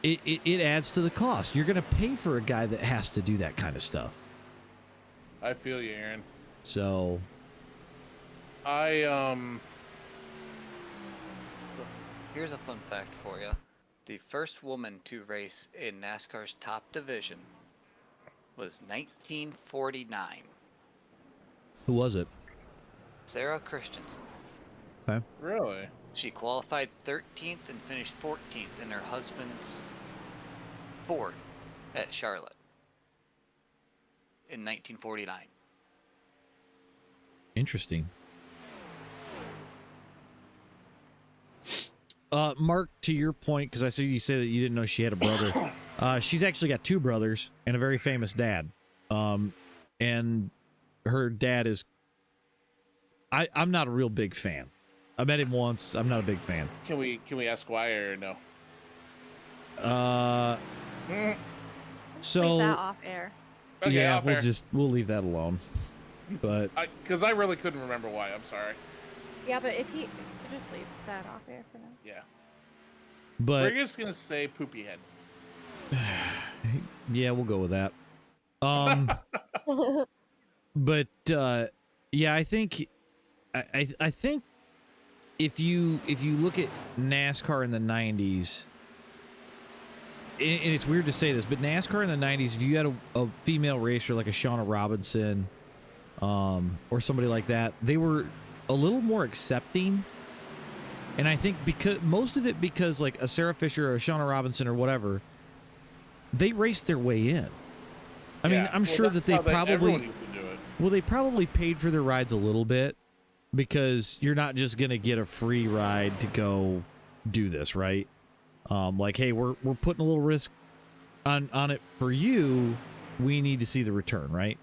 [SPEAKER 1] it adds to the cost. You're going to pay for a guy that has to do that kind of stuff.
[SPEAKER 2] I feel you, Aaron.
[SPEAKER 1] So
[SPEAKER 2] I
[SPEAKER 4] here's a fun fact for you. The first woman to race in NASCAR's top division was 1949.
[SPEAKER 1] Who was it?
[SPEAKER 4] Sarah Christensen.
[SPEAKER 1] Okay.
[SPEAKER 2] Really?
[SPEAKER 4] She qualified 13th and finished 14th in her husband's Ford at Charlotte in 1949.
[SPEAKER 1] Interesting. Mark, to your point, because I see you say that you didn't know she had a brother. She's actually got 2 brothers and a very famous dad. And her dad is... I'm not a real big fan. I met him once. I'm not a big fan.
[SPEAKER 2] Can we ask why or no?
[SPEAKER 1] So
[SPEAKER 3] Leave that off air.
[SPEAKER 2] Okay,
[SPEAKER 1] yeah,
[SPEAKER 2] off air.
[SPEAKER 1] we'll leave that alone. But
[SPEAKER 2] Because I really couldn't remember why. I'm sorry.
[SPEAKER 3] Yeah, but if he just leave that off air for now.
[SPEAKER 2] Yeah.
[SPEAKER 1] but
[SPEAKER 2] We're just gonna say poopy head.
[SPEAKER 1] yeah, we'll go with that. But yeah, I think I think if you look at NASCAR in the 90s, and it's weird to say this, but NASCAR in the 90s, if you had a female racer like a Shauna Robinson, or somebody like that, they were a little more accepting. And I think because like a Sarah Fisher or a Shauna Robinson or whatever, they raced their way in. I mean, I'm sure that they probably they probably paid for their rides a little bit, because you're not just gonna get a free ride to go do this, right? Like, hey, we're putting a little risk on it for you. We need to see the return, right?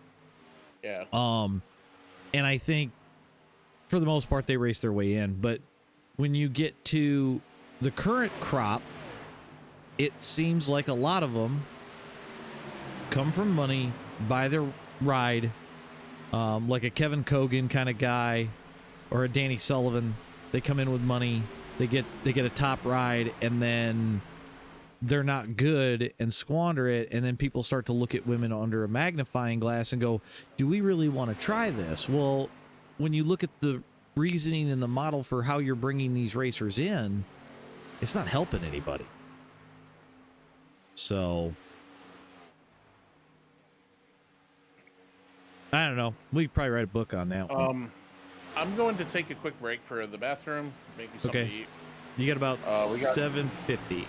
[SPEAKER 2] Yeah.
[SPEAKER 1] And I think for the most part they race their way in, but when you get to the current crop, it seems like a lot of them come from money, buy their ride, like a Kevin Cogan kind of guy or a Danny Sullivan. They come in with money, they get a top ride, and then they're not good and squander it, and then people start to look at women under a magnifying glass and go, do we really want to try this? Well, when you look at the reasoning and the model for how you're bringing these racers in, it's not helping anybody. So I don't know. We could probably write a book on that one.
[SPEAKER 2] I'm going to take a quick break for the bathroom, make me something to eat.
[SPEAKER 1] You got about
[SPEAKER 2] we got
[SPEAKER 1] 7:50.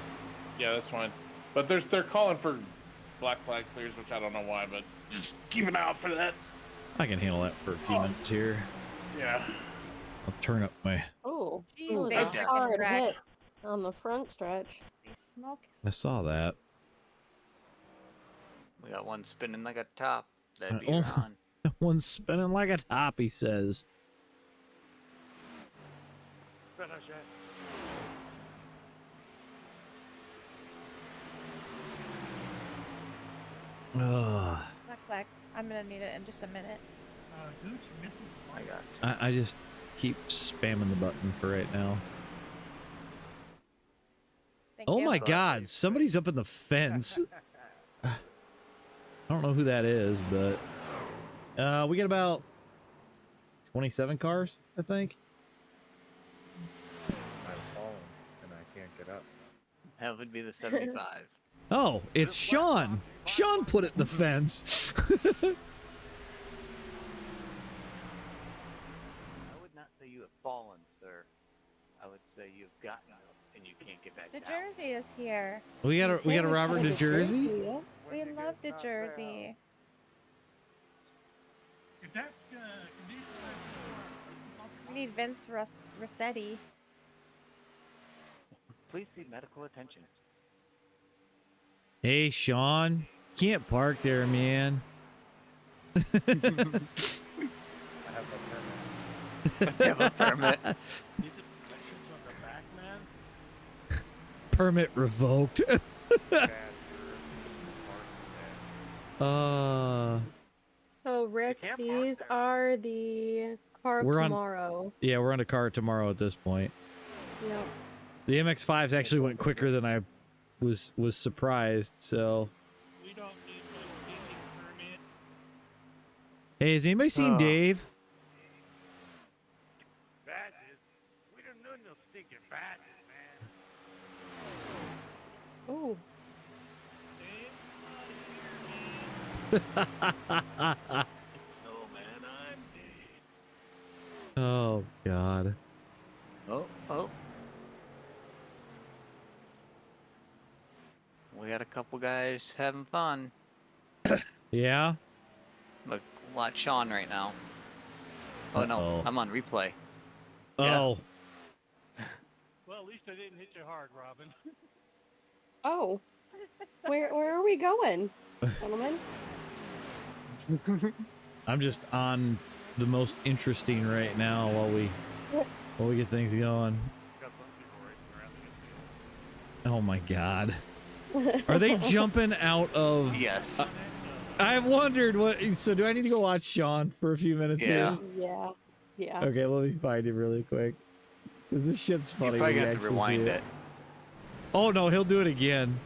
[SPEAKER 2] Yeah, that's fine. But they're calling for black flag clears, which I don't know why, but just keep an eye out for that.
[SPEAKER 1] I can handle that for a few minutes here.
[SPEAKER 2] Yeah.
[SPEAKER 1] I'll turn up my...
[SPEAKER 6] Oh,
[SPEAKER 3] Jeez,
[SPEAKER 6] ooh,
[SPEAKER 3] they
[SPEAKER 6] that's
[SPEAKER 3] freaking
[SPEAKER 6] hard
[SPEAKER 3] wrecked.
[SPEAKER 6] hit on the front stretch.
[SPEAKER 3] They smoke.
[SPEAKER 1] I saw that.
[SPEAKER 4] We got one spinning like a top. That'd be
[SPEAKER 1] Oh.
[SPEAKER 4] Ron.
[SPEAKER 1] One's spinning like a top, he says. Ugh.
[SPEAKER 3] Black. I'm gonna need it in just a minute.
[SPEAKER 4] I got
[SPEAKER 1] I just keep spamming the button for right now.
[SPEAKER 3] Thank
[SPEAKER 1] Oh
[SPEAKER 3] you.
[SPEAKER 1] my god, somebody's up in the fence. I don't know who that is, but we got about 27 cars, I think.
[SPEAKER 7] I've fallen and I can't get up.
[SPEAKER 4] that would be the 75.
[SPEAKER 1] Oh, it's Sean. Sean put it in the fence.
[SPEAKER 7] I would not say you have fallen, sir. I would say you've gotten up and you can't get back
[SPEAKER 3] The
[SPEAKER 7] down.
[SPEAKER 3] Jersey is here.
[SPEAKER 1] we got a Robert to Jersey.
[SPEAKER 6] Yeah.
[SPEAKER 3] We love the Jersey. We need Vince Rossetti.
[SPEAKER 7] Please seek medical attention.
[SPEAKER 1] Hey, Sean, can't park there, man.
[SPEAKER 7] I have no permit.
[SPEAKER 4] They have a permit.
[SPEAKER 7] These are protections on the back, man.
[SPEAKER 1] Permit revoked.
[SPEAKER 7] Bad
[SPEAKER 6] So Rick,
[SPEAKER 7] can't park
[SPEAKER 6] these
[SPEAKER 7] there.
[SPEAKER 6] are the car
[SPEAKER 1] We're on-
[SPEAKER 6] tomorrow.
[SPEAKER 1] Yeah, we're on a car tomorrow at this point.
[SPEAKER 6] Yep.
[SPEAKER 1] The MX5s actually went quicker than I was surprised. So,
[SPEAKER 7] We don't need no stinking permit.
[SPEAKER 1] hey, has anybody seen Dave?
[SPEAKER 7] Badges. We don't need no stinking badges, man.
[SPEAKER 6] no.
[SPEAKER 7] Oh man, I'm dead.
[SPEAKER 1] Oh God.
[SPEAKER 4] Oh, oh. We got a couple guys having fun.
[SPEAKER 1] Yeah.
[SPEAKER 4] Look, watch Sean right now. Oh no,
[SPEAKER 1] Uh-oh.
[SPEAKER 4] I'm on replay.
[SPEAKER 1] Oh.
[SPEAKER 7] Well, at least I didn't hit you hard, Robin.
[SPEAKER 6] Oh. Where are we going, gentlemen?
[SPEAKER 1] I'm just on the most interesting right now while we get things going.
[SPEAKER 7] Got some people racing around the
[SPEAKER 1] Oh my God. Are they jumping out of?
[SPEAKER 4] Yes.
[SPEAKER 1] I wondered what. So do I need to go watch Sean for a few minutes
[SPEAKER 4] Yeah.
[SPEAKER 6] Yeah. Yeah.
[SPEAKER 1] here? Okay, let me find him really quick. Cause this shit's funny.
[SPEAKER 4] You probably
[SPEAKER 1] when
[SPEAKER 4] have
[SPEAKER 1] you
[SPEAKER 4] to
[SPEAKER 1] actually
[SPEAKER 4] rewind
[SPEAKER 1] see
[SPEAKER 4] it.
[SPEAKER 1] Oh no, he'll do it again.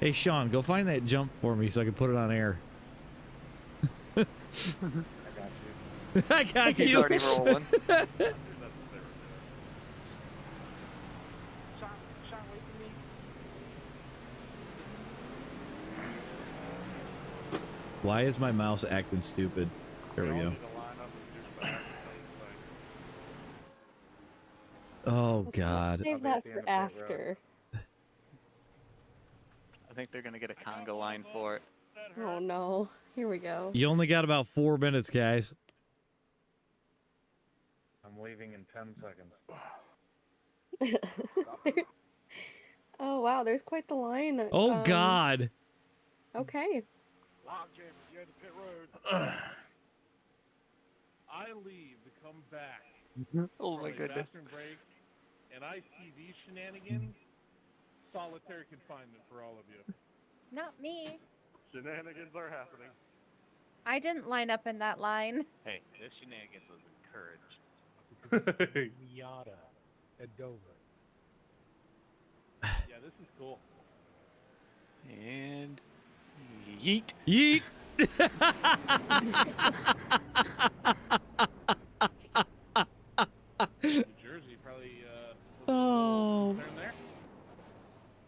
[SPEAKER 1] Hey Sean, go find that jump for me so I can put it on air. I got
[SPEAKER 4] He's
[SPEAKER 1] you.
[SPEAKER 4] already rolling.
[SPEAKER 7] Sean, wait for me.
[SPEAKER 1] Why is my mouse acting stupid? There we
[SPEAKER 7] all
[SPEAKER 1] go.
[SPEAKER 7] need to line up and do stuff.
[SPEAKER 1] Oh God.
[SPEAKER 6] Save that for after.
[SPEAKER 4] I think they're gonna get a conga line for it.
[SPEAKER 6] Oh no. Here we go.
[SPEAKER 1] You only got about 4 minutes, guys.
[SPEAKER 7] I'm leaving in 10 seconds.
[SPEAKER 6] Oh wow, there's quite the line.
[SPEAKER 1] Oh God.
[SPEAKER 6] Okay.
[SPEAKER 7] Log jam, you had to pit road. I leave to come back.
[SPEAKER 4] Oh
[SPEAKER 7] for
[SPEAKER 4] my
[SPEAKER 7] a
[SPEAKER 4] goodness.
[SPEAKER 7] bathroom break, and I see these shenanigans. Solitary confinement for all of you.
[SPEAKER 3] Not me.
[SPEAKER 7] Shenanigans are happening.
[SPEAKER 3] I didn't line up in that line.
[SPEAKER 7] Hey, this shenanigans was encouraged. Miata at Dover. Yeah, this is cool.
[SPEAKER 4] And yeet.
[SPEAKER 1] Yeet.
[SPEAKER 7] New Jersey probably
[SPEAKER 1] Oh.
[SPEAKER 7] turn there.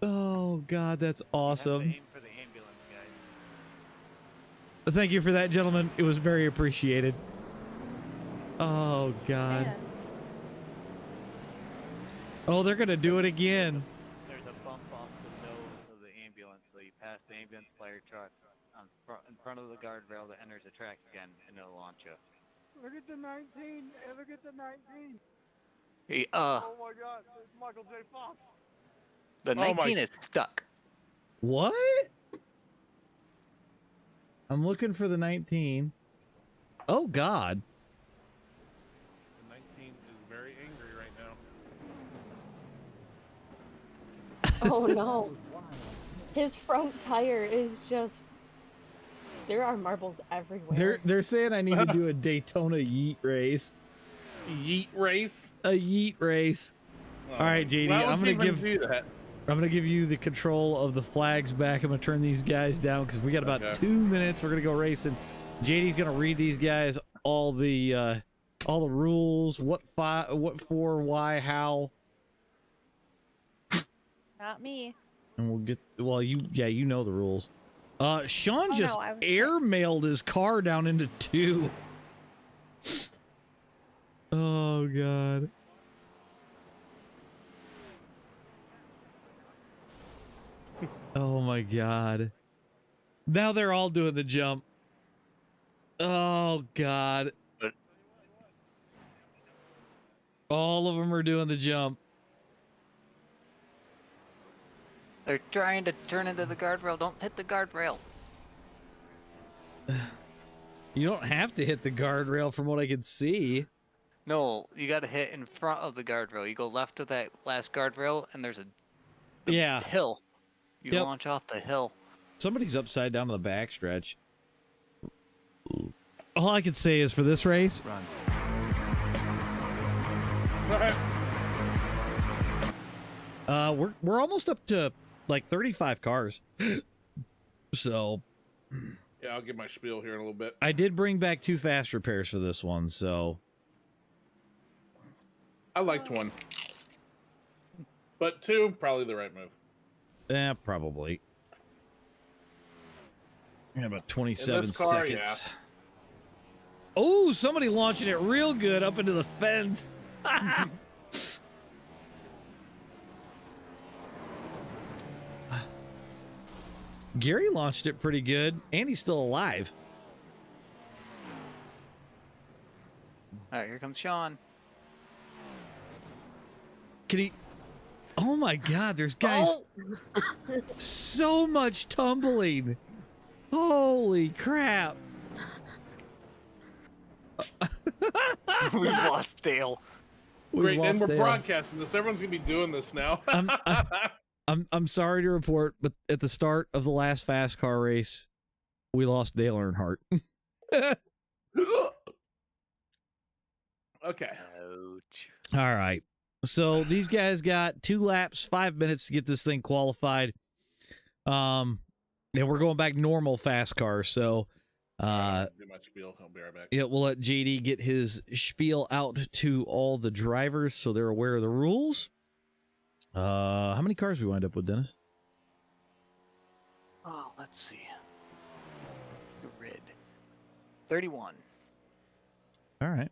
[SPEAKER 1] Oh God, that's awesome.
[SPEAKER 7] Aim for the ambulance, guys.
[SPEAKER 1] Thank you for that, gentlemen. It was very appreciated. Oh God.
[SPEAKER 3] Man.
[SPEAKER 1] Oh, they're gonna do it again.
[SPEAKER 7] There's a bump off the nose of the ambulance, so you pass the ambulance fire truck in front of the guardrail that enters the track again, and it'll launch you. Look at the 19! Look at the 19!
[SPEAKER 4] Hey,
[SPEAKER 7] Oh my God! It's Michael J. Fox!
[SPEAKER 4] the
[SPEAKER 2] my-
[SPEAKER 4] 19 is stuck.
[SPEAKER 1] What? I'm looking for the 19. Oh God.
[SPEAKER 7] The 19 is very angry right now.
[SPEAKER 6] Oh no. His front tire is just. There are marbles everywhere.
[SPEAKER 1] They're saying I need to do a Daytona yeet race.
[SPEAKER 2] Yeet race.
[SPEAKER 1] A yeet race. All right, JD,
[SPEAKER 2] Why would
[SPEAKER 1] I'm gonna
[SPEAKER 2] you even
[SPEAKER 1] give
[SPEAKER 2] do that.
[SPEAKER 1] you the control of the flags back. I'm gonna turn these guys down because we got about
[SPEAKER 2] Okay.
[SPEAKER 1] 2 minutes. We're gonna go racing. JD's gonna read these guys all the rules, what for, why, how,
[SPEAKER 3] Not me.
[SPEAKER 1] and we'll get. Well, you know the rules. Sean
[SPEAKER 3] Oh,
[SPEAKER 1] just
[SPEAKER 3] no, I was-
[SPEAKER 1] airmailed his car down into 2. Oh God. Oh my God. Now they're all doing the jump. Oh God. All of them are doing the jump.
[SPEAKER 4] They're trying to turn into the guardrail. Don't hit the guardrail.
[SPEAKER 1] You don't have to hit the guardrail from what I can see.
[SPEAKER 4] No, you gotta hit in front of the guardrail. You go left of that last guardrail, and there's a
[SPEAKER 1] Yeah.
[SPEAKER 4] hill. You
[SPEAKER 1] Yep.
[SPEAKER 4] launch off the hill.
[SPEAKER 1] Somebody's upside down on the backstretch. All I can say is for this race,
[SPEAKER 4] Run.
[SPEAKER 1] we're almost up to like 35 cars. So
[SPEAKER 2] Yeah, I'll get my spiel here in a little bit.
[SPEAKER 1] I did bring back 2 fast repairs for this one, so
[SPEAKER 2] I liked one. But 2, probably the right move.
[SPEAKER 1] Yeah, probably. Yeah, about 27
[SPEAKER 2] car,
[SPEAKER 1] seconds. Oh, somebody launching it real good up into the fence. Gary launched it pretty good, and he's still alive.
[SPEAKER 4] All right, here comes Sean.
[SPEAKER 1] Can he? Oh my God, there's guys. So much tumbling. Holy crap.
[SPEAKER 4] We've lost Dale.
[SPEAKER 2] Great, and we're
[SPEAKER 1] Dale.
[SPEAKER 2] broadcasting this. Everyone's gonna be doing this now.
[SPEAKER 1] I'm sorry to report, but at the start of the last FASCAR race, we lost Dale Earnhardt.
[SPEAKER 2] Okay.
[SPEAKER 4] Ouch.
[SPEAKER 1] All right. So these guys got 2 laps, 5 minutes to get this thing qualified. And we're going back normal FASCAR. So
[SPEAKER 2] Do my spiel. I'll be right back.
[SPEAKER 1] yeah, we'll let JD get his spiel out to all the drivers so they're aware of the rules. How many cars we wind up with, Dennis?
[SPEAKER 4] Oh, let's see. Grid. 31.
[SPEAKER 1] All right.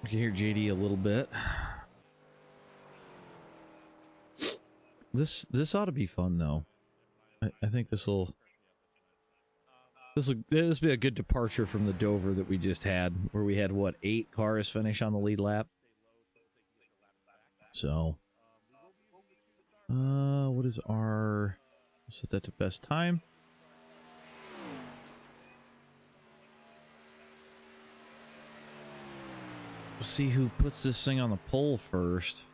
[SPEAKER 1] We can hear JD a little bit. This ought to be fun though. I think this will be a good departure from the Dover that we just had, where we had what, 8 cars finish on the lead lap. So, what is our? Set that to best time. See who puts this thing on the pole first.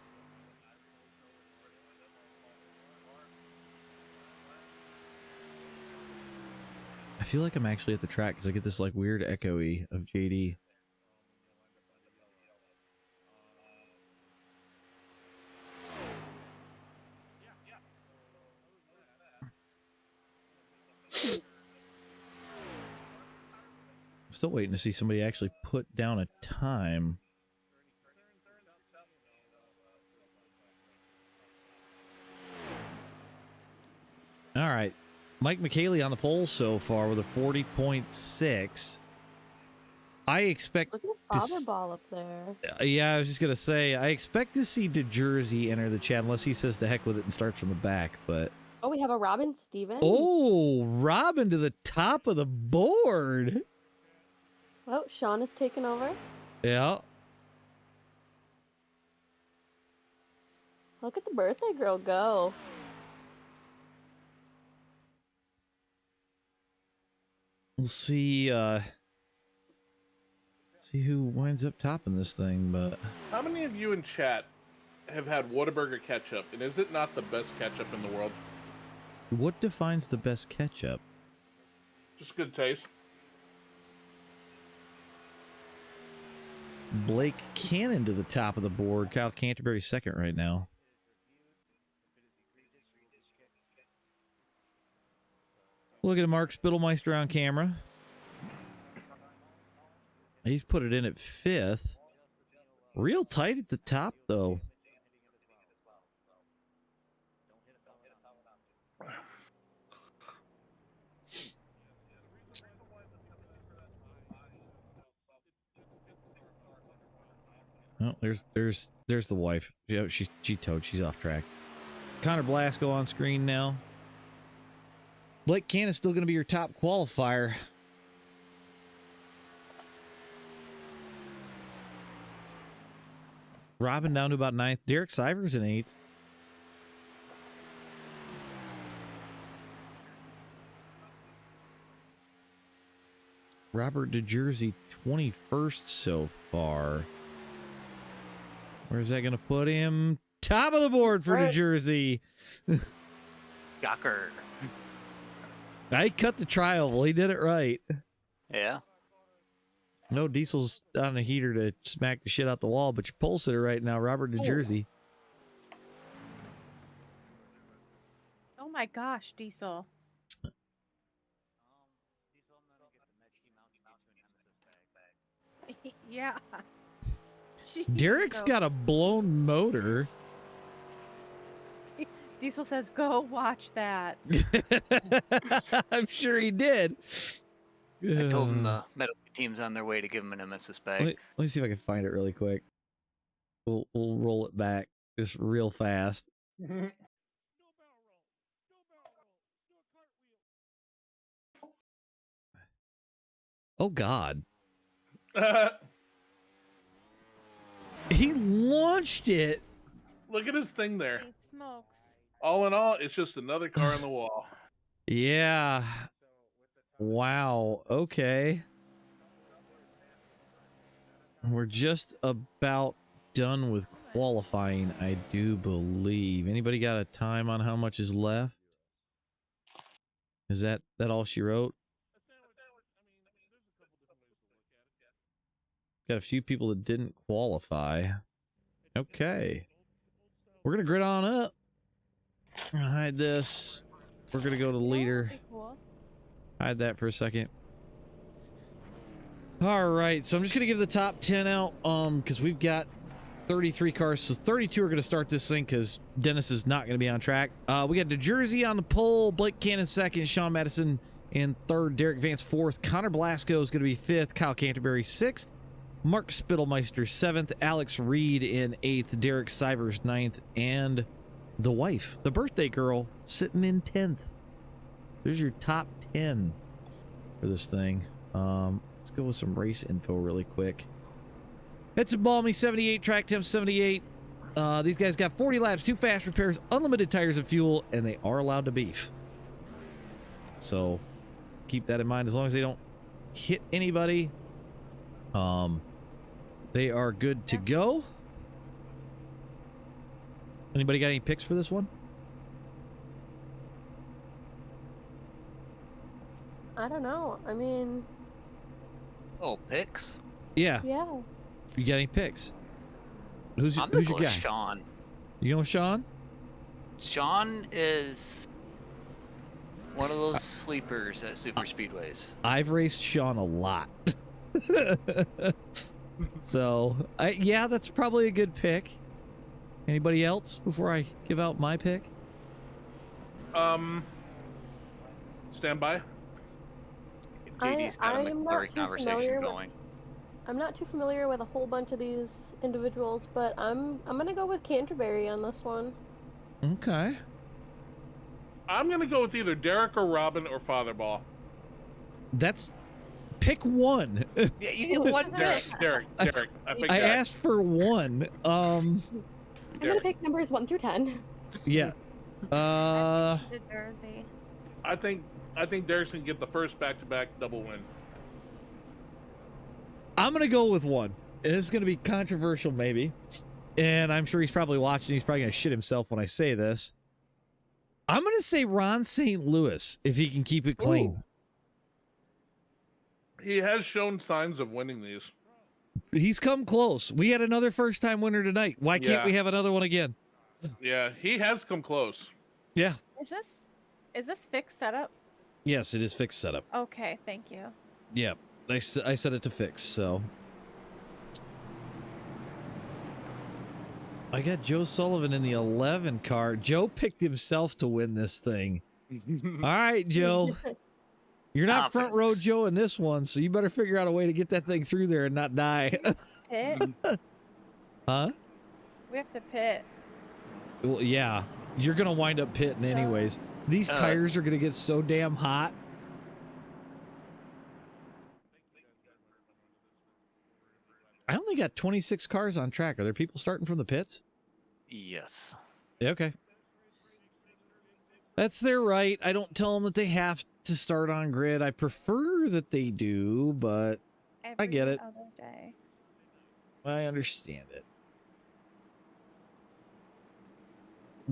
[SPEAKER 1] I feel like I'm actually at the track because I get this like weird echoey of JD. I'm still waiting to see somebody actually put down a time. All right. Mike McKaylee on the pole so far with a 40.6. I expect
[SPEAKER 6] Look at his ball up there.
[SPEAKER 1] yeah, I was just going to say, I expect to see DeJersey enter the chat unless he says the heck with it and starts from the back, but...
[SPEAKER 6] Oh, we have a Robin Stevens.
[SPEAKER 1] Oh, Robin to the top of the board.
[SPEAKER 6] Oh, Sean is taking over.
[SPEAKER 1] Yeah.
[SPEAKER 6] Look at the birthday girl go.
[SPEAKER 1] We'll see see who winds up topping this thing, but
[SPEAKER 2] How many of you in chat have had Whataburger ketchup, and is it not the best ketchup in the world?
[SPEAKER 1] what defines the best ketchup?
[SPEAKER 2] Just good taste.
[SPEAKER 1] Blake Cannon to the top of the board. Kyle Canterbury second right now. Look at Mark Spittelmeister on camera. He's put it in at 5th. Real tight at the top, though. Oh, there's the wife. Yeah, she towed. She's off track. Connor Blasco on screen now. Blake Cannon's still going to be your top qualifier. Robin down to about 9th. Derek Sivers in 8th. Robert DeJersey 21st so far. Where's that going to put him? Top of the board for DeJersey.
[SPEAKER 4] Shocker.
[SPEAKER 1] I cut the trial. He did it right.
[SPEAKER 4] Yeah.
[SPEAKER 1] No Diesel's on a heater to smack the shit out the wall, but your pole sitter right now, Robert DeJersey.
[SPEAKER 3] Oh my gosh, Diesel. Yeah.
[SPEAKER 1] Derek's got a blown motor.
[SPEAKER 3] Diesel says, "Go watch that."
[SPEAKER 1] I'm sure he did.
[SPEAKER 4] I told him the medical team's on their way to give him an MSS bag.
[SPEAKER 1] Let me see if I can find it really quick. We'll roll it back just real fast. Oh God. He launched it.
[SPEAKER 2] Look at his thing there.
[SPEAKER 3] He smokes.
[SPEAKER 2] All in all, it's just another car on the wall.
[SPEAKER 1] Yeah. Wow. Okay. We're just about done with qualifying, I do believe. Anybody got a time on how much is left? Is that all she wrote? Got a few people that didn't qualify. Okay. We're going to grid on up. I'm going to hide this. We're going to go to leader.
[SPEAKER 3] Cool.
[SPEAKER 1] Hide that for a second. All right, so I'm just going to give the top 10 out because we've got 33 cars. So 32 are going to start this thing because Dennis is not going to be on track. We got DeJersey on the pole, Blake Cannon second, Sean Madison in third, Derek Vance fourth, Connor Blasco is going to be fifth, Kyle Canterbury sixth, Mark Spittelmeister seventh, Alex Reed in eighth, Derek Sivers ninth, and the wife, the birthday girl, sitting in 10th. There's your top 10 for this thing. Let's go with some race info really quick. It's a balmy 78, track temp 78. These guys got 40 laps, 2 fast repairs, unlimited tires and fuel, and they are allowed to beef. So keep that in mind. As long as they don't hit anybody, they are good to go. Anybody got any picks for this one?
[SPEAKER 6] I don't know. I mean,
[SPEAKER 4] Oh, picks?
[SPEAKER 1] Yeah.
[SPEAKER 6] yeah.
[SPEAKER 1] You got any picks? Who's
[SPEAKER 4] I'm
[SPEAKER 1] your
[SPEAKER 4] gonna go
[SPEAKER 1] guy?
[SPEAKER 4] with Sean.
[SPEAKER 1] You know Sean?
[SPEAKER 4] Sean is one of those sleepers at super speedways.
[SPEAKER 1] I've raced Sean a lot. So, yeah, that's probably a good pick. Anybody else before I give out my pick?
[SPEAKER 2] Stand by.
[SPEAKER 4] JD's got a
[SPEAKER 6] I'm not
[SPEAKER 4] McFlurry
[SPEAKER 6] too
[SPEAKER 4] conversation
[SPEAKER 6] familiar with-
[SPEAKER 4] going.
[SPEAKER 6] I'm not too familiar with a whole bunch of these individuals, but I'm gonna go with Canterbury on this one.
[SPEAKER 1] Okay.
[SPEAKER 2] I'm gonna go with either Derek or Robin or Fatherball.
[SPEAKER 1] That's pick one.
[SPEAKER 4] Yeah, you get one
[SPEAKER 2] Derek,
[SPEAKER 4] pick.
[SPEAKER 2] Derek. I picked
[SPEAKER 1] I
[SPEAKER 2] Derek.
[SPEAKER 1] asked for one.
[SPEAKER 6] I'm gonna
[SPEAKER 2] Derek.
[SPEAKER 6] pick numbers 1 through 10.
[SPEAKER 1] Yeah.
[SPEAKER 3] Jersey.
[SPEAKER 2] I think Derek's gonna get the first back-to-back double win.
[SPEAKER 1] I'm going to go with one. It's going to be controversial, maybe. And I'm sure he's probably watching. He's probably going to shit himself when I say this. I'm going to say Ron St. Louis, if he can keep it clean.
[SPEAKER 2] Ooh. He has shown signs of winning these.
[SPEAKER 1] He's come close. We had another first-time winner tonight. Why can't
[SPEAKER 2] Yeah.
[SPEAKER 1] we have another one again?
[SPEAKER 2] Yeah, he has come close.
[SPEAKER 1] Yeah.
[SPEAKER 3] Is this fixed setup?
[SPEAKER 1] Yes, it is fixed setup.
[SPEAKER 3] Okay, thank you.
[SPEAKER 1] Yeah. I set it to fix, so. I got Joe Sullivan in the 11 car. Joe picked himself to win this thing. All right, Joe. You're not front row
[SPEAKER 4] Confidence.
[SPEAKER 1] Joe in this one, so you better figure out a way to get that thing through there and not die.
[SPEAKER 3] Pit?
[SPEAKER 1] Huh?
[SPEAKER 3] We have to pit.
[SPEAKER 1] Well, yeah. You're going to wind up pitting anyways. These tires are going to get so damn hot. I only got 26 cars on track. Are there people starting from the pits?
[SPEAKER 4] Yes.
[SPEAKER 1] Yeah, okay. That's their right. I don't tell them that they have to start on grid. I prefer that they do, but I get it.
[SPEAKER 3] Other day.
[SPEAKER 1] I understand it.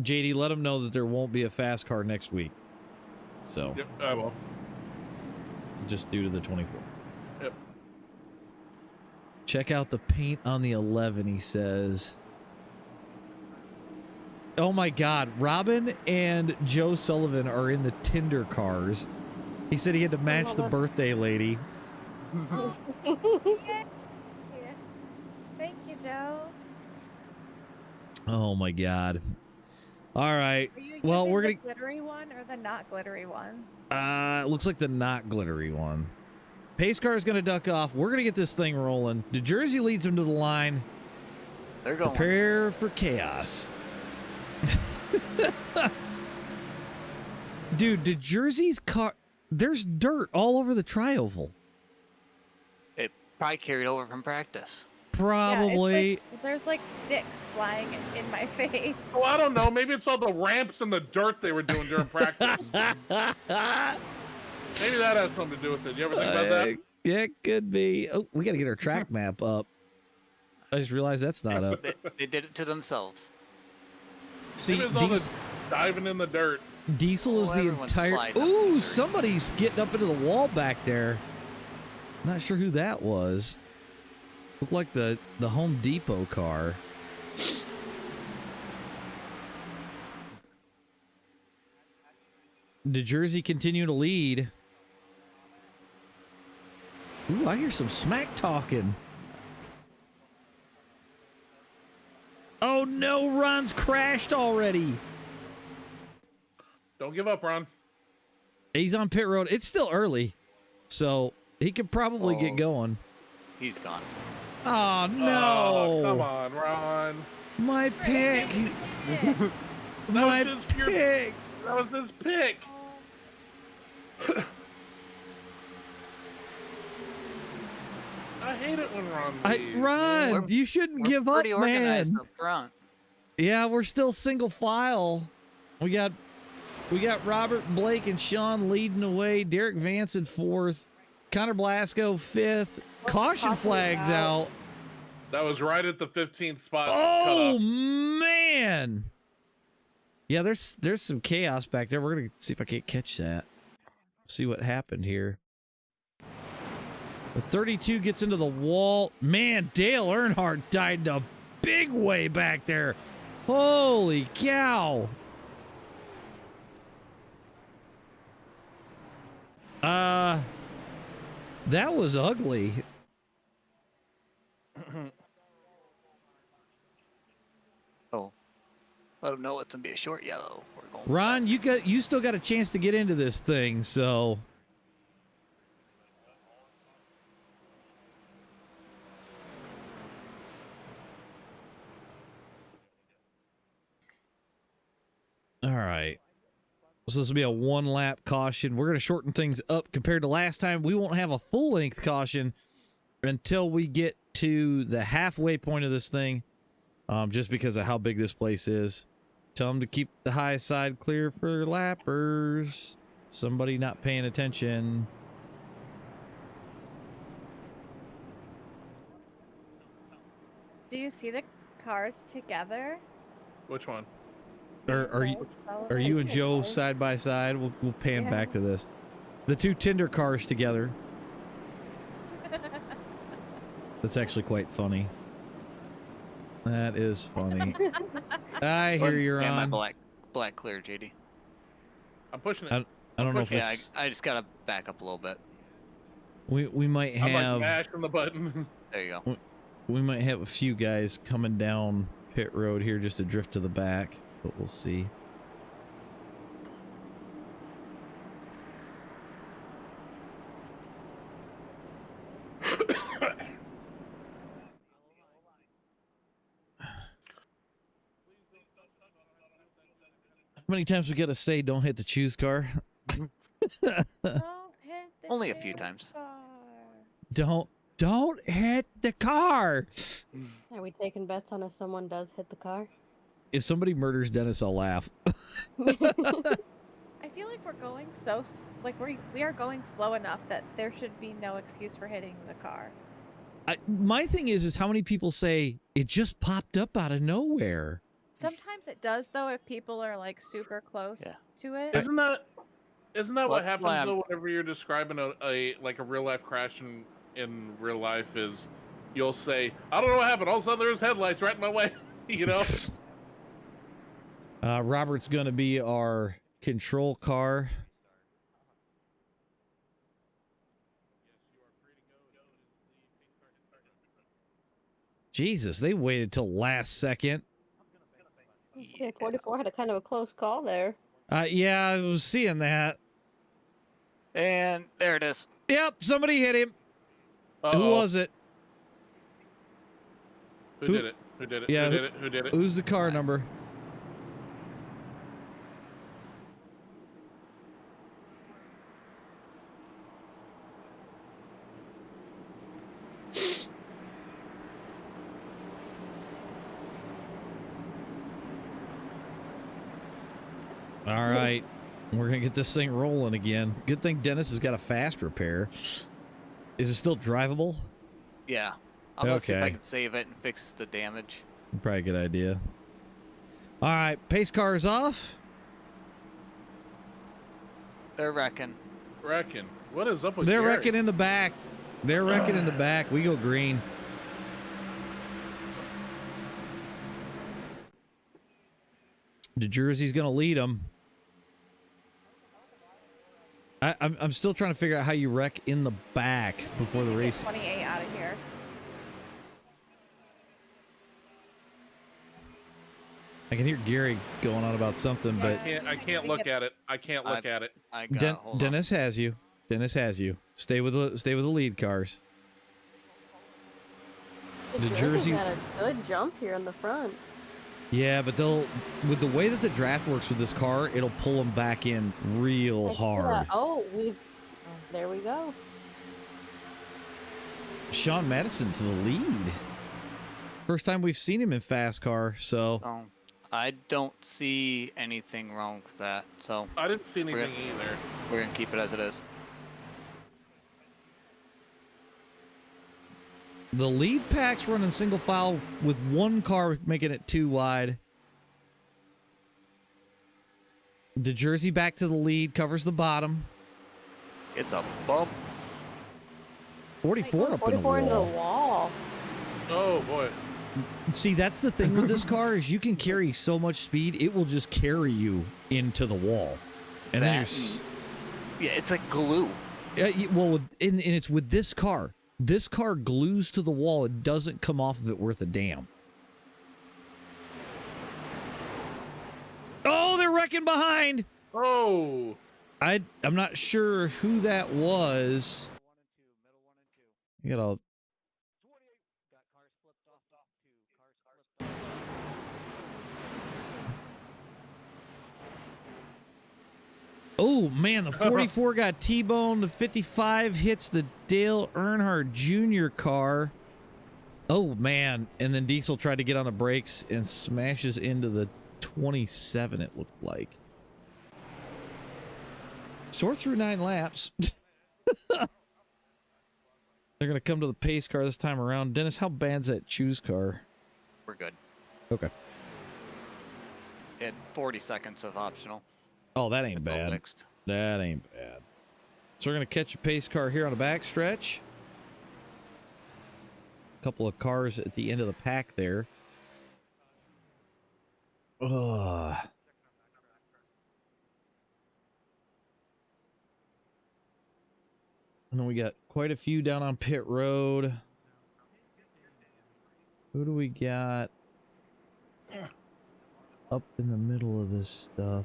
[SPEAKER 1] JD, let them know that there won't be a fast car next week. So,
[SPEAKER 2] Yep, I will.
[SPEAKER 1] just due to the 24th.
[SPEAKER 2] Yep.
[SPEAKER 1] Check out the paint on the 11, he says. Oh my God. Robin and Joe Sullivan are in the Tinder cars. He said he had to match
[SPEAKER 6] love
[SPEAKER 1] the
[SPEAKER 6] it.
[SPEAKER 1] birthday lady.
[SPEAKER 3] Thank you, Joe.
[SPEAKER 1] Oh my God. All right.
[SPEAKER 3] Are you
[SPEAKER 1] Well,
[SPEAKER 3] using
[SPEAKER 1] we're
[SPEAKER 3] the
[SPEAKER 1] gonna.
[SPEAKER 3] glittery one or the not glittery one?
[SPEAKER 1] It looks like the not glittery one. Pace car is gonna duck off. We're gonna get this thing rolling. New Jersey leads him to the line.
[SPEAKER 4] They're going.
[SPEAKER 1] Prepare for chaos. Dude, New Jersey's car. There's dirt all over the tri-oval.
[SPEAKER 4] It probably carried over from practice.
[SPEAKER 1] Probably.
[SPEAKER 3] Yeah, it's like, there's like sticks flying in my face.
[SPEAKER 2] Oh, I don't know. Maybe it's all the ramps and the dirt they were doing during practice. Maybe that has something to do with it. You ever think about that?
[SPEAKER 1] Yeah, it could be. Oh, we got to get our track map up. I just realized that's not up.
[SPEAKER 4] They did it to themselves.
[SPEAKER 1] See,
[SPEAKER 2] Maybe it's all the diving in the dirt.
[SPEAKER 1] Diesel is the
[SPEAKER 4] everyone's
[SPEAKER 1] entire.
[SPEAKER 4] sliding up
[SPEAKER 1] Ooh,
[SPEAKER 4] the dirt.
[SPEAKER 1] somebody's getting up into the wall back there. Not sure who that was. Looked like the Home Depot car. New Jersey continue to lead. Ooh, I hear some smack talking. Oh no, Ron's crashed already.
[SPEAKER 2] Don't give up, Ron.
[SPEAKER 1] He's on pit road. It's still early, so he could probably get going.
[SPEAKER 4] He's gone.
[SPEAKER 1] Oh no!
[SPEAKER 2] Oh, come on, Ron.
[SPEAKER 1] My pick. My
[SPEAKER 2] That was his pure-
[SPEAKER 1] pick.
[SPEAKER 2] That was his pick. I hate it when Ron leaves.
[SPEAKER 1] Ron,
[SPEAKER 4] We're-
[SPEAKER 1] you shouldn't
[SPEAKER 4] We're
[SPEAKER 1] give up,
[SPEAKER 4] pretty organized
[SPEAKER 1] man.
[SPEAKER 4] up front.
[SPEAKER 1] Yeah, we're still single file. We got Robert, Blake, and Sean leading the way. Derek Vance in fourth. Connor Blasco fifth. Caution flags out.
[SPEAKER 2] That was right at the 15th spot.
[SPEAKER 1] Oh
[SPEAKER 2] cutoff.
[SPEAKER 1] man! Yeah, there's some chaos back there. We're gonna see if I can't catch that. See what happened here. The 32 gets into the wall. Man, Dale Earnhardt died in a big way back there. Holy cow! That was ugly.
[SPEAKER 4] Oh, let them know it's gonna be a short yellow. We're going.
[SPEAKER 1] Ron, you still got a chance to get into this thing, so. All right. So this will be a one lap caution. We're going to shorten things up compared to last time. We won't have a full length caution until we get to the halfway point of this thing, just because of how big this place is. Tell them to keep the high side clear for lappers. Somebody not paying attention.
[SPEAKER 3] Do you see the cars together?
[SPEAKER 2] Which one?
[SPEAKER 1] Are you and Joe side by side? We'll pan back to this. The two Tinder cars together. That's actually quite funny. That is funny. I hear you're
[SPEAKER 4] Yeah,
[SPEAKER 1] on.
[SPEAKER 4] my black clear, JD.
[SPEAKER 2] I'm pushing it.
[SPEAKER 1] I don't know if
[SPEAKER 4] Yeah,
[SPEAKER 1] it's,
[SPEAKER 4] I just gotta back up a little bit.
[SPEAKER 1] we might
[SPEAKER 2] I'm like
[SPEAKER 1] have
[SPEAKER 2] mashing the button.
[SPEAKER 4] There you go.
[SPEAKER 1] we might have a few guys coming down pit road here just to drift to the back, but we'll see. How many times we gotta say don't hit the choose car?
[SPEAKER 3] Don't hit the
[SPEAKER 4] Only a few
[SPEAKER 3] choose
[SPEAKER 4] times.
[SPEAKER 3] car.
[SPEAKER 1] Don't hit the car.
[SPEAKER 6] Are we taking bets on if someone does hit the car?
[SPEAKER 1] If somebody murders Dennis, I'll laugh.
[SPEAKER 3] I feel like we're going we are going slow enough that there should be no excuse for hitting the car.
[SPEAKER 1] My thing is how many people say it just popped up out of nowhere.
[SPEAKER 3] Sometimes it does though if people are like super close to it.
[SPEAKER 2] Isn't that what
[SPEAKER 4] Well,
[SPEAKER 2] happens though whenever you're describing a real life crash in real life is you'll say, I don't know what happened. All of a sudden there's headlights right in my way. You know?
[SPEAKER 1] Robert's going to be our control car. Jesus, they waited till last second.
[SPEAKER 6] Yeah, 44 had a kind of a close call there.
[SPEAKER 1] Yeah, I was seeing that.
[SPEAKER 4] And there it is.
[SPEAKER 1] Yep, somebody hit him.
[SPEAKER 2] Uh-oh.
[SPEAKER 1] Who was it?
[SPEAKER 2] Who did it? Who did it?
[SPEAKER 1] Yeah,
[SPEAKER 2] Who did it? Who did it?
[SPEAKER 1] Who's the car number? All right, we're gonna get this thing rolling again. Good thing Dennis has got a fast repair. Is it still drivable?
[SPEAKER 4] Yeah. I'm gonna see if I
[SPEAKER 1] Okay.
[SPEAKER 4] can save it and fix the damage.
[SPEAKER 1] Probably a good idea. All right, pace car is off.
[SPEAKER 4] They're wrecking.
[SPEAKER 2] Reckon. What is up with
[SPEAKER 1] They're
[SPEAKER 2] Gary?
[SPEAKER 1] wrecking in the back. They're wrecking in the back. We go green. The Jersey's gonna lead them. I'm still trying to figure out how you wreck in the back before the
[SPEAKER 3] Get
[SPEAKER 1] race.
[SPEAKER 3] 28 out of here.
[SPEAKER 1] I can hear Gary going on about something, but
[SPEAKER 2] I can't look at it. I can't look at it.
[SPEAKER 4] I got hold on.
[SPEAKER 1] Dennis has you. Dennis has you. Stay with the lead cars. The Jersey
[SPEAKER 6] had a good jump here in the front.
[SPEAKER 1] Yeah, but they'll, with the way that the draft works with this car, it'll pull them back in real
[SPEAKER 6] Thanks for
[SPEAKER 1] hard.
[SPEAKER 6] that. Oh, there we go.
[SPEAKER 1] Sean Madison to the lead. First time we've seen him in FASCAR, so
[SPEAKER 4] I don't see anything wrong with that. So
[SPEAKER 2] I didn't see anything either.
[SPEAKER 4] we're gonna keep it as it is.
[SPEAKER 1] the lead pack's running single file with one car making it too wide. The Jersey back to the lead, covers the bottom.
[SPEAKER 4] It's a bump.
[SPEAKER 1] 44 up in the
[SPEAKER 6] 44 into the
[SPEAKER 1] wall.
[SPEAKER 6] wall.
[SPEAKER 2] Oh boy.
[SPEAKER 1] See, that's the thing with this car is you can carry so much speed, it will just carry you into the wall. And then you're...
[SPEAKER 4] Yeah, it's like glue.
[SPEAKER 1] Well, and it's with this car. This car glues to the wall. It doesn't come off of it worth a damn. Oh, they're wrecking behind.
[SPEAKER 2] Oh.
[SPEAKER 1] I'm not sure who that was. You gotta... Oh, man, the 44 got T-boned. The 55 hits the Dale Earnhardt Jr. car. Oh, man. And then Diesel tried to get on the brakes and smashes into the 27, it looked like. Sort through 9 laps. They're going to come to the pace car this time around. Dennis, how bad's that choose car?
[SPEAKER 4] We're good.
[SPEAKER 1] Okay.
[SPEAKER 4] At 40 seconds of optional.
[SPEAKER 1] Oh, that ain't
[SPEAKER 4] It's all
[SPEAKER 1] bad.
[SPEAKER 4] fixed.
[SPEAKER 1] That ain't bad. So we're going to catch a pace car here on the back stretch. A couple of cars at the end of the pack there. Ugh. And then we got quite a few down on pit road. Who do we got up in the middle of this stuff?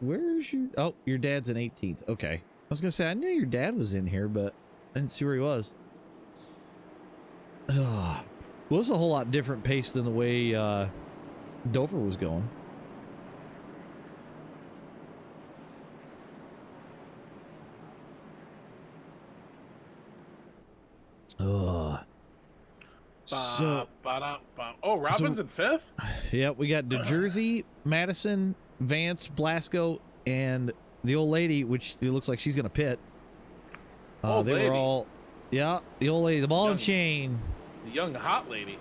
[SPEAKER 1] Where's your... Oh, your dad's in 18th. Okay. I was going to say, I knew your dad was in here, but I didn't see where he was. Ugh. Well, it's a whole lot different pace than the way Dover was going. Ugh. So,
[SPEAKER 2] oh, Robin's in 5th?
[SPEAKER 1] yeah, we got DeJersey, Madison, Vance, Blasco, and the old lady, which it looks like she's going to pit.
[SPEAKER 2] Old
[SPEAKER 1] they
[SPEAKER 2] lady.
[SPEAKER 1] were all... Yeah, the old lady, the ball and
[SPEAKER 2] Young.
[SPEAKER 1] chain.
[SPEAKER 2] The young hot lady.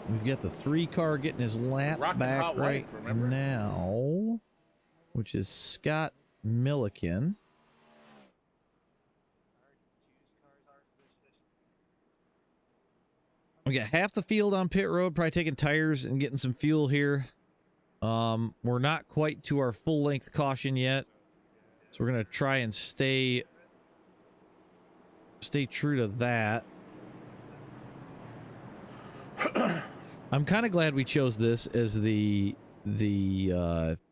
[SPEAKER 1] We've got the 3-car getting his lap
[SPEAKER 2] Rockin'
[SPEAKER 1] back
[SPEAKER 2] hot
[SPEAKER 1] right
[SPEAKER 2] wife, remember?
[SPEAKER 1] now, which is Scott Milliken. We got half the field on pit road, probably taking tires and getting some fuel here. We're not quite to our full-length caution yet. So we're going to try and stay true to that. I'm kind of glad we chose this as the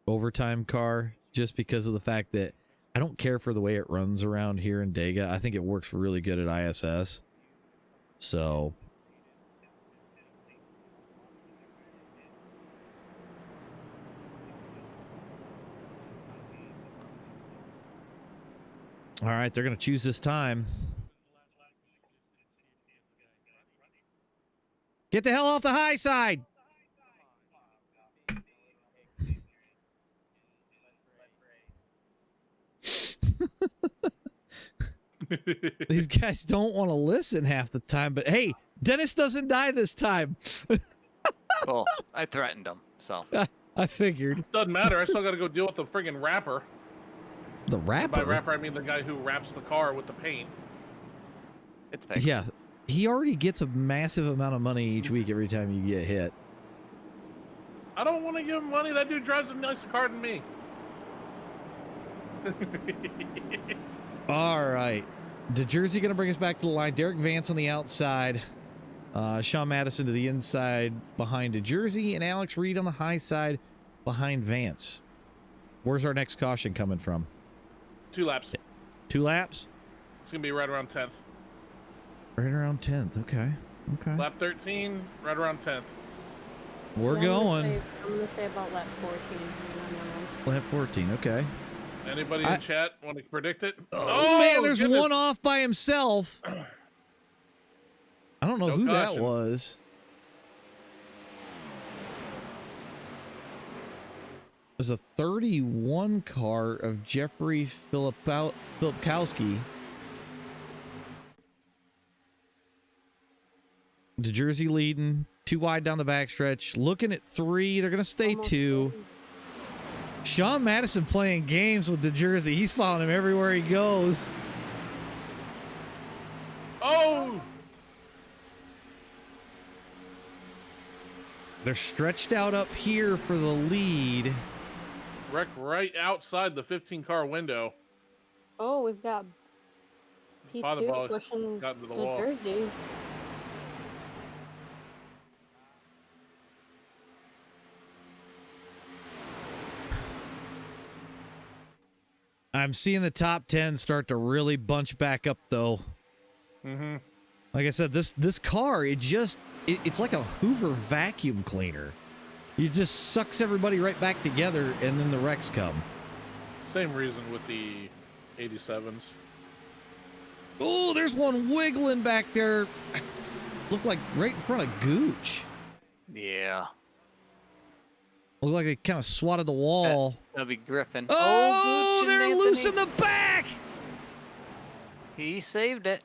[SPEAKER 1] overtime car, just because of the fact that I don't care for the way it runs around here in Dega. I think it works really good at ISS. So all right, they're going to choose this time. Get the hell off the high side. These guys don't want to listen half the time, but hey, Dennis doesn't die this time.
[SPEAKER 4] Well, I threatened him, so.
[SPEAKER 1] I figured.
[SPEAKER 2] Doesn't matter. I still got to go deal with the friggin' rapper.
[SPEAKER 1] The rapper?
[SPEAKER 2] By rapper, I mean the guy who wraps the car with the paint.
[SPEAKER 4] It's fixed.
[SPEAKER 1] Yeah, he already gets a massive amount of money each week every time you get hit.
[SPEAKER 2] I don't want to give him money. That dude drives a nicer car than me.
[SPEAKER 1] All right. DeJersey going to bring us back to the line. Derek Vance on the outside. Sean Madison to the inside behind DeJersey. And Alex Reed on the high side behind Vance. Where's our next caution coming from?
[SPEAKER 2] 2 laps.
[SPEAKER 1] 2 laps?
[SPEAKER 2] It's going to be right around 10th.
[SPEAKER 1] Right around 10th. Okay. Okay.
[SPEAKER 2] Lap 13, right around 10th.
[SPEAKER 1] We're going.
[SPEAKER 6] I'm going to say about lap 14.
[SPEAKER 1] Lap 14. Okay.
[SPEAKER 2] Anybody in chat want to predict it?
[SPEAKER 1] Oh man, there's one off by himself. I don't know who that was. It was a 31 car of Jeffrey Filipkowski. DeJersey leading, 2 wide down the backstretch. Looking at 3, they're gonna stay 2. Sean Madison playing games with DeJersey. He's following him everywhere he goes.
[SPEAKER 2] Oh!
[SPEAKER 1] They're stretched out up here for the lead.
[SPEAKER 2] Wreck right outside the 15-car window.
[SPEAKER 6] Oh, we've got
[SPEAKER 2] Father ball
[SPEAKER 6] P2 pushing
[SPEAKER 2] got into the wall.
[SPEAKER 6] Jersey.
[SPEAKER 1] I'm seeing the top 10 start to really bunch back up, though.
[SPEAKER 2] Mm-hmm.
[SPEAKER 1] Like I said, this car, it's like a Hoover vacuum cleaner. It just sucks everybody right back together, and then the wrecks come.
[SPEAKER 2] Same reason with the 87s.
[SPEAKER 1] Oh, there's one wiggling back there. Look like right in front of Gooch.
[SPEAKER 4] Yeah.
[SPEAKER 1] Look like they kind of swatted the wall.
[SPEAKER 4] That'll be Griffin.
[SPEAKER 1] Oh,
[SPEAKER 4] Gooch and
[SPEAKER 1] they're
[SPEAKER 4] Anthony.
[SPEAKER 1] loose in the back.
[SPEAKER 4] He saved it.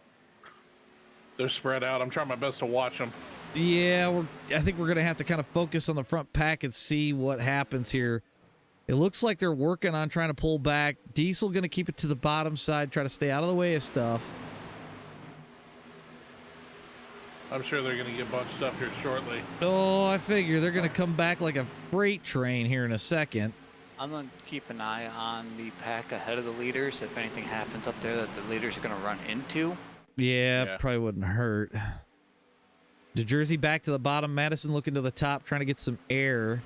[SPEAKER 2] They're spread out. I'm trying my best to watch them.
[SPEAKER 1] Yeah, I think we're going to have to kind of focus on the front pack and see what happens here. It looks like they're working on trying to pull back. Diesel going to keep it to the bottom side, try to stay out of the way of stuff.
[SPEAKER 2] I'm sure they're going to get bunched up here shortly.
[SPEAKER 1] Oh, I figure they're going to come back like a freight train here in a second.
[SPEAKER 4] I'm going to keep an eye on the pack ahead of the leaders. If anything happens up there that the leaders are going to run into.
[SPEAKER 1] Yeah, probably wouldn't hurt. DeJersey back to the bottom. Madison looking to the top, trying to get some air.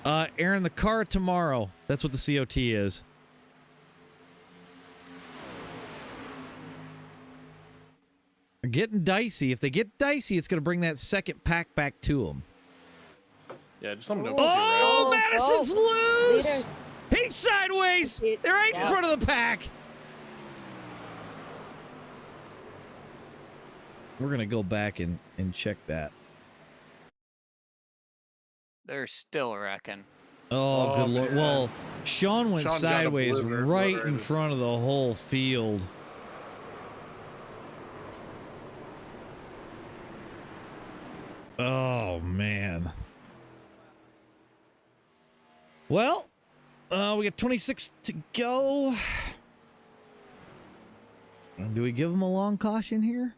[SPEAKER 1] Aaron, the car tomorrow. That's what the COT is. They're getting dicey. If they get dicey, it's going to bring that second pack back to them.
[SPEAKER 2] Yeah, just let me know.
[SPEAKER 1] Oh, Madison's loose!
[SPEAKER 6] Leaders.
[SPEAKER 1] He's sideways! They're right in front of the pack! We're going to go back and check that.
[SPEAKER 4] They're still wrecking.
[SPEAKER 1] Oh, good lord.
[SPEAKER 2] man.
[SPEAKER 1] Well, Sean went
[SPEAKER 2] Sean got
[SPEAKER 1] sideways
[SPEAKER 2] obliterated
[SPEAKER 1] right in
[SPEAKER 2] already.
[SPEAKER 1] front of the whole field. Oh, man. Well, we got 26 to go. Do we give them a long caution here?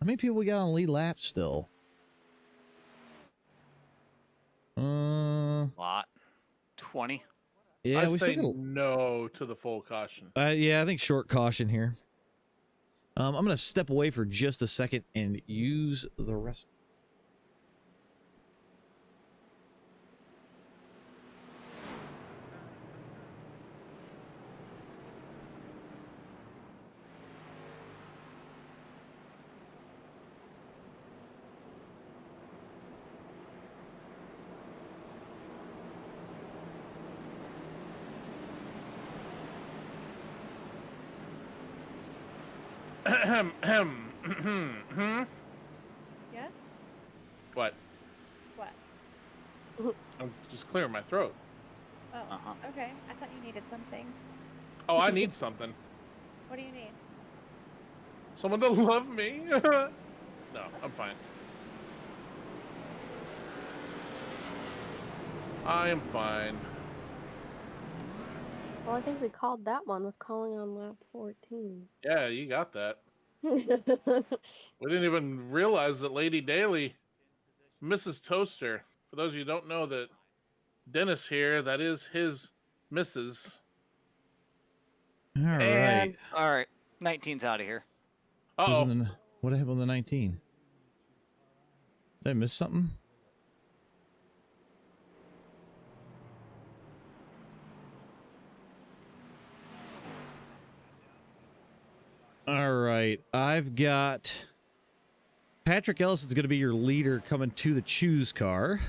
[SPEAKER 1] How many people we got on lead lap still?
[SPEAKER 4] Lot. 20.
[SPEAKER 1] Yeah,
[SPEAKER 2] I
[SPEAKER 1] we
[SPEAKER 2] say
[SPEAKER 1] still
[SPEAKER 2] no to the full caution.
[SPEAKER 1] yeah, I think short caution here. I'm going to step away for just a second and use the rest.
[SPEAKER 3] Yes?
[SPEAKER 2] What?
[SPEAKER 3] What?
[SPEAKER 2] I'm just clearing my throat.
[SPEAKER 3] Oh,
[SPEAKER 4] Uh-huh.
[SPEAKER 3] okay. I thought you needed something.
[SPEAKER 2] Oh, I need something.
[SPEAKER 3] What do you need?
[SPEAKER 2] Someone to love me? No, I'm fine. I am fine.
[SPEAKER 6] Well, I think we called that one with calling on lap 14.
[SPEAKER 2] Yeah, you got that. We didn't even realize that Lady Daly, Mrs. Toaster. For those of you who don't know, that Dennis here, that is his Mrs.
[SPEAKER 1] All right.
[SPEAKER 4] And all right, 19's out of here.
[SPEAKER 2] Uh-oh.
[SPEAKER 1] What happened on the 19? Did I miss something? All right. I've got Patrick Ellis is going to be your leader coming to the choose car.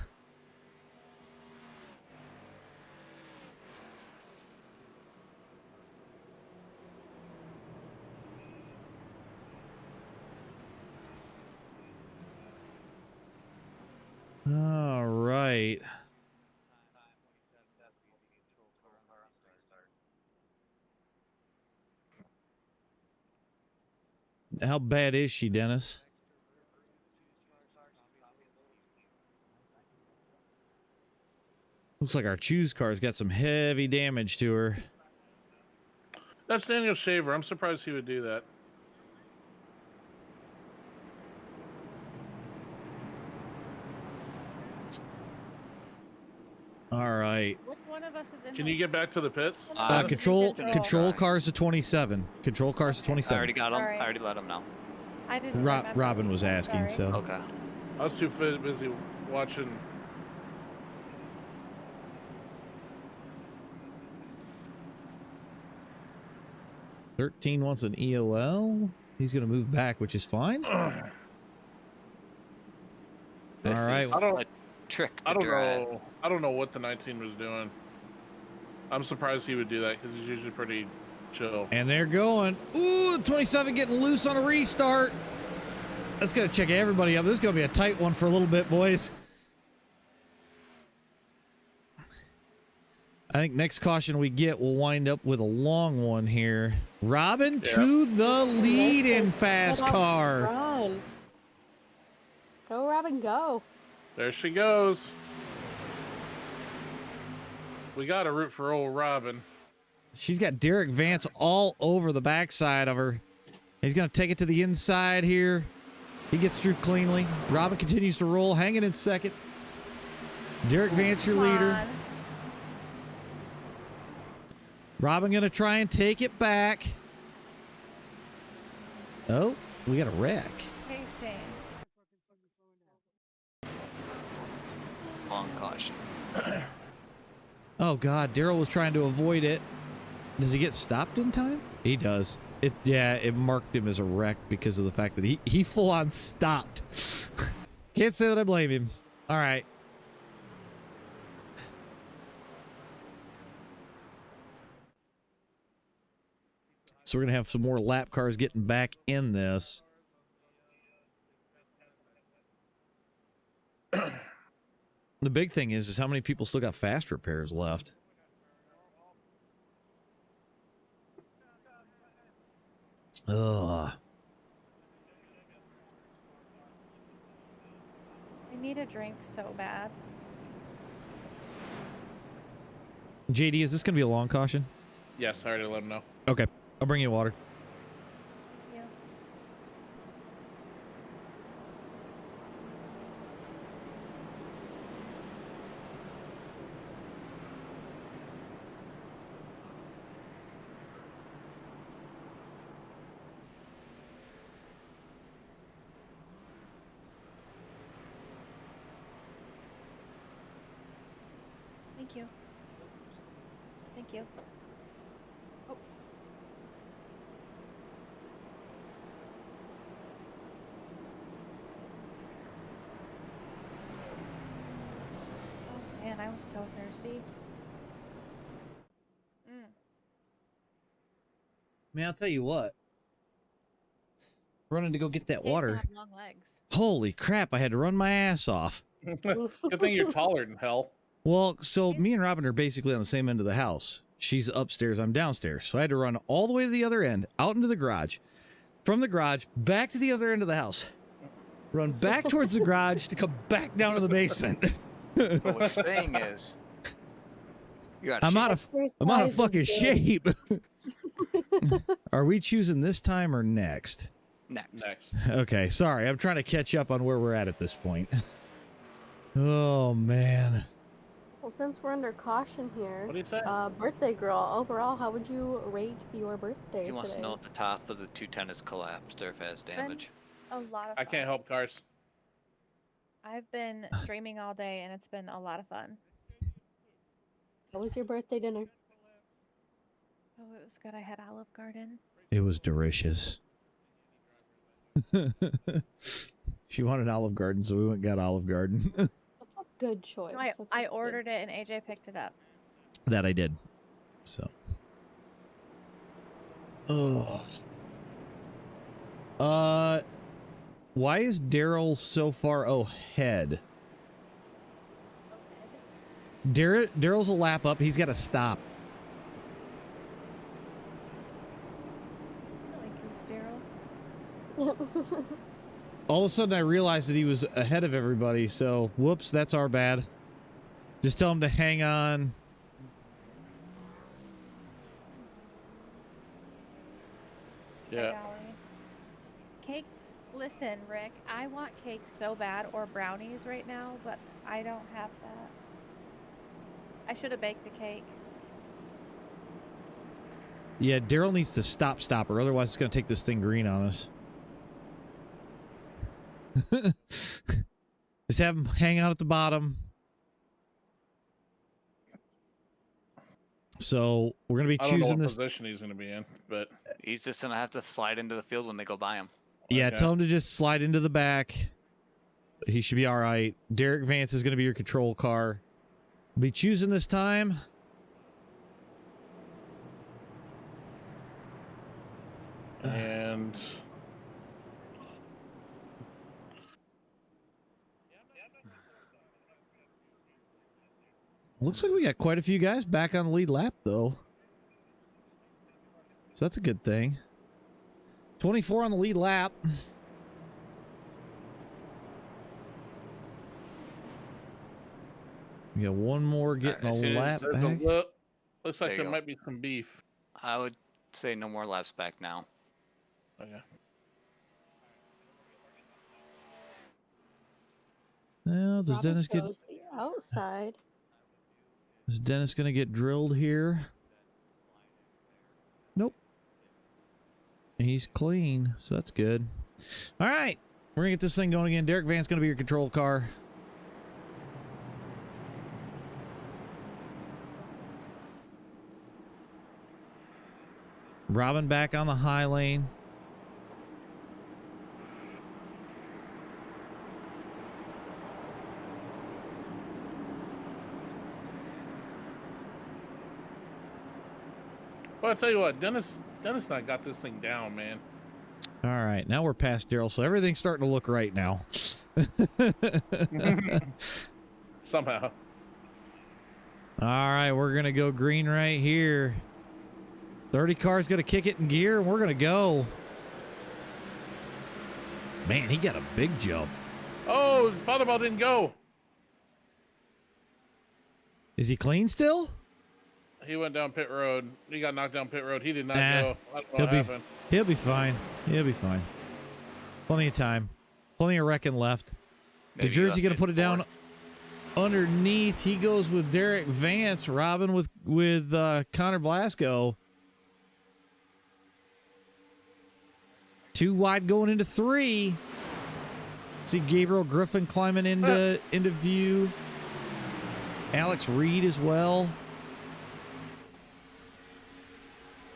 [SPEAKER 1] All right. How bad is she, Dennis? Looks like our choose car's got some heavy damage to her.
[SPEAKER 2] That's Daniel Shaver. I'm surprised he would do that.
[SPEAKER 1] All right.
[SPEAKER 3] Which one of us is in
[SPEAKER 2] Can
[SPEAKER 3] the
[SPEAKER 2] you get back to the pits?
[SPEAKER 1] Control
[SPEAKER 3] Control.
[SPEAKER 1] cars to 27. Control cars to
[SPEAKER 4] I
[SPEAKER 1] 27.
[SPEAKER 4] already got him.
[SPEAKER 3] Sorry.
[SPEAKER 4] I already let him know.
[SPEAKER 3] I didn't remember
[SPEAKER 1] Robin
[SPEAKER 3] which
[SPEAKER 1] was
[SPEAKER 3] one,
[SPEAKER 1] asking,
[SPEAKER 3] sorry.
[SPEAKER 1] so.
[SPEAKER 4] Okay.
[SPEAKER 2] I was too busy watching.
[SPEAKER 1] "13 wants an EOL. He's going to move back, which is fine. All
[SPEAKER 4] This
[SPEAKER 1] right.
[SPEAKER 4] is
[SPEAKER 2] I don't-
[SPEAKER 4] a trick to
[SPEAKER 2] I don't
[SPEAKER 4] drive.
[SPEAKER 2] know. I don't know what the 19 was doing. I'm surprised he would do that because he's usually pretty chill.
[SPEAKER 1] And they're going. Ooh, 27 getting loose on a restart. That's going to check everybody up. This is going to be a tight one for a little bit, boys. I think next caution we get will wind up with a long one here. Robin to the lead in FASCAR.
[SPEAKER 6] Run. Go, Robin, go.
[SPEAKER 2] There she goes. We got to root for old Robin.
[SPEAKER 1] She's got Derek Vance all over the backside of her. He's going to take it to the inside here. He gets through cleanly. Robin continues to roll, hanging in second. Derek Vance, your leader.
[SPEAKER 3] Come on.
[SPEAKER 1] Robin going to try and take it back. Oh, we got a wreck.
[SPEAKER 3] Pacing.
[SPEAKER 4] Long caution.
[SPEAKER 1] Oh, God. Daryl was trying to avoid it. Does he get stopped in time? He does. It marked him as a wreck because of the fact that he full on stopped. Can't say that I blame him. All right. So we're going to have some more lap cars getting back in this. The big thing is how many people still got fast repairs left. Ugh.
[SPEAKER 3] I need a drink so bad.
[SPEAKER 1] JD, is this going to be a long caution?
[SPEAKER 2] Yes, I already let him know.
[SPEAKER 1] Okay. I'll bring you water.
[SPEAKER 3] Yeah. Thank you. Thank you. Oh. Oh man, I was so thirsty.
[SPEAKER 1] Man, I'll tell you what. Running to go get that
[SPEAKER 3] Pays to
[SPEAKER 1] water.
[SPEAKER 3] have long legs.
[SPEAKER 1] Holy crap, I had to run my ass off.
[SPEAKER 2] Good thing you're taller than hell.
[SPEAKER 1] Well, so me and Robin are basically on the same end of the house. She's upstairs, I'm downstairs. So I had to run all the way to the other end, out into the garage. From the garage, back to the other end of the house. Run back towards the garage to come back down to the basement.
[SPEAKER 4] But what the thing is,
[SPEAKER 1] I'm out of fucking shape. Are we choosing this time or next?
[SPEAKER 4] Next.
[SPEAKER 1] Okay, sorry. I'm trying to catch up on where we're at this point. Oh, man.
[SPEAKER 6] Well, since we're under caution here,
[SPEAKER 2] What do you say?
[SPEAKER 6] birthday girl, overall, how would you rate your birthday
[SPEAKER 4] He wants
[SPEAKER 6] today?
[SPEAKER 4] to know if the top of the 210 has collapsed or if it has damage.
[SPEAKER 3] A lot of
[SPEAKER 2] I
[SPEAKER 3] fun.
[SPEAKER 2] can't help cars.
[SPEAKER 3] I've been streaming all day and it's been a lot of fun.
[SPEAKER 6] How was your birthday dinner?
[SPEAKER 3] Oh, it was good. I had Olive Garden.
[SPEAKER 1] It was delicious. She wanted Olive Garden, so we went and got Olive Garden.
[SPEAKER 6] That's a good choice.
[SPEAKER 3] No, I ordered it and AJ picked it up.
[SPEAKER 1] That I did. So. Oh. Why is Daryl so far ahead? Daryl's a lap up. He's got to stop.
[SPEAKER 3] Silly goose, Daryl.
[SPEAKER 1] All of a sudden, I realized that he was ahead of everybody. So, whoops, that's our bad. Just tell him to hang on.
[SPEAKER 2] Yeah.
[SPEAKER 3] Cake. Listen, Rick, I want cake so bad, or brownies right now, but I don't have that. I should have baked a cake.
[SPEAKER 1] Yeah, Daryl needs to stop her, otherwise it's going to take this thing green on us. Just have him hang out at the bottom. So we're going to be
[SPEAKER 2] I don't know
[SPEAKER 1] choosing
[SPEAKER 2] what
[SPEAKER 1] this.
[SPEAKER 2] position he's going to be in, but
[SPEAKER 4] He's just going to have to slide into the field when they go by him.
[SPEAKER 1] Yeah,
[SPEAKER 2] Okay.
[SPEAKER 1] tell him to just slide into the back. He should be all right. Derek Vance is going to be your control car. We'll be choosing this time.
[SPEAKER 2] and
[SPEAKER 1] Looks like we got quite a few guys back on the lead lap, though. So that's a good thing. 24 on the lead lap. We got one more getting
[SPEAKER 4] as
[SPEAKER 1] a
[SPEAKER 4] soon
[SPEAKER 1] lap
[SPEAKER 4] as
[SPEAKER 2] there's a
[SPEAKER 1] back.
[SPEAKER 2] looks like
[SPEAKER 4] There you
[SPEAKER 2] there
[SPEAKER 4] go.
[SPEAKER 2] might be some beef.
[SPEAKER 4] I would say no more laps back now.
[SPEAKER 2] Okay.
[SPEAKER 1] Now, does
[SPEAKER 6] Robin
[SPEAKER 1] Dennis get?
[SPEAKER 6] chose the outside.
[SPEAKER 1] Is Dennis gonna get drilled here? Nope. He's clean, so that's good. All right, we're gonna get this thing going again. Derek Van's gonna be your control car. Robin back on the high lane.
[SPEAKER 2] Well, I'll tell you what, Dennis and I got this thing down, man.
[SPEAKER 1] All right, now we're past Daryl, so everything's starting to look right now.
[SPEAKER 2] Somehow.
[SPEAKER 1] All right, we're going to go green right here. 30 cars going to kick it in gear, and we're going to go. Man, he got a big jump.
[SPEAKER 2] Oh, Fatherball didn't go.
[SPEAKER 1] Is he clean still?
[SPEAKER 2] He went down pit road. He got knocked down pit road. He did not
[SPEAKER 1] Nah,
[SPEAKER 2] go. I don't know
[SPEAKER 1] he'll
[SPEAKER 2] what
[SPEAKER 1] be-
[SPEAKER 2] happened.
[SPEAKER 1] He'll be fine. He'll be fine. Plenty of time. Plenty of wrecking left.
[SPEAKER 4] Maybe
[SPEAKER 1] Jersey
[SPEAKER 4] left
[SPEAKER 1] gonna
[SPEAKER 4] in
[SPEAKER 1] put it down?
[SPEAKER 4] fourth.
[SPEAKER 1] Underneath, he goes with Derek Vance. Robin with Connor Blasco. 2 wide going into 3. See Gabriel Griffin climbing into view. Alex Reed as well.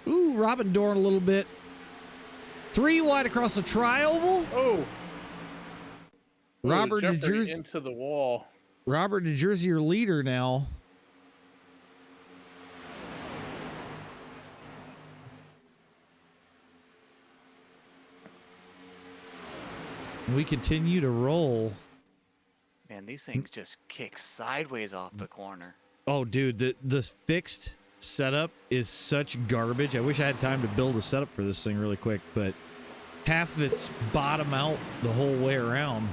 [SPEAKER 1] Ooh, Robin Dorn a little bit. 3 wide across the tri-oval.
[SPEAKER 2] Oh.
[SPEAKER 1] Robert
[SPEAKER 2] Jeffrey
[SPEAKER 1] DeJersey
[SPEAKER 2] into the wall.
[SPEAKER 1] Robert DeJersey, your leader now. We continue to roll.
[SPEAKER 4] Man, these things just kick sideways off the corner.
[SPEAKER 1] Oh, dude, the fixed setup is such garbage. I wish I had time to build a setup for this thing really quick, but half of it's bottom out the whole way around.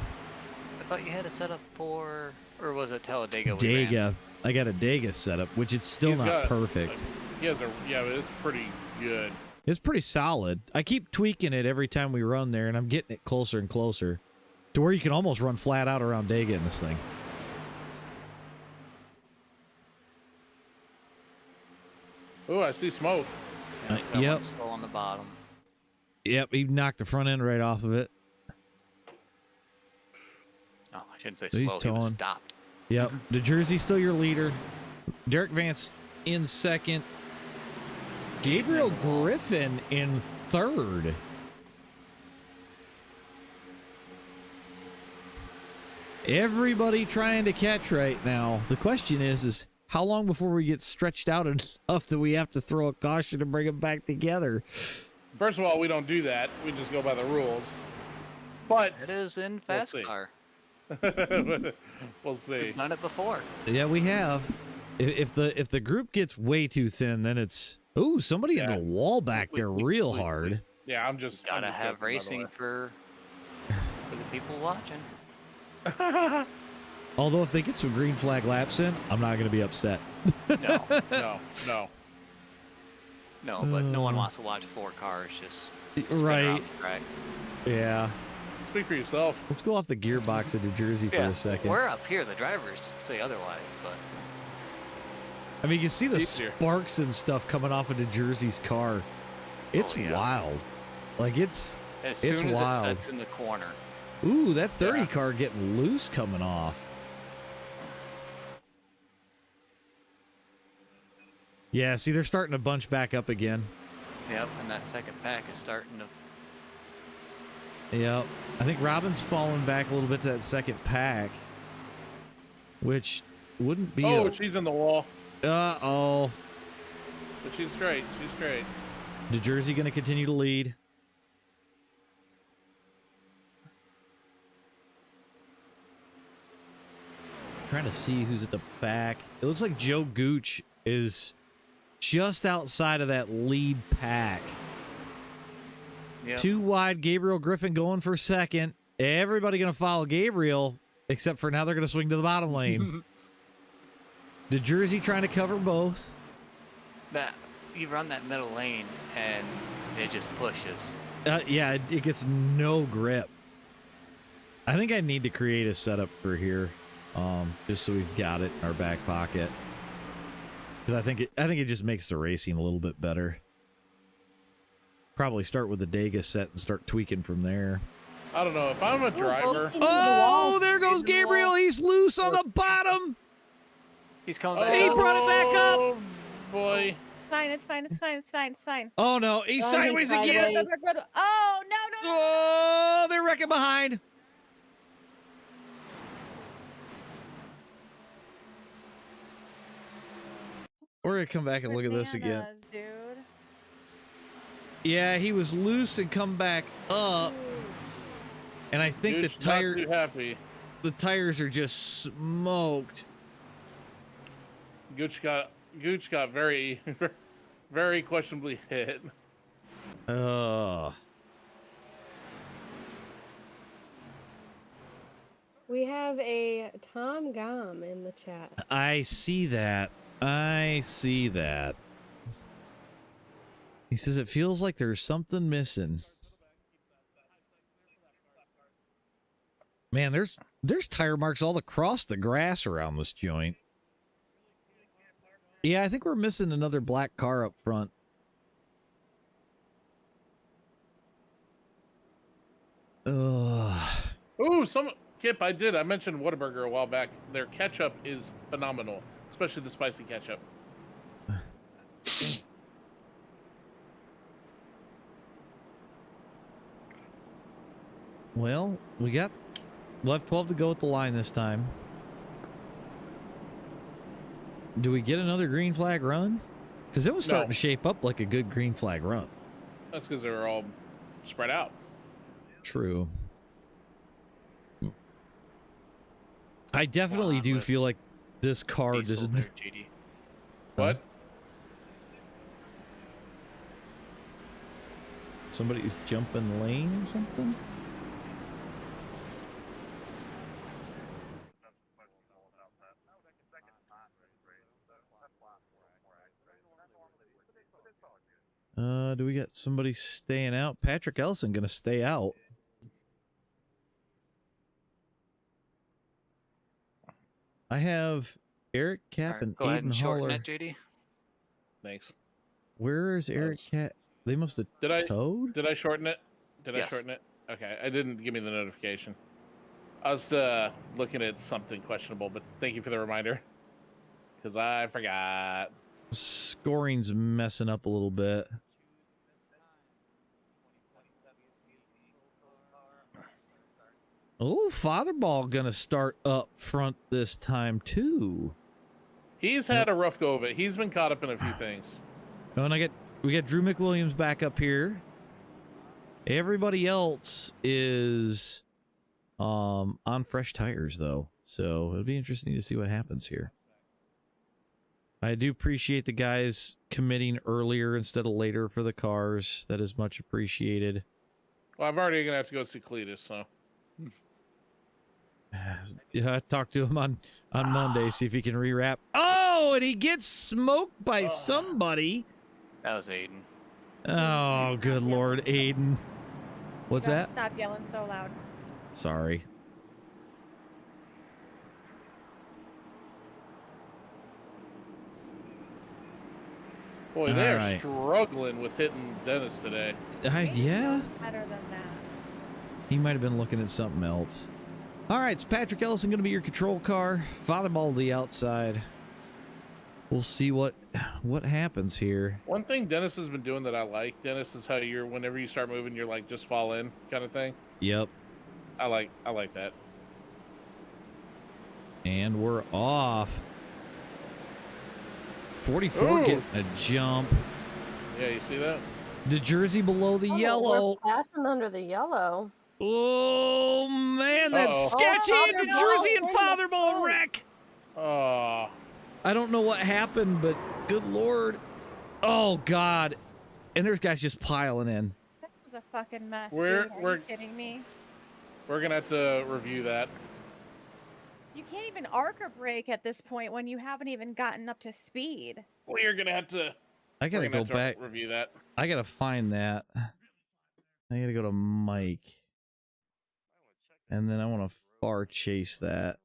[SPEAKER 4] I thought you had a setup for, or was it Talladega?
[SPEAKER 1] Dega. I got a Dega setup, which is still not perfect.
[SPEAKER 2] Yeah, but it's pretty good.
[SPEAKER 1] It's pretty solid. I keep tweaking it every time we run there, and I'm getting it closer and closer to where you can almost run flat out around Dega in this thing.
[SPEAKER 2] Oh, I see smoke.
[SPEAKER 1] Yep.
[SPEAKER 4] Slow on the bottom.
[SPEAKER 1] Yep, he knocked the front end right off of it.
[SPEAKER 4] Oh, I shouldn't say
[SPEAKER 1] He's
[SPEAKER 4] slow. He was
[SPEAKER 1] towing.
[SPEAKER 4] stopped.
[SPEAKER 1] Yep. DeJersey's still your leader. Derek Vance in second. Gabriel Griffin in third. Everybody trying to catch right now. The question is how long before we get stretched out enough that we have to throw a caution to bring them back together?
[SPEAKER 2] First of all, we don't do that. We just go by the rules. But
[SPEAKER 4] it is in FASCAR.
[SPEAKER 2] We'll see.
[SPEAKER 4] We've done it before.
[SPEAKER 1] Yeah, we have. If the group gets way too thin, then it's somebody in the wall back there real hard.
[SPEAKER 2] Yeah, I'm just
[SPEAKER 4] gotta have racing for the people watching.
[SPEAKER 1] Although if they get some green flag laps in, I'm not going to be upset.
[SPEAKER 2] No,
[SPEAKER 4] but no one wants to watch 4 cars just spin
[SPEAKER 1] right.
[SPEAKER 4] around the track.
[SPEAKER 1] Yeah.
[SPEAKER 2] Speak for yourself.
[SPEAKER 1] Let's go off the gearbox of New Jersey for a second.
[SPEAKER 4] We're up here. The drivers say otherwise, but
[SPEAKER 1] I mean, you see the sparks and stuff coming off of New Jersey's car. It's wild. Like it's
[SPEAKER 4] soon as
[SPEAKER 1] wild.
[SPEAKER 4] it sets in the corner.
[SPEAKER 1] Ooh, that 30 car getting loose coming off. Yeah, see, they're starting to bunch back up again.
[SPEAKER 4] Yep, and that second pack is starting to.
[SPEAKER 1] Yep. I think Robin's falling back a little bit to that second pack, which wouldn't be.
[SPEAKER 2] Oh, she's in the wall.
[SPEAKER 1] Uh-oh.
[SPEAKER 2] But she's great. She's great.
[SPEAKER 1] New Jersey going to continue to lead. Trying to see who's at the back. It looks like Joe Gooch is just outside of that lead pack. Yep. 2 wide, Gabriel Griffin going for second. Everybody going to follow Gabriel, except for now they're going to swing to the bottom lane. New Jersey trying to cover both.
[SPEAKER 4] That you run that middle lane and it just pushes.
[SPEAKER 1] Yeah, it gets no grip. I think I need to create a setup for here, just so we've got it in our back pocket. Because I think it just makes the racing a little bit better. Probably start with the Dega set and start tweaking from there.
[SPEAKER 2] I don't know if I'm a driver.
[SPEAKER 1] Oh, there goes Gabriel. He's loose on the bottom.
[SPEAKER 4] He's coming back.
[SPEAKER 1] He brought it back up.
[SPEAKER 2] Oh boy.
[SPEAKER 3] It's fine. It's fine. It's fine. It's fine. It's fine.
[SPEAKER 1] Oh no, he's sideways again.
[SPEAKER 3] Oh no.
[SPEAKER 1] Oh, they're wrecking behind. We're gonna come back and look at this again.
[SPEAKER 3] Dude.
[SPEAKER 1] Yeah, he was loose and come back up. And I think
[SPEAKER 2] Gooch not too happy.
[SPEAKER 1] The tires are just smoked.
[SPEAKER 2] Gooch got very very questionably hit.
[SPEAKER 6] We have a Tom Gom in the chat.
[SPEAKER 1] I see that. He says it feels like there's something missing. Man, there's tire marks all across the grass around this joint. Yeah, I think we're missing another black car up front.
[SPEAKER 2] Ooh, Kip, I did. I mentioned Whataburger a while back. Their ketchup is phenomenal, especially the spicy ketchup.
[SPEAKER 1] Well, we'll have 12 to go with the line this time. Do we get another green flag run? Because it was starting to shape up like a good green flag run.
[SPEAKER 2] That's because they were all spread out.
[SPEAKER 1] True. I definitely do feel like this car doesn't.
[SPEAKER 4] JD.
[SPEAKER 2] What?
[SPEAKER 1] Somebody's jumping lane or something? Do we got somebody staying out? Patrick Ellison gonna stay out. I have Eric Cap and
[SPEAKER 4] Go ahead
[SPEAKER 1] Aiden
[SPEAKER 4] and shorten
[SPEAKER 1] Holler.
[SPEAKER 4] it, JD.
[SPEAKER 2] Thanks.
[SPEAKER 1] Where is Eric Cap? They must have towed?
[SPEAKER 2] Did I shorten it? Did
[SPEAKER 4] Yes.
[SPEAKER 2] I shorten it? Okay, I didn't give me the notification. I was looking at something questionable, but thank you for the reminder. Because I forgot.
[SPEAKER 1] Scoring's messing up a little bit. Oh, Fatherball gonna start up front this time too.
[SPEAKER 2] He's had a rough go of it. He's been caught up in a few things.
[SPEAKER 1] Oh, and we got Drew McWilliams back up here. Everybody else is on fresh tires though, so it'll be interesting to see what happens here. I do appreciate the guys committing earlier instead of later for the cars. That is much appreciated.
[SPEAKER 2] Well, I'm already gonna have to go see Cletus, so.
[SPEAKER 1] Yeah, I talked to him on Monday, see if he can rewrap. Oh, and he gets smoked by somebody.
[SPEAKER 4] That was Aiden.
[SPEAKER 1] Oh, good Lord, Aiden. What's
[SPEAKER 3] Don't
[SPEAKER 1] that?
[SPEAKER 3] Stop yelling so loud.
[SPEAKER 1] Sorry.
[SPEAKER 2] Boy,
[SPEAKER 1] All
[SPEAKER 2] they're
[SPEAKER 1] right.
[SPEAKER 2] struggling with hitting Dennis today.
[SPEAKER 1] Yeah.
[SPEAKER 3] Better than that.
[SPEAKER 1] He might have been looking at something else. All right, it's Patrick Ellison going to be your control car. Fatherball to the outside. We'll see what happens here.
[SPEAKER 2] One thing Dennis has been doing that I like, Dennis, is how you're whenever you start moving, you're like just fall in kind of thing.
[SPEAKER 1] Yep.
[SPEAKER 2] I like that.
[SPEAKER 1] And we're off. 44
[SPEAKER 2] Ooh.
[SPEAKER 1] getting a jump.
[SPEAKER 2] Yeah, you see that?
[SPEAKER 1] The jersey below the yellow.
[SPEAKER 6] We're passing under the yellow.
[SPEAKER 1] Oh, man, that's
[SPEAKER 2] Uh-oh.
[SPEAKER 1] sketchy.
[SPEAKER 6] Oh,
[SPEAKER 1] The
[SPEAKER 6] no,
[SPEAKER 1] jersey and
[SPEAKER 6] there's a
[SPEAKER 1] Fatherball
[SPEAKER 6] fight.
[SPEAKER 1] wreck.
[SPEAKER 2] Oh,
[SPEAKER 1] I don't know what happened, but good Lord. Oh, God. And there's guys just piling in.
[SPEAKER 3] That was a fucking mess.
[SPEAKER 2] We're-
[SPEAKER 3] dude. Are
[SPEAKER 2] we're-
[SPEAKER 3] you kidding me?
[SPEAKER 2] we're gonna have to review that.
[SPEAKER 3] You can't even arc a brake at this point when you haven't even gotten up to speed.
[SPEAKER 2] We're gonna have to.
[SPEAKER 1] I got to
[SPEAKER 2] we're gonna
[SPEAKER 1] go
[SPEAKER 2] have to
[SPEAKER 1] back.
[SPEAKER 2] Review that.
[SPEAKER 1] I got to find that. I got to go to Mike. And then I want to far chase that.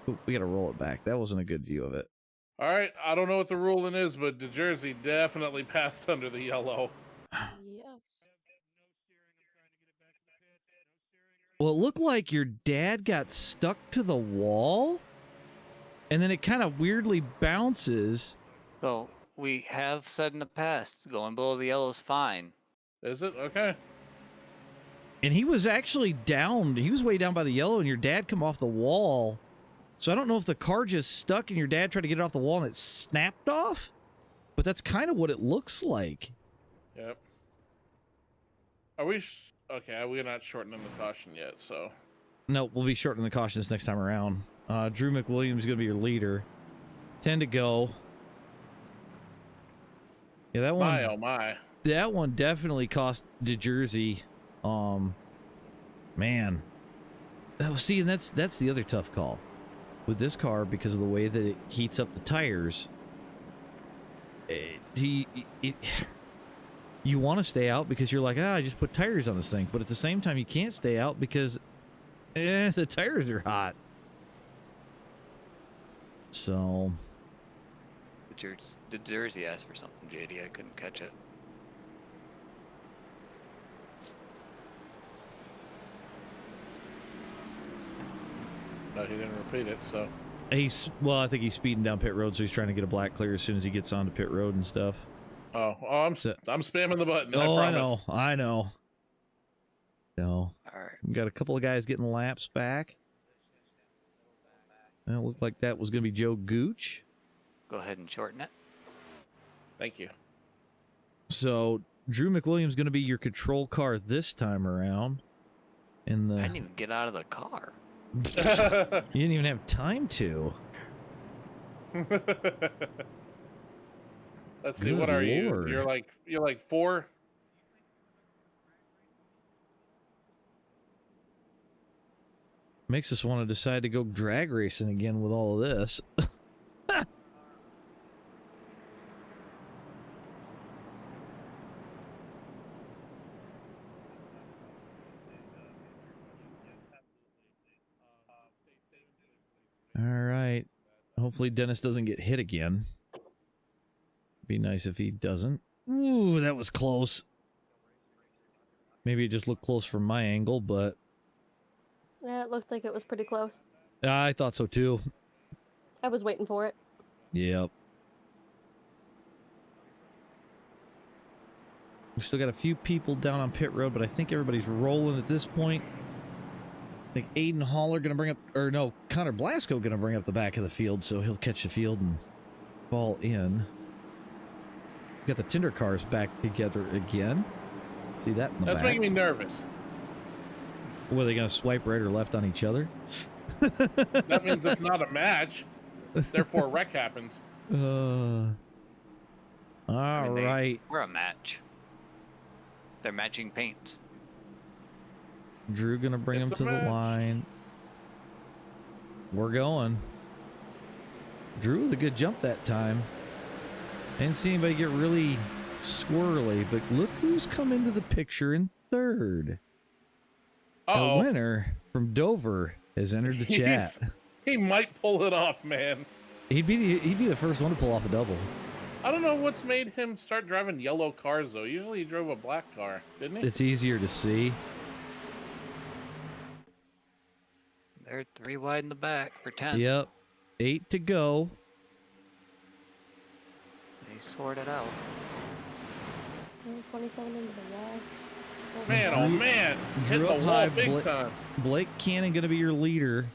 [SPEAKER 1] Ooh, we got to roll it back. That wasn't a good view of it.
[SPEAKER 2] All right, I don't know what the ruling is, but the jersey definitely passed under the yellow.
[SPEAKER 6] Yes.
[SPEAKER 1] Well, it looked like your dad got stuck to the wall, and then it kind of weirdly bounces.
[SPEAKER 4] So we have said in the past, going below the yellow is fine.
[SPEAKER 2] Is it okay?
[SPEAKER 1] And he was actually down. He was way down by the yellow, and your dad come off the wall. So I don't know if the car just stuck and your dad tried to get it off the wall and it snapped off, but that's kind of what it looks like.
[SPEAKER 2] Yep. Are we okay? We're not shortening the caution yet, so.
[SPEAKER 1] No, we'll be shortening the cautions next time around. Drew McWilliams is going to be your leader. 10 to go. Yeah, that one.
[SPEAKER 2] My oh my.
[SPEAKER 1] That one definitely cost DeJersey. Man. Oh, see, and that's the other tough call with this car because of the way that it heats up the tires. You want to stay out because you're like, I just put tires on this thing, but at the same time, you can't stay out because the tires are hot. So.
[SPEAKER 4] The jersey asked for something, JD. I couldn't catch it.
[SPEAKER 2] No, he didn't repeat it. So
[SPEAKER 1] Well, I think he's speeding down pit road, so he's trying to get a black clear as soon as he gets onto pit road and stuff.
[SPEAKER 2] I'm spamming the button.
[SPEAKER 1] Oh,
[SPEAKER 2] I promise.
[SPEAKER 1] I know. So,
[SPEAKER 4] All right.
[SPEAKER 1] we got a couple of guys getting laps back. Well, it looked like that was going to be Joe Gooch.
[SPEAKER 4] Go ahead and shorten it.
[SPEAKER 2] Thank you.
[SPEAKER 1] So, Drew McWilliams going to be your control car this time around.
[SPEAKER 4] I didn't even get out of the car.
[SPEAKER 1] You didn't even have time to.
[SPEAKER 2] Let's see.
[SPEAKER 1] Good
[SPEAKER 2] What are
[SPEAKER 1] Lord.
[SPEAKER 2] you? You're like 4.
[SPEAKER 1] Makes us want to decide to go drag racing again with all of this. All right. Hopefully Dennis doesn't get hit again. Be nice if he doesn't. Ooh, that was close. Maybe it just looked close from my angle, but
[SPEAKER 6] Yeah, it looked like it was pretty close.
[SPEAKER 1] I thought so too.
[SPEAKER 6] I was waiting for it.
[SPEAKER 1] Yep. We still got a few people down on pit road, but I think everybody's rolling at this point. I think Aiden Haller going to bring up, or no, Connor Blasco going to bring up the back of the field, so he'll catch the field and fall in. We got the Tinder cars back together again. See that in the
[SPEAKER 2] That's
[SPEAKER 1] back.
[SPEAKER 2] making me nervous.
[SPEAKER 1] Were they going to swipe right or left on each other?
[SPEAKER 2] That means it's not a match. Therefore, a wreck happens.
[SPEAKER 1] All right.
[SPEAKER 4] We're a match. They're matching paints.
[SPEAKER 1] Drew gonna bring him
[SPEAKER 2] It's
[SPEAKER 1] to
[SPEAKER 2] a
[SPEAKER 1] the
[SPEAKER 2] match.
[SPEAKER 1] line. We're going. Drew with a good jump that time. Didn't see anybody get really squirrely, but look who's come into the picture in third. A
[SPEAKER 2] Uh-oh.
[SPEAKER 1] winner from Dover has entered the chat.
[SPEAKER 2] He might pull it off, man.
[SPEAKER 1] He'd be the first one to pull off a double.
[SPEAKER 2] I don't know what's made him start driving yellow cars, though. Usually he drove a black car, didn't he?
[SPEAKER 1] It's easier to see.
[SPEAKER 4] They're 3 wide in the back for 10.
[SPEAKER 1] Yep. 8 to go.
[SPEAKER 4] They sort it out.
[SPEAKER 6] 27 into the wall.
[SPEAKER 2] Man, oh man. Hit
[SPEAKER 1] Drew
[SPEAKER 2] the
[SPEAKER 1] up
[SPEAKER 2] wall
[SPEAKER 1] high,
[SPEAKER 2] big time.
[SPEAKER 1] Blake Cannon going to be your leader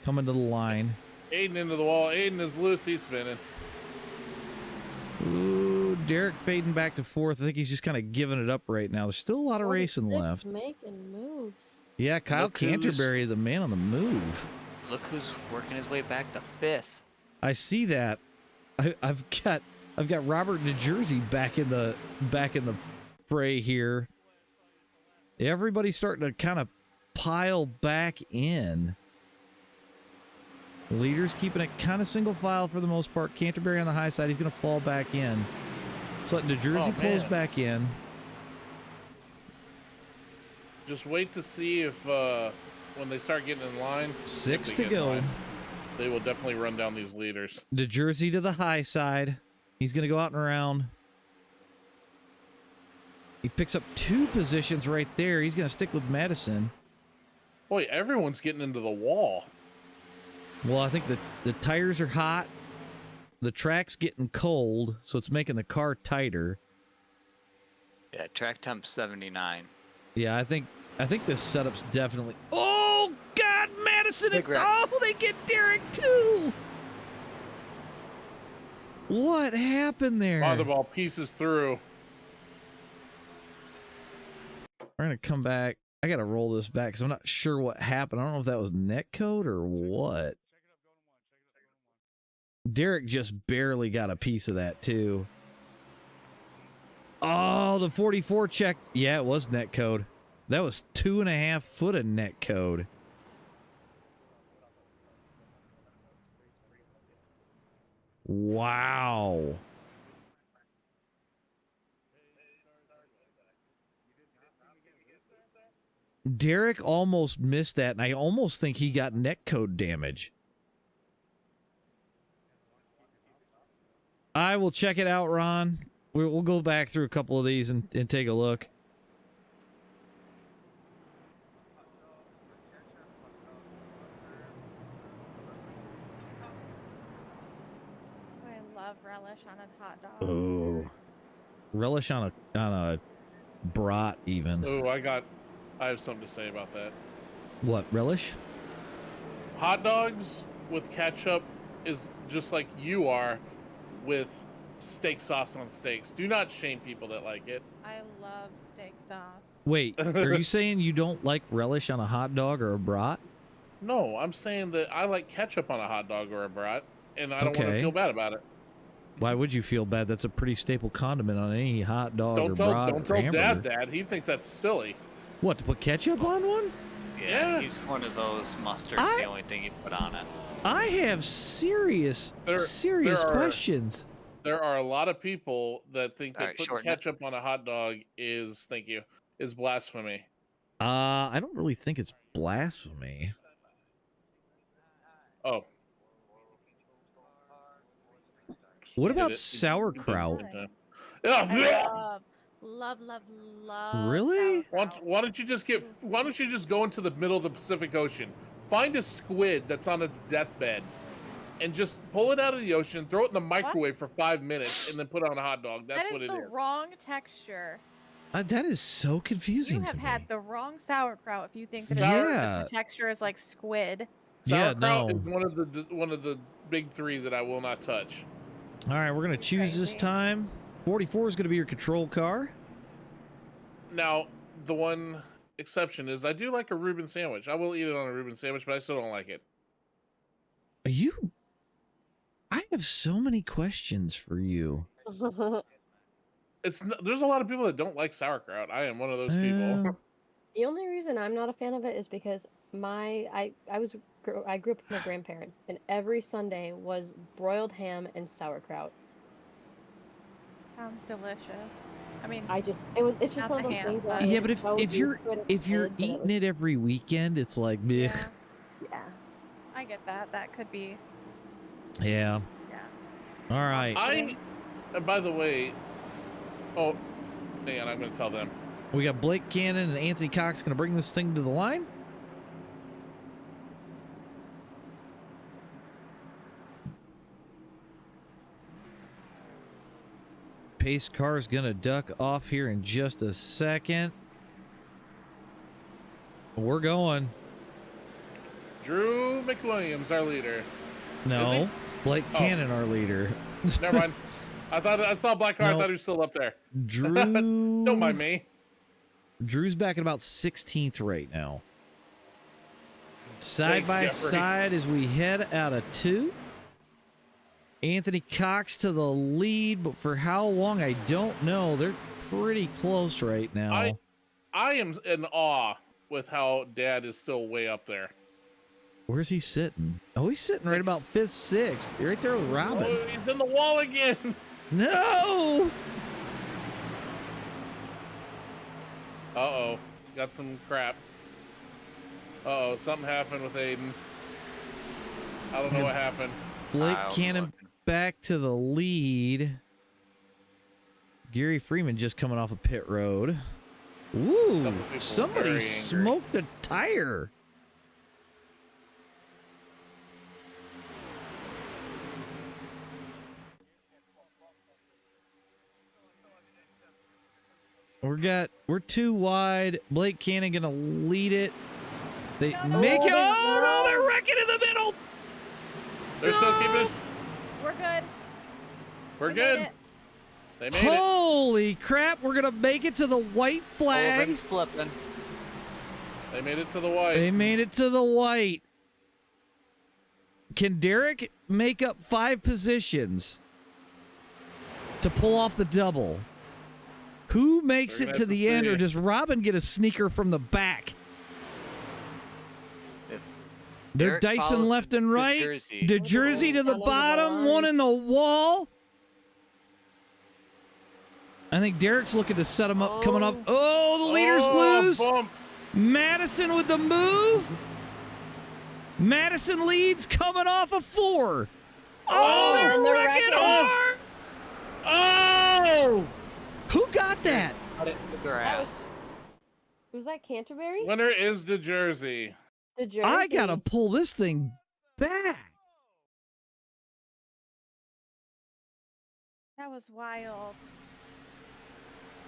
[SPEAKER 1] coming to the line.
[SPEAKER 2] Aiden into the wall. Aiden is loose. He's spinning.
[SPEAKER 1] Ooh, Derek fading back to fourth. I think he's just kind of giving it up right now. There's still a lot of racing
[SPEAKER 6] 46
[SPEAKER 1] left.
[SPEAKER 6] Making moves.
[SPEAKER 1] Yeah, Kyle
[SPEAKER 4] Look who's-
[SPEAKER 1] Canterbury, the man on the move.
[SPEAKER 4] Look who's working his way back to 5th.
[SPEAKER 1] I see that. I've got Robert New Jersey back in the fray here. Everybody's starting to kind of pile back in. Leaders keeping it kind of single file for the most part. Canterbury on the high side. He's going to fall back in. So New Jersey close
[SPEAKER 2] man.
[SPEAKER 1] back in.
[SPEAKER 2] Just wait to see if when they start getting in line.
[SPEAKER 1] 6
[SPEAKER 2] if
[SPEAKER 1] to
[SPEAKER 2] they get in
[SPEAKER 1] go.
[SPEAKER 2] line, they will definitely run down these leaders.
[SPEAKER 1] New Jersey to the high side. He's going to go out and around. He picks up 2 positions right there. He's going to stick with Madison.
[SPEAKER 2] Boy, everyone's getting into the wall.
[SPEAKER 1] Well, I think the tires are hot. The track's getting cold, so it's making the car tighter.
[SPEAKER 4] Yeah, track temp 79.
[SPEAKER 1] Yeah, I think this setup's definitely... Oh, God, Madison!
[SPEAKER 4] Big wreck.
[SPEAKER 1] Oh, they get Derek, too! What happened there?
[SPEAKER 2] Motherboard pieces through.
[SPEAKER 1] We're going to come back. I got to roll this back because I'm not sure what happened. I don't know if that was netcode or what. Derek just barely got a piece of that, too. Oh, the 44 check. Yeah, it was netcode. That was 2.5 foot of netcode. Wow. Derek almost missed that, and I almost think he got netcode damage. I will check it out, Ron. We'll go back through a couple of these and take a look.
[SPEAKER 3] love relish on a hot dog.
[SPEAKER 1] Oh, relish on a brat even.
[SPEAKER 2] Oh, I have something to say about that.
[SPEAKER 1] What, relish?
[SPEAKER 2] Hot dogs with ketchup is just like you are with steak sauce on steaks. Do not shame people that like it.
[SPEAKER 3] I love steak sauce.
[SPEAKER 1] Wait, are you saying you don't like relish on a hot dog or a brat?
[SPEAKER 2] No, I'm saying that I like ketchup on a hot dog or a brat, and I don't want to
[SPEAKER 1] Okay.
[SPEAKER 2] feel bad about it.
[SPEAKER 1] Why would you feel bad? That's a pretty staple condiment on any hot dog or
[SPEAKER 2] Don't
[SPEAKER 1] brat
[SPEAKER 2] tell
[SPEAKER 1] or hamburger.
[SPEAKER 2] Dad. He thinks that's silly.
[SPEAKER 1] What, to put ketchup on one?
[SPEAKER 2] Yeah.
[SPEAKER 4] He's one of those mustard's the only thing you put on it.
[SPEAKER 1] I have serious
[SPEAKER 2] There are-
[SPEAKER 1] questions.
[SPEAKER 2] There are a lot of people that think that
[SPEAKER 4] Alright,
[SPEAKER 2] putting
[SPEAKER 4] shorten it.
[SPEAKER 2] ketchup on a hot dog is blasphemy.
[SPEAKER 1] I don't really think it's blasphemy.
[SPEAKER 2] Oh,
[SPEAKER 1] What about
[SPEAKER 2] It- it-
[SPEAKER 1] sauerkraut?
[SPEAKER 2] Yeah.
[SPEAKER 3] Love.
[SPEAKER 1] Really?
[SPEAKER 3] sauerkraut.
[SPEAKER 2] Why don't you just go into the middle of the Pacific Ocean, find a squid that's on its deathbed, and just pull it out of the ocean, throw it in the microwave for 5 minutes, and then put it on a hot dog. That's
[SPEAKER 3] That
[SPEAKER 2] what
[SPEAKER 3] is
[SPEAKER 2] it
[SPEAKER 3] the
[SPEAKER 2] is.
[SPEAKER 3] wrong texture.
[SPEAKER 1] That is so
[SPEAKER 3] You
[SPEAKER 1] confusing
[SPEAKER 3] have
[SPEAKER 1] to me.
[SPEAKER 3] had the wrong sauerkraut if you think that
[SPEAKER 1] Yeah.
[SPEAKER 3] the texture is like squid.
[SPEAKER 1] Yeah,
[SPEAKER 2] Sauerkraut
[SPEAKER 1] no.
[SPEAKER 2] is one of the big three that I will not touch.
[SPEAKER 1] All right, we're going to choose this
[SPEAKER 3] Crazy.
[SPEAKER 1] time. 44 is going to be your control car.
[SPEAKER 2] Now, the one exception is I do like a Reuben sandwich. I will eat it on a Reuben sandwich, but I still don't like it.
[SPEAKER 1] I have so many questions for you.
[SPEAKER 2] There's a lot of people that don't like sauerkraut. I am one of those people.
[SPEAKER 6] The only reason I'm not a fan of it is because I grew up with my grandparents, and every Sunday was broiled ham and sauerkraut.
[SPEAKER 3] Sounds delicious. I mean,
[SPEAKER 6] It's just
[SPEAKER 3] Not
[SPEAKER 6] one of
[SPEAKER 3] the
[SPEAKER 6] those
[SPEAKER 3] ham,
[SPEAKER 6] things.
[SPEAKER 3] but-
[SPEAKER 6] That
[SPEAKER 1] Yeah, but if
[SPEAKER 6] so used
[SPEAKER 1] you're
[SPEAKER 6] to it as a
[SPEAKER 1] if you're
[SPEAKER 6] kid that
[SPEAKER 1] eating it every weekend, it's like,
[SPEAKER 3] yeah,
[SPEAKER 1] blech.
[SPEAKER 6] yeah.
[SPEAKER 3] I get that. That could be.
[SPEAKER 1] Yeah.
[SPEAKER 3] Yeah.
[SPEAKER 1] All right.
[SPEAKER 2] And by the way, oh, hang on, I'm going to tell them.
[SPEAKER 1] We got Blake Cannon and Anthony Cox going to bring this thing to the line. Pace car is going to duck off here in just a second. We're going.
[SPEAKER 2] Drew McWilliams, our leader.
[SPEAKER 1] No,
[SPEAKER 2] he?
[SPEAKER 1] Blake
[SPEAKER 2] Oh.
[SPEAKER 1] Cannon, our leader.
[SPEAKER 2] Never mind. I saw Black Car. I
[SPEAKER 1] No.
[SPEAKER 2] thought he was still up there.
[SPEAKER 1] Drew.
[SPEAKER 2] Don't mind me.
[SPEAKER 1] Drew's back at about 16th right now. Side
[SPEAKER 2] Thanks,
[SPEAKER 1] by
[SPEAKER 2] Jeffrey.
[SPEAKER 1] side as we head out of 2. Anthony Cox to the lead, but for how long, I don't know. They're pretty close right now.
[SPEAKER 2] I am in awe with how Dad is still way up there.
[SPEAKER 1] Where's he sitting? Oh, he's sitting right about 5th, 6th. You're right there with Robin.
[SPEAKER 2] Oh, he's in the wall again.
[SPEAKER 1] No!
[SPEAKER 2] Uh-oh. Got some crap. Uh-oh. Something happened with Aiden. I don't know what happened.
[SPEAKER 1] Blake
[SPEAKER 4] I'll be
[SPEAKER 1] Cannon
[SPEAKER 4] looking.
[SPEAKER 1] back to the lead. Gary Freeman just coming off a pit road. Ooh,
[SPEAKER 2] Couple people
[SPEAKER 1] somebody
[SPEAKER 2] very angry.
[SPEAKER 1] smoked a tire. We're too wide. Blake Cannon gonna lead it. They make it. Oh no, they're wrecking in the middle.
[SPEAKER 2] They're still keeping it.
[SPEAKER 3] We're good.
[SPEAKER 2] We're
[SPEAKER 3] We
[SPEAKER 2] good.
[SPEAKER 3] made it.
[SPEAKER 2] They made it.
[SPEAKER 1] Holy crap, we're gonna make it to the white flag.
[SPEAKER 4] Everything's flipping.
[SPEAKER 2] They made it to the white.
[SPEAKER 1] They made it to the white. Can Derek make up 5 positions to pull off the double? Who makes
[SPEAKER 2] We're
[SPEAKER 1] it
[SPEAKER 2] gonna
[SPEAKER 1] to
[SPEAKER 2] have to
[SPEAKER 1] the end, or
[SPEAKER 2] see.
[SPEAKER 1] does Robin get a sneaker from the back?
[SPEAKER 4] If
[SPEAKER 1] They're
[SPEAKER 4] Derek
[SPEAKER 1] dicing
[SPEAKER 4] follows
[SPEAKER 1] left
[SPEAKER 4] the
[SPEAKER 1] and right.
[SPEAKER 4] jersey.
[SPEAKER 1] The jersey to the
[SPEAKER 6] Down on the
[SPEAKER 1] bottom,
[SPEAKER 6] line.
[SPEAKER 1] one in the wall. I think Derek's looking to set him up, coming up. Oh, the leaders lose.
[SPEAKER 2] Bump.
[SPEAKER 1] Madison with the move. Madison leads coming off a 4. Oh, they're
[SPEAKER 6] and they're
[SPEAKER 1] wrecking
[SPEAKER 6] wrecking.
[SPEAKER 1] hard.
[SPEAKER 2] Oh!
[SPEAKER 1] Who got that?
[SPEAKER 4] Cut it in the grass.
[SPEAKER 6] Was that Canterbury?
[SPEAKER 2] Winner is the jersey.
[SPEAKER 6] The jersey.
[SPEAKER 1] I gotta pull this thing back.
[SPEAKER 3] That was wild.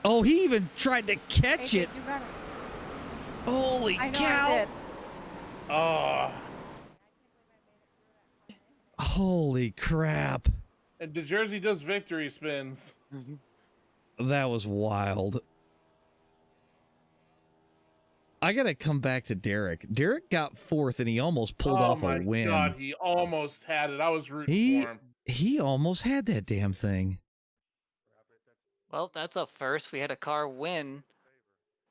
[SPEAKER 1] Oh, he even tried to catch
[SPEAKER 3] AJ,
[SPEAKER 1] it.
[SPEAKER 3] you got it.
[SPEAKER 1] Holy
[SPEAKER 3] I know
[SPEAKER 1] cow.
[SPEAKER 3] I did.
[SPEAKER 2] Oh,
[SPEAKER 1] Holy crap.
[SPEAKER 2] and the Jersey does victory spins.
[SPEAKER 1] That was wild. I got to come back to Derek. Derek got fourth and he almost pulled off
[SPEAKER 2] my
[SPEAKER 1] a win.
[SPEAKER 2] God, he almost had it. I was rooting for him.
[SPEAKER 1] He almost had that damn thing.
[SPEAKER 4] Well, that's a first. We had a car win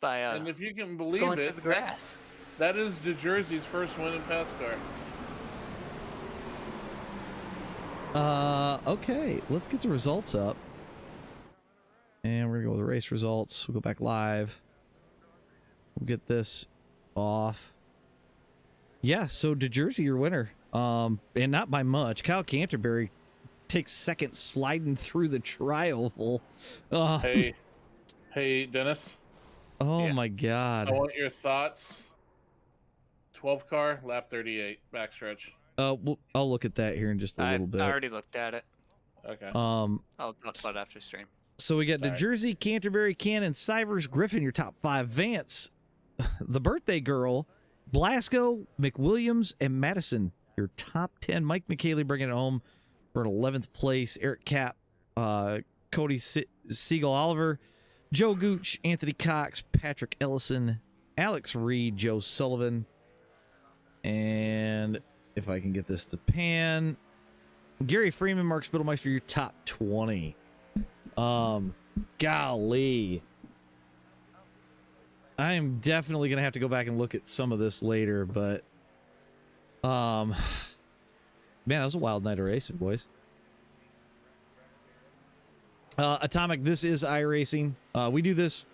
[SPEAKER 4] by
[SPEAKER 2] And if you can believe
[SPEAKER 4] going
[SPEAKER 2] it,
[SPEAKER 4] through the grass.
[SPEAKER 2] that is New Jersey's first win in FASCAR.
[SPEAKER 1] Okay, let's get the results up. And we're gonna go with the race results. We'll go back live. We'll get this off. Yeah, so DeJersey, your winner. And not by much. Kyle Canterbury takes second, sliding through the tri-oval.
[SPEAKER 2] Hey, Dennis.
[SPEAKER 1] Oh
[SPEAKER 4] Yeah.
[SPEAKER 1] my God.
[SPEAKER 2] I want your thoughts. 12 car, lap 38, backstretch.
[SPEAKER 1] I'll look at that here in just a little bit.
[SPEAKER 4] I already looked at it.
[SPEAKER 2] Okay.
[SPEAKER 4] I'll talk about it after stream.
[SPEAKER 1] So we got
[SPEAKER 2] Sorry.
[SPEAKER 1] DeJersey, Canterbury, Cannon, Cybers, Griffin, your top 5. Vance, the birthday girl, Blasco, McWilliams, and Madison, your top 10. Mike McKaylee bringing it home for an 11th place. Eric Cap, Cody Siegel Oliver, Joe Gooch, Anthony Cox, Patrick Ellison, Alex Reed, Joe Sullivan, and if I can get this to pan, Gary Freeman, Mark Spittelmeister, your top 20. Golly. I am definitely going to have to go back and look at some of this later, but man, that was a wild night of racing, boys. Atomic, this is iRacing. We do this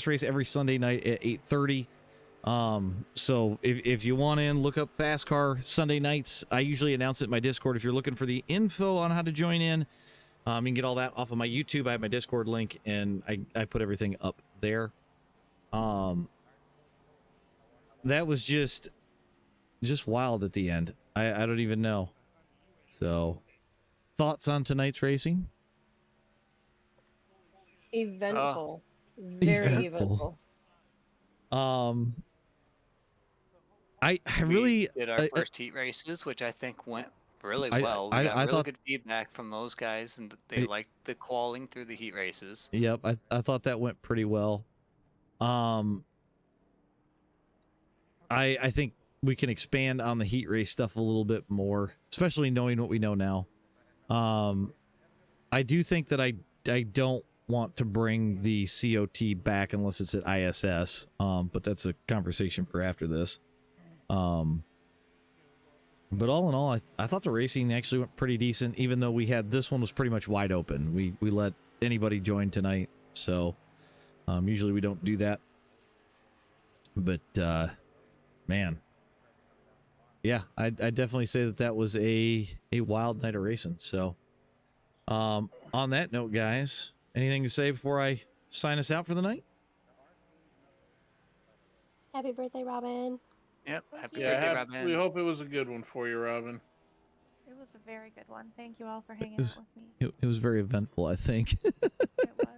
[SPEAKER 1] race every Sunday night at 8:30. So if you want in, look up FASCAR Sunday nights. I usually announce it in my Discord. If you're looking for the info on how to join in, you can get all that off of my YouTube. I have my Discord link, and I put everything up there. That was just wild at the end. I don't even know. So, thoughts on tonight's racing?
[SPEAKER 6] Eventful. Very eventful.
[SPEAKER 1] I really
[SPEAKER 4] did our first heat races, which I think went really well. We got really good feedback from those guys, and they liked the qualing through the heat races.
[SPEAKER 1] Yep, I thought that went pretty well. I think we can expand on the heat race stuff a little bit more, especially knowing what we know now. I do think that I don't want to bring the COT back unless it's at ISS, but that's a conversation for after this. But all in all, I thought the racing actually went pretty decent, even though we had this one was pretty much wide open. We let anybody join tonight, so usually we don't do that. But man, yeah, I definitely say that was a wild night of racing. So on that note, guys, anything to say before I sign us out for the night?
[SPEAKER 6] Happy birthday, Robin.
[SPEAKER 4] Yep, happy birthday, Robin.
[SPEAKER 2] We hope it was a good one for you, Robin.
[SPEAKER 3] It was a very good one. Thank you all for hanging out with me.
[SPEAKER 1] It was very eventful, I think.
[SPEAKER 3] It was.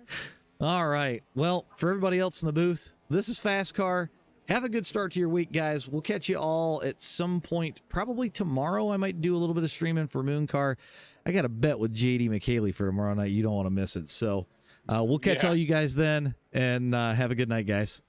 [SPEAKER 1] All right. Well, for everybody else in the booth, this is FASCAR. Have a good start to your week, guys. We'll catch you all at some point, probably tomorrow. I might do a little bit of streaming for Mooncar. I got a bet with JD McKaylee for tomorrow night. You don't want to miss it. So we'll catch all you guys then, and have a good night, guys.